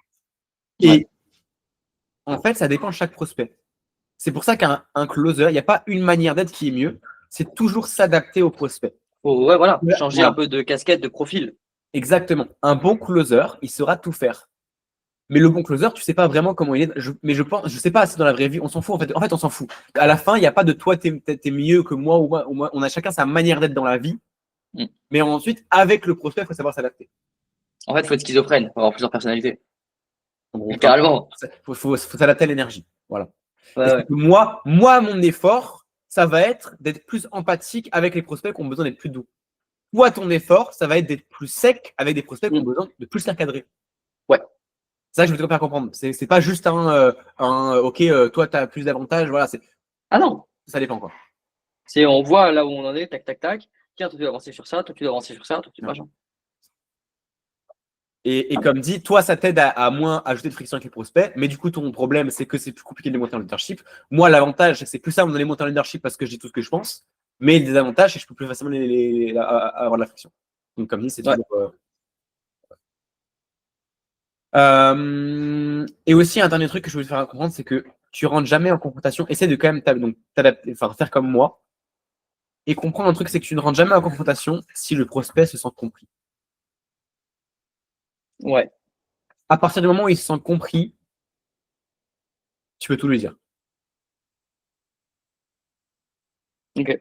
B: Ouais.
A: Et en fait, ça dépend de chaque prospect. C'est pour ça qu'un closer, il n'y a pas une manière d'être qui est mieux. C'est toujours s'adapter au prospect.
B: Ouais, voilà. Changer un
A: Voilà.
B: peu de casquette, de profil.
A: Exactement. Un bon closer, il saura tout faire. Mais le bon closer, tu sais pas vraiment comment il est. Mais je sais pas si dans la vraie vie, on s'en fout. En fait, on s'en fout. À la fin, il n'y a pas de toi, t'es mieux que moi ou moi. On a chacun sa manière d'être dans la vie.
B: Mm.
A: Mais ensuite, avec le prospect, il faut savoir s'adapter.
B: En fait, faut être schizophrène, faut avoir plusieurs personnalités.
A: En gros,
B: Littéralement.
A: faut s'adapter à l'énergie. Voilà. Et
B: Ouais,
A: c'est
B: ouais.
A: que moi, mon effort, ça va être d'être plus empathique avec les prospects qui ont besoin d'être plus doux. Toi, ton effort, ça va être d'être plus sec avec des prospects qui ont
B: Mm.
A: besoin de plus l'encadrer.
B: Ouais.
A: C'est ça que je veux te faire comprendre. C'est pas juste OK, toi, tu as plus d'avantages. Voilà,
B: Ah non.
A: ça dépend, quoi.
B: C'est, on voit là où on en est, tac, tac, tac. Tiens, toi, tu dois avancer sur ça, toi, tu dois avancer sur ça, toi, tu
A: Ouais.
B: machin.
A: Et comme dit, toi, ça t'aide à moins ajouter de friction avec les prospects. Mais du coup, ton problème, c'est que c'est plus compliqué de les monter en leadership. Moi, l'avantage, c'est que c'est plus simple de les monter en leadership parce que je dis tout ce que je pense. Mais le désavantage, c'est que je peux plus facilement avoir de la friction. Donc, comme dit, c'est
B: Ouais.
A: toujours. Et aussi, un dernier truc que je voulais te faire comprendre, c'est que tu rentres jamais en confrontation. Essaie de quand même t'adapter, enfin, faire comme moi. Et comprendre un truc, c'est que tu ne rentres jamais en confrontation si le prospect se sent compris.
B: Ouais.
A: À partir du moment où il se sent compris, tu peux tout lui dire.
B: Ok.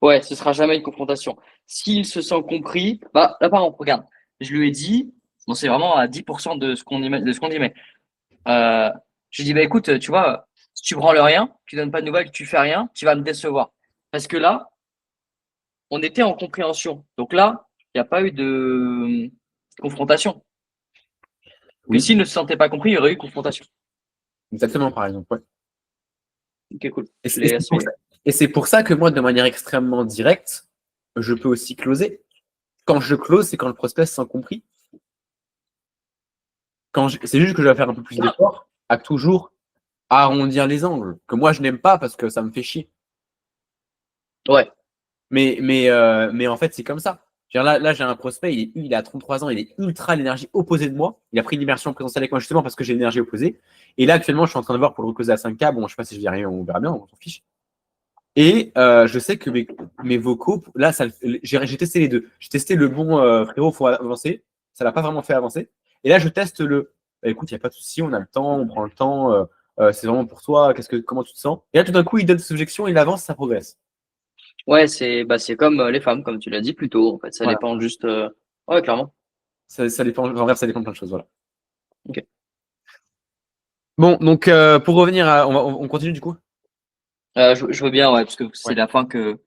B: Ouais, ce sera jamais une confrontation. S'il se sent compris, bah là par exemple, regarde, je lui ai dit, bon c'est vraiment à 10% de ce qu'on dit, mais je lui ai dit bah écoute, tu vois, si tu branles rien, tu donnes pas de nouvelles, tu fais rien, tu vas me décevoir. Parce que là, on était en compréhension. Donc là, il n'y a pas eu de confrontation. Que
A: Oui.
B: s'il ne se sentait pas compris, il y aurait eu confrontation.
A: Exactement, par exemple. Ouais.
B: Ok, cool.
A: Et
B: Je
A: c'est
B: l'ai
A: et c'est pour
B: assumé.
A: ça, et c'est pour ça que moi, de manière extrêmement directe, je peux aussi closer. Quand je close, c'est quand le prospect se sent compris. C'est juste que je vais faire un peu plus d'effort à toujours arrondir les angles, que moi, je n'aime pas parce que ça me fait chier.
B: Ouais.
A: Mais en fait, c'est comme ça. Je veux dire, là j'ai un prospect, il a 33 ans, il est ultra à l'énergie opposée de moi. Il a pris une immersion présentielle avec moi justement parce que j'ai l'énergie opposée. Et là, actuellement, je suis en train de voir pour le recloser à 5K. Bon, je sais pas si je vais y arriver, on verra bien, on s'en fiche. Et je sais que mes vocaux, là, j'ai testé les deux. J'ai testé le bon frérot, faut avancer. Ça l'a pas vraiment fait avancer. Et là, je teste bah, écoute, il n'y a pas de souci, on a le temps, on prend le temps. C'est vraiment pour toi. Comment tu te sens? Et là, tout d'un coup, il donne ses objections, il avance, ça progresse.
B: Ouais, c'est comme les femmes, comme tu l'as dit plus tôt. En fait, ça
A: Voilà.
B: dépend juste. Ouais, clairement.
A: Ça dépend, en vrai, ça dépend de plein de choses. Voilà.
B: Ok.
A: Bon, donc pour revenir on continue du coup?
B: Je veux bien, ouais, parce que c'est
A: Ouais.
B: la fin que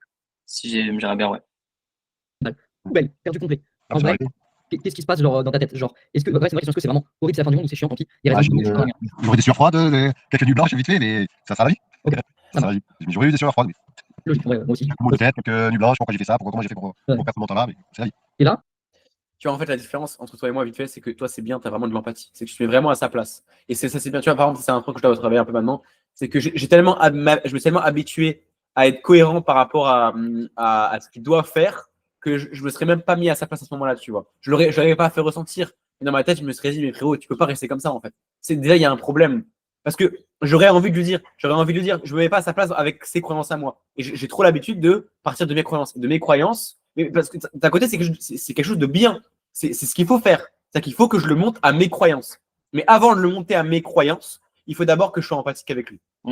B: si j'aimerais bien, ouais.
D: Poubelle, perdu complet.
C: Ah,
D: En
C: ça
D: vrai,
C: va aller.
D: qu'est-ce qui se passe genre, dans ta tête? Genre, est-ce que, ouais, c'est une vraie question, est-ce que c'est vraiment horrible, c'est la fin du monde ou c'est chiant, tant pis, il
C: Ah,
D: reste beaucoup de choses, rien.
C: j'aurais des sueurs froides, quelques nuits blanches vite fait, mais ça sert à la vie.
D: Ok,
C: Ça
D: ça
C: sert à la vie. J'aurais eu des sueurs froides, oui.
D: logique, ouais, moi aussi.
C: Quelques maux de tête, quelques nuits blanches, pourquoi j'ai fait ça, comment j'ai fait pour
D: Ouais.
C: perdre mon temps là, mais c'est la vie.
D: Et là,
A: Tu vois, en fait, la différence entre toi et moi, vite fait, c'est que toi, c'est bien, tu as vraiment de l'empathie. C'est que tu te mets vraiment à sa place. Et ça, c'est bien. Tu vois, par exemple, c'est un truc que je dois travailler un peu maintenant. C'est que je me suis tellement habitué à être cohérent par rapport à ce qu'il doit faire que je me serais même pas mis à sa place à ce moment-là, tu vois. Je l'aurais pas fait ressentir. Mais dans ma tête, je me serais dit, mais frérot, tu peux pas rester comme ça, en fait. Déjà, il y a un problème. Parce que j'aurais envie de lui dire, je me mets pas à sa place avec ses croyances à moi. Et j'ai trop l'habitude de partir de mes croyances. De mes croyances, mais parce que d'un côté, c'est quelque chose de bien. C'est ce qu'il faut faire. C'est qu'il faut que je le monte à mes croyances. Mais avant de le monter à mes croyances, il faut d'abord que je sois empathique avec lui.
B: Que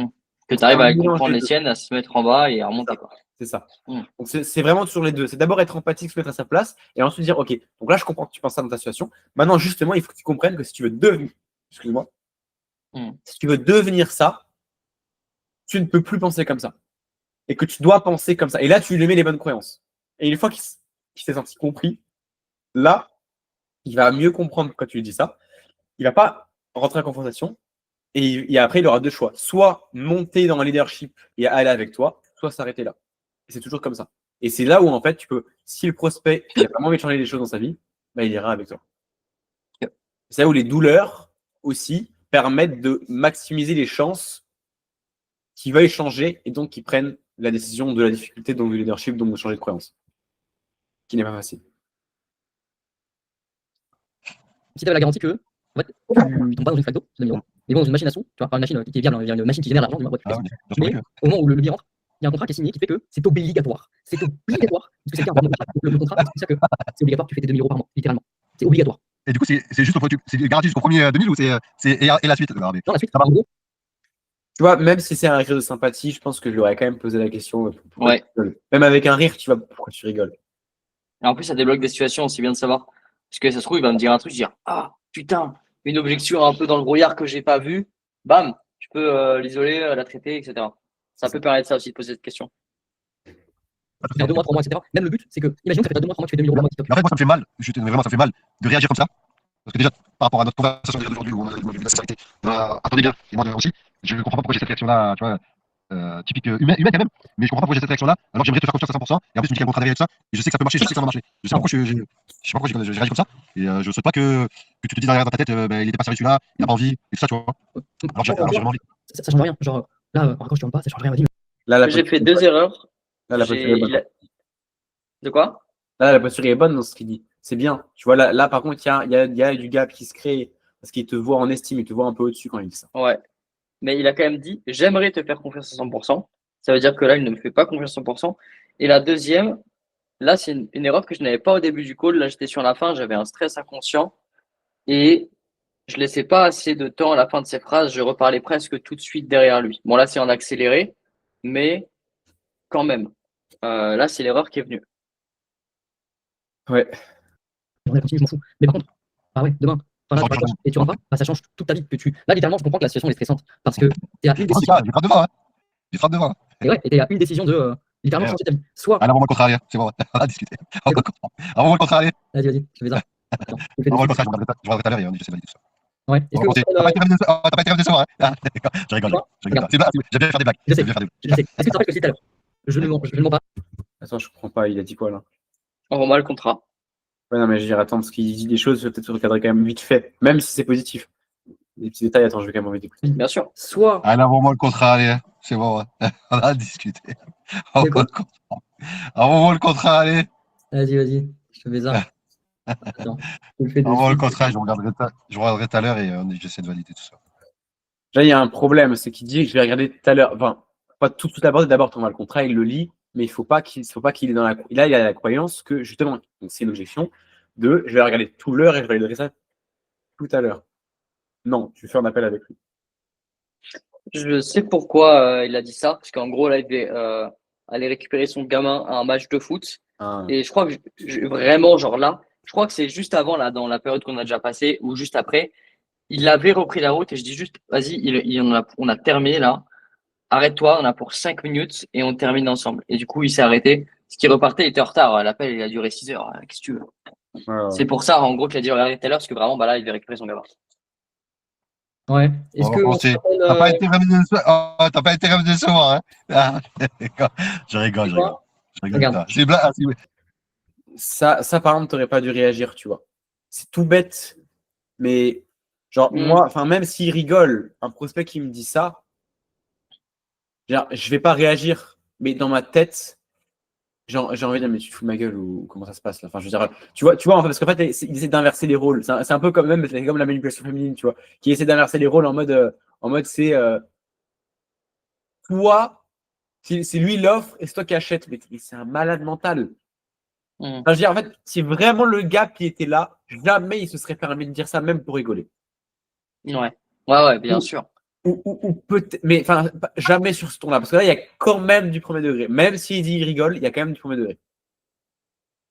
B: tu
A: C'est
B: arrives
A: un
B: à
A: mélange
B: comprendre
A: des
B: les
A: deux.
B: siennes, à se mettre en bas et à remonter, quoi.
A: C'est ça.
B: Mm.
A: Donc c'est vraiment sur les deux. C'est d'abord être empathique, se mettre à sa place, et ensuite dire, ok, donc là je comprends que tu penses ça dans ta situation. Maintenant, justement, il faut que tu comprennes que si tu veux devenir, excuse-moi, si tu veux devenir ça, tu ne peux plus penser comme ça. Et que tu dois penser comme ça. Et là, tu lui mets les bonnes croyances. Et une fois qu'il s'est senti compris, là, il va mieux comprendre pourquoi tu lui dis ça. Il va pas rentrer en confrontation. Et après, il aura deux choix. Soit monter dans le leadership et aller avec toi, soit s'arrêter là. Et c'est toujours comme ça. Et c'est là où, en fait, tu peux, si le prospect il a vraiment envie de changer les choses dans sa vie, bah, il ira avec toi. C'est là où les douleurs aussi permettent de maximiser les chances qu'ils veuillent changer et donc qu'ils prennent la décision de la difficulté, donc du leadership, donc de changer de croyance. Qui n'est pas facile.
D: si tu avais la garantie que, en fait, tu tombes pas dans une flaque d'eau, c'est 2 000 €, mais bon, dans une machine à sous, tu vois, pas une machine qui est viable, une machine qui génère l'argent, du moins,
C: Ah, oui, bien sûr,
D: mais
C: que-
D: au moment où le levier rentre, il y a un contrat qui est signé qui fait que c'est obligatoire. C'est obligatoire. Parce que c'est le contrat, le contrat, c'est pour ça que c'est obligatoire, tu fais tes 2 000 € par mois, littéralement. C'est obligatoire.
C: Et du coup, c'est juste c'est garanti jusqu'au premier 2000 ou et la suite? Non, mais
D: Dans la suite,
C: ça va.
D: en gros,
A: Tu vois, même si c'est un rire de sympathie, je pense que je lui aurais quand même posé la question pourquoi
B: Ouais.
A: tu rigoles. Même avec un rire, tu vois, pourquoi tu rigoles.
B: Et en plus, ça débloque des situations, c'est bien de savoir. Parce que ça se trouve, il va me dire un truc, je vais dire, ah, putain, une objection un peu dans le brouillard que j'ai pas vue. Bam, tu peux l'isoler, la traiter, etc. Ça peut permettre ça aussi de poser cette question.
D: faire 2 mois, 3 mois, etc. Même le but, c'est que, imaginons que ça fait 2 mois, 3 mois, tu fais 2 000 € par mois TikTok.
C: Mais en fait, moi, ça me fait mal. Vraiment, ça me fait mal de réagir comme ça. Parce que déjà, par rapport à notre conversation d'aujourd'hui où on a vu la sincérité, attendez bien, et moi aussi, je ne comprends pas pourquoi j'ai cette réaction-là, tu vois, typique humaine quand même, mais je comprends pas pourquoi j'ai cette réaction-là, alors que j'aimerais te faire confiance à 100%, et en plus, tu me dis qu'il y a un bon travail avec ça, et je sais que ça peut marcher, je sais que ça va marcher. Je sais pas pourquoi je sais pas pourquoi j'ai réagi comme ça, et je souhaite pas que tu te dises derrière dans ta tête, il était pas sérieux celui-là, il a pas envie, et tout ça, tu vois. Alors j'ai vraiment envie.
D: Ça change rien. Genre, là, quand je tourne pas, ça change rien à ma vie.
A: Là,
B: J'ai fait 2 erreurs.
A: Là, la posture est bonne.
B: De quoi?
A: Là, la posture est bonne dans ce qu'il dit. C'est bien. Tu vois, là par contre, il y a du gap qui se crée Parce qu'il te voit en estime, il te voit un peu au-dessus quand il dit ça.
B: Ouais. Mais il a quand même dit, j'aimerais te faire confiance à 100%. Ça veut dire que là, il ne me fait pas confiance à 100%. Et la deuxième, là, c'est une erreur que je n'avais pas au début du call. Là, j'étais sur la fin, j'avais un stress inconscient et je laissais pas assez de temps à la fin de ses phrases. Je reparlais presque tout de suite derrière lui. Bon, là, c'est en accéléré, mais quand même. Là, c'est l'erreur qui est venue.
A: Ouais.
D: On continue, je m'en fous. Mais par contre, ah ouais, demain, enfin là, tu vas et tu rentres pas, bah, ça change toute ta vie. Là, littéralement, je comprends que la situation est stressante parce que t'es à une décision.
C: J'ai frappe devant, hein. J'ai frappe devant.
D: Et ouais, et t'es à une décision de littéralement changer ta vie. Soit.
C: Allez, on va le contraire, allez, c'est bon, on a discuté. On va le contraire, allez.
D: Vas-y, je fais ça. Attends,
C: On va le contraire, je regarderai tout à l'heure et j'essaie de valider tout ça.
D: Ouais, est-ce que
C: T'as pas été ramené de soir, hein. Je rigole. J'aime bien faire des blagues.
D: Je sais. Est-ce que tu te rappelles que c'était tout à l'heure? Je ne mens pas.
A: Attends, je comprends pas, il a dit quoi là?
B: Envoie-moi le contrat.
A: Ouais, non, mais je vais dire, attends, parce qu'il dit des choses, je vais peut-être se recadrer quand même vite fait, même si c'est positif. Des petits détails, attends, je vais quand même envie d'écouter.
B: Bien sûr.
D: Soit.
C: Allez, envoie-moi le contrat, allez, c'est bon, on a discuté. Envoie le contrat, allez.
D: Vas-y, je te fais ça. Attends, je le fais
C: Envoie le
D: dessus.
C: contrat, je regarderai tout à l'heure et j'essaie de valider tout ça.
A: Là, il y a un problème, c'est qu'il dit que je vais regarder tout à l'heure. Enfin, pas tout aborder. D'abord, tu envoies le contrat, il le lit, mais il faut pas qu'il est dans la. Là, il a la croyance que justement, c'est une objection de je vais regarder tout l'heure et je validerai ça tout à l'heure. Non, tu fais un appel avec lui.
B: Je sais pourquoi il a dit ça, parce qu'en gros, là, il devait aller récupérer son gamin à un match de foot.
A: Ah.
B: Et je crois que vraiment, genre là, je crois que c'est juste avant, là, dans la période qu'on a déjà passée, ou juste après, il avait repris la route et je dis juste, vas-y, on a terminé là, arrête-toi, on a pour 5 minutes et on termine ensemble. Et du coup, il s'est arrêté. Ce qui repartait, il était en retard. L'appel, il a duré 6 heures. Qu'est-ce que tu veux?
A: Ouais.
B: C'est pour ça, en gros, qu'il a dit, regardez tout à l'heure, parce que vraiment, bah là, il devait récupérer son gamin.
D: Ouais. Est-ce que.
C: T'as pas été ramené ce soir, hein. Je rigole.
D: Regarde.
C: C'est blague.
A: Ça, par exemple, t'aurais pas dû réagir, tu vois. C'est tout bête, mais genre, moi, enfin, même s'il rigole, un prospect qui me dit ça, genre, je vais pas réagir, mais dans ma tête, j'ai envie de dire, mais tu te fous de ma gueule ou comment ça se passe là? Enfin, je veux dire, tu vois en fait, parce qu'en fait, il essaie d'inverser les rôles. C'est un peu comme même comme la manipulation féminine, tu vois, qui essaie d'inverser les rôles en mode c'est toi, c'est lui l'offre et c'est toi qui achètes. Mais c'est un malade mental. Enfin, je veux dire, en fait, si vraiment le gars qui était là, jamais il se serait permis de dire ça, même pour rigoler.
B: Ouais, bien sûr.
A: Ou peut-être, mais enfin, jamais sur ce ton-là, parce que là, il y a quand même du premier degré. Même s'il dit il rigole, il y a quand même du premier degré.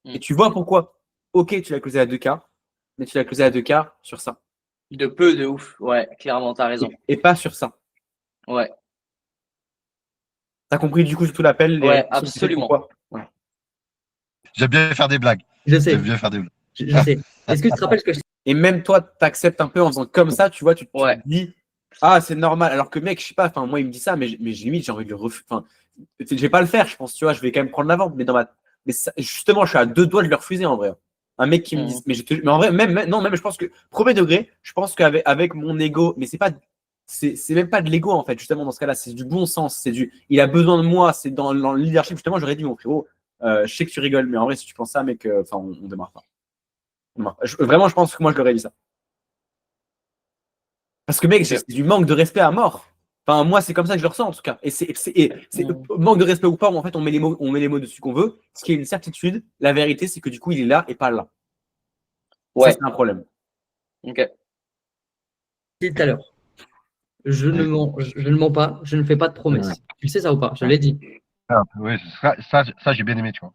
A: Et tu vois pourquoi? Ok, tu l'as closé à 2K, mais tu l'as closé à 2K sur ça.
B: De peu, de ouf. Ouais, clairement, t'as raison.
A: Et pas sur ça.
B: Ouais.
A: T'as compris du coup surtout l'appel?
B: Ouais, absolument.
A: Ouais.
C: J'aime bien faire des blagues.
D: Je sais.
C: J'aime bien faire des blagues.
D: Je sais. Est-ce que tu te rappelles ce que je.
A: Et même toi, t'acceptes un peu en faisant comme ça, tu vois, tu te dis, ah, c'est normal. Alors que mec, je sais pas, enfin, moi, il me dit ça, mais limite, j'ai envie de le refuser. Enfin, je vais pas le faire, je pense, tu vois, je vais quand même prendre l'avant. Mais ça, justement, je suis à 2 doigts de le refuser en vrai. Un mec qui me dit, mais en vrai, même, je pense que, premier degré, je pense qu'avec mon ego, mais c'est même pas de l'ego en fait, justement, dans ce cas-là, c'est du bon sens, il a besoin de moi, c'est dans le leadership, justement, j'aurais dit, mon frérot, je sais que tu rigoles, mais en vrai, si tu penses ça, mec, enfin, on démarre pas. Vraiment, je pense que moi, je l'aurais dit ça. Parce que, mec, c'est du manque de respect à mort. Enfin, moi, c'est comme ça que je le ressens, en tout cas. Et c'est manque de respect ou pas, en fait, on met les mots dessus qu'on veut. Ce qui est une certitude, la vérité, c'est que du coup, il est là et pas là.
B: Ouais.
A: Ça, c'est un problème.
B: Ok.
D: Tout à l'heure. Je ne mens pas, je ne fais pas de promesses. Tu sais ça ou pas? Je l'ai dit.
C: Oui, ça j'ai bien aimé, tu vois.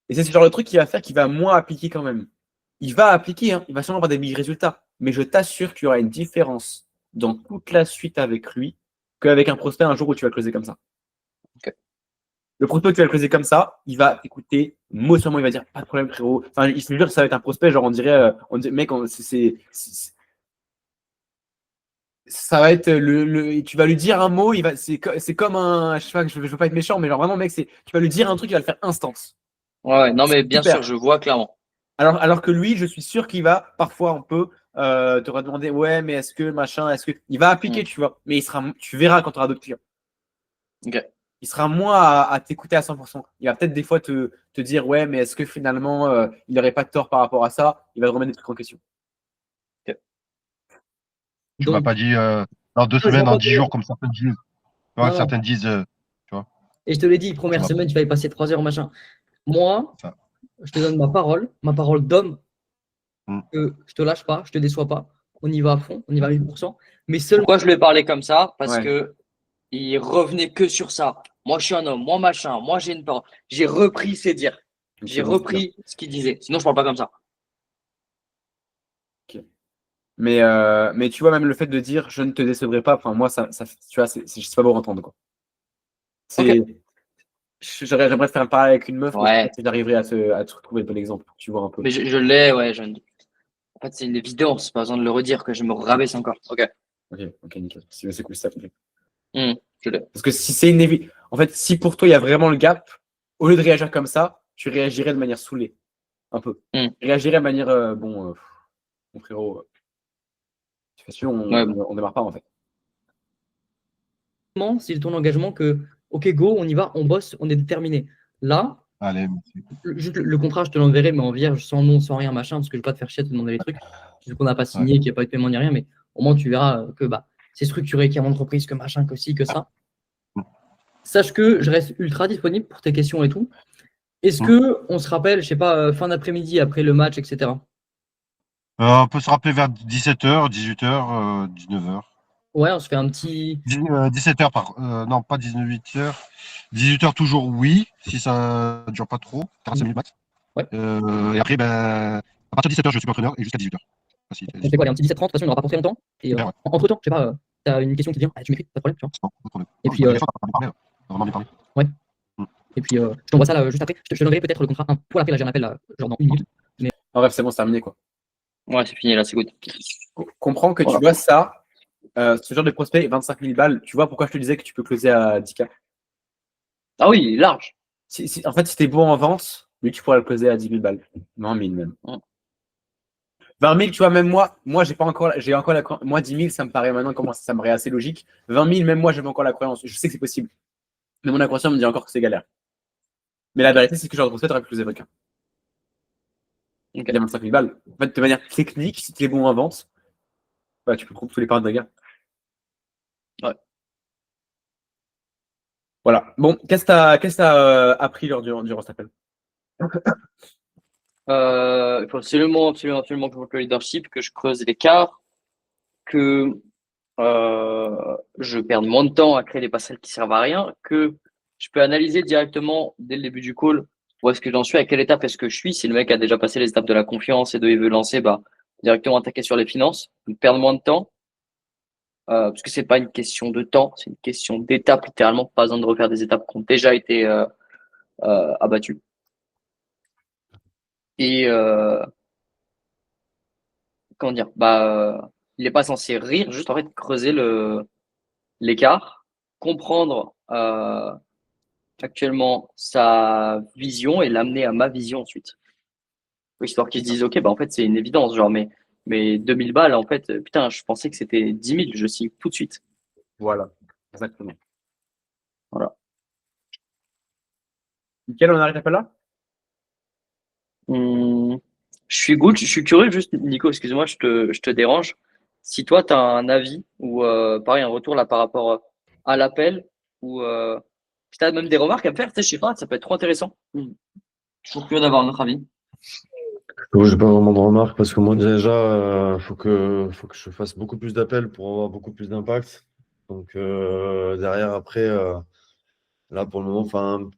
A: Et c'est ce genre de truc qu'il va faire, qu'il va moins appliquer quand même. Il va appliquer, hein, il va sûrement avoir des big résultats. Mais je t'assure qu'il y aura une différence dans toute la suite avec lui qu'avec un prospect un jour où tu vas closer comme ça.
B: Okay.
A: Le prospect que tu vas closer comme ça, il va t'écouter mot sur mot, il va dire pas de problème, frérot. Enfin, il se jure que ça va être un prospect, genre on dirait mec, ça va être tu vas lui dire un mot, c'est comme un, je sais pas, je veux pas être méchant, mais genre vraiment mec, tu vas lui dire un truc, il va le faire instant.
B: Ouais, non mais bien sûr, je vois clairement.
A: Alors que lui, je suis sûr qu'il va parfois un peu te redemander ouais, mais est-ce que machin, il va appliquer, tu vois, mais tu verras quand tu auras d'autres clients.
B: Okay.
A: Il sera moins à t'écouter à 100%. Il va peut-être des fois te dire ouais, mais est-ce que finalement il n'aurait pas de tort par rapport à ça? Il va te remettre des trucs en question.
B: Okay.
C: Tu m'as
D: Donc,
C: pas dit dans 2
D: je vois
C: semaines, en
D: pas
C: 10
D: de-
C: jours, comme certains disent. Tu vois,
D: non, non.
C: certains disent, tu vois,
D: Et je te l'ai dit, première
C: vois,
D: semaine, tu vas y passer 3 heures, machin. Moi,
C: ça.
D: je te donne ma parole d'homme,
C: Mm.
D: que je te lâche pas, je te déçois pas. On y va à fond, on y va à 1000%. Mais seulement
B: Pourquoi je lui ai parlé comme ça? Parce
A: Ouais.
B: que il revenait que sur ça. Moi, je suis un homme, moi, machin, moi, j'ai une parole. J'ai repris ses dires.
A: Ok,
B: J'ai
A: bon, c'est bien.
B: repris ce qu'il disait. Sinon, je parle pas comme ça.
A: Mais tu vois, même le fait de dire je ne te décevrai pas, enfin, moi, tu vois, c'est pas beau à entendre, quoi. C'est. J'aimerais faire un parallèle avec une meuf, mais je sais pas
B: Ouais.
A: si j'arriverai à te retrouver le bon exemple, pour que tu vois un peu.
B: Mais je l'ai, ouais. En fait, c'est une évidence. Pas besoin de le redire que je me rabaisse encore. Ok.
A: Ok, nickel. C'est cool, ça.
B: Je l'ai.
A: Parce que si c'est une en fait, si pour toi il y a vraiment le gap, au lieu de réagir comme ça, tu réagirais de manière saoulée. Un peu.
B: Mm.
A: Réagirais de manière bon, mon frérot, de toute façon,
B: Ouais, bon.
A: on démarre pas en fait.
D: c'est ton engagement que, ok, go, on y va, on bosse, on est déterminé. Là,
C: Allez, merci.
D: juste le contrat, je te l'enverrai, mais en vierge, sans nom, sans rien, machin, parce que je vais pas te faire chier de te demander les trucs, vu qu'on n'a pas signé, qu'il n'y a pas eu de paiement ni rien, mais au moins tu verras que bah, c'est structuré, qu'il y a une entreprise, que machin, que ci, que ça. Sache que je reste ultra disponible pour tes questions et tout. Est-ce que on se rappelle, je sais pas, fin d'après-midi, après le match, etc.
C: On peut se rappeler vers 17h, 18h, 19h.
D: Ouais, on se fait un petit.
C: 17h, non, pas 18h. 18h toujours, oui, si ça ne dure pas trop, 45 minutes max.
D: Ouais.
C: Et après, à partir de 17h, je suis entraîneur et jusqu'à 18h.
D: On fait quoi, allez, un petit 17h30, de toute façon, on n'aura pas pour très longtemps. Et
C: Super, ouais.
D: entre-temps, je sais pas, tu as une question qui te vient, tu m'écris, pas de problème, tu vois.
C: Non, pas de problème.
D: Et
C: Non,
D: puis,
C: je me téléphone, on va bien parler, on va vraiment bien parler.
D: Et puis, je t'envoie ça là, juste après. Je te donnerai peut-être le contrat pour l'appel, là, j'ai un appel là, genre dans 1 minute.
A: En bref, c'est bon, c'est terminé quoi.
B: Ouais, c'est fini là, c'est good.
A: Comprends que
B: Voilà.
A: tu vois ça, ce genre de prospect, 25 000 balles, tu vois pourquoi je te disais que tu peux closer à 10K.
B: Ah oui, large.
A: En fait, si t'es bon en vente, lui, tu pourrais le closer à 10 000 balles. 20 000 même.
B: Ouais.
A: 20 000, tu vois, même moi, j'ai encore la croyance. Moi, 10 000, ça me paraît maintenant, ça me paraît assez logique. 20 000, même moi, j'avais encore la croyance. Je sais que c'est possible. Mais mon inconscient me dit encore que c'est galère. Mais la vérité, c'est que genre de prospect, t'aurais pu closer quelqu'un.
B: Ok.
A: Il y a 25 000 balles. En fait, de manière technique, si tu es bon en vente, bah, tu peux prendre tous les parts de gars.
B: Ouais.
A: Voilà. Bon, qu'est-ce que tu as appris durant cet appel?
B: Il faut absolument que je monte le leadership, que je creuse l'écart, que je perde moins de temps à créer des passerelles qui servent à rien, que je peux analyser directement dès le début du call où est-ce que j'en suis, à quelle étape est-ce que je suis. Si le mec a déjà passé les étapes de la confiance et il veut lancer, bah, directement attaquer sur les finances, perdre moins de temps. Parce que c'est pas une question de temps, c'est une question d'étapes, littéralement, pas besoin de refaire des étapes qui ont déjà été abattues. Et comment dire, il n'est pas censé rire, juste en fait creuser l'écart, comprendre actuellement sa vision et l'amener à ma vision ensuite. Histoire qu'ils se disent, ok, bah en fait c'est une évidence, genre mais 2000 balles, en fait, putain, je pensais que c'était 10 000, je signe tout de suite.
A: Voilà, exactement.
B: Voilà.
A: Nickel, on arrête l'appel là?
B: Je suis good, je suis curieux, juste Nico, excuse-moi, je te dérange. Si toi, tu as un avis ou pareil, un retour là par rapport à l'appel ou si tu as même des remarques à me faire, tu sais, je sais pas, ça peut être trop intéressant. Je suis toujours curieux d'avoir notre avis.
E: J'ai pas vraiment de remarques parce que moi déjà, faut que je fasse beaucoup plus d'appels pour avoir beaucoup plus d'impact. Donc derrière, après, là pour le moment, enfin,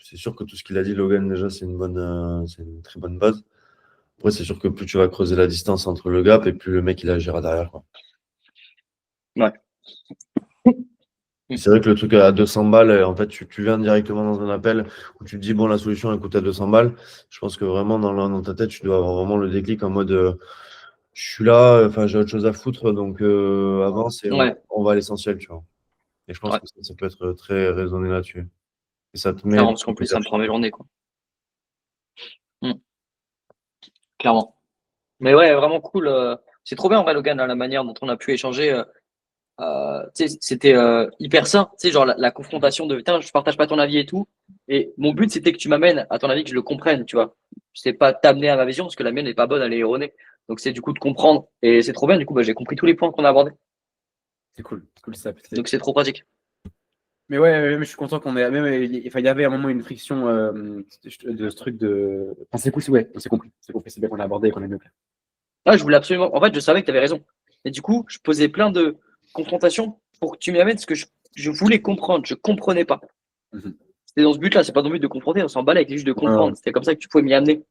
E: c'est sûr que tout ce qu'il a dit, Logan, déjà, c'est une très bonne base. Après, c'est sûr que plus tu vas creuser la distance entre le gap et plus le mec il agira derrière, quoi.
B: Ouais.
E: C'est vrai que le truc à 200 balles, en fait, tu viens directement dans un appel où tu te dis, bon, la solution, elle coûte à 200 balles. Je pense que vraiment, dans ta tête, tu dois avoir vraiment le déclic en mode, je suis là, enfin, j'ai autre chose à foutre, donc avance et
B: Ouais,
E: on va à l'essentiel, tu vois. Et je pense
B: ouais,
E: que ça peut être très raisonné là-dessus. Et ça te met
B: clairement,
E: dans
B: parce qu'en
E: le
B: plus, ça me
E: leadership.
B: prend mes journées, quoi. Clairement. Mais ouais, vraiment cool. C'est trop bien en vrai, Logan, la manière dont on a pu échanger. Tu sais, c'était hyper sain. Tu sais, genre la confrontation de putain, je partage pas ton avis et tout. Et mon but, c'était que tu m'amènes à ton avis, que je le comprenne, tu vois. C'est pas t'amener à ma vision parce que la mienne n'est pas bonne, elle est erronée. Donc c'est du coup de comprendre. Et c'est trop bien, du coup, bah, j'ai compris tous les points qu'on a abordés.
A: C'est cool ça.
B: Donc c'est trop pratique.
A: Mais ouais, mais je suis content qu'on ait. Même, enfin, il y avait à un moment une friction de ce truc de. Enfin, c'est cool, ouais, on s'est compris. C'est compris, c'est bien qu'on l'a abordé et qu'on a mieux clair.
B: Ah, je voulais absolument. En fait, je savais que tu avais raison. Et du coup, je posais plein de confrontations pour que tu m'y amènes parce que je voulais comprendre, je comprenais pas.
A: Mhm.
B: C'était dans ce but-là, c'est pas dans le but de confronter, on s'en balait avec juste de comprendre.
A: Ouais.
B: C'était comme ça que tu pouvais m'y amener.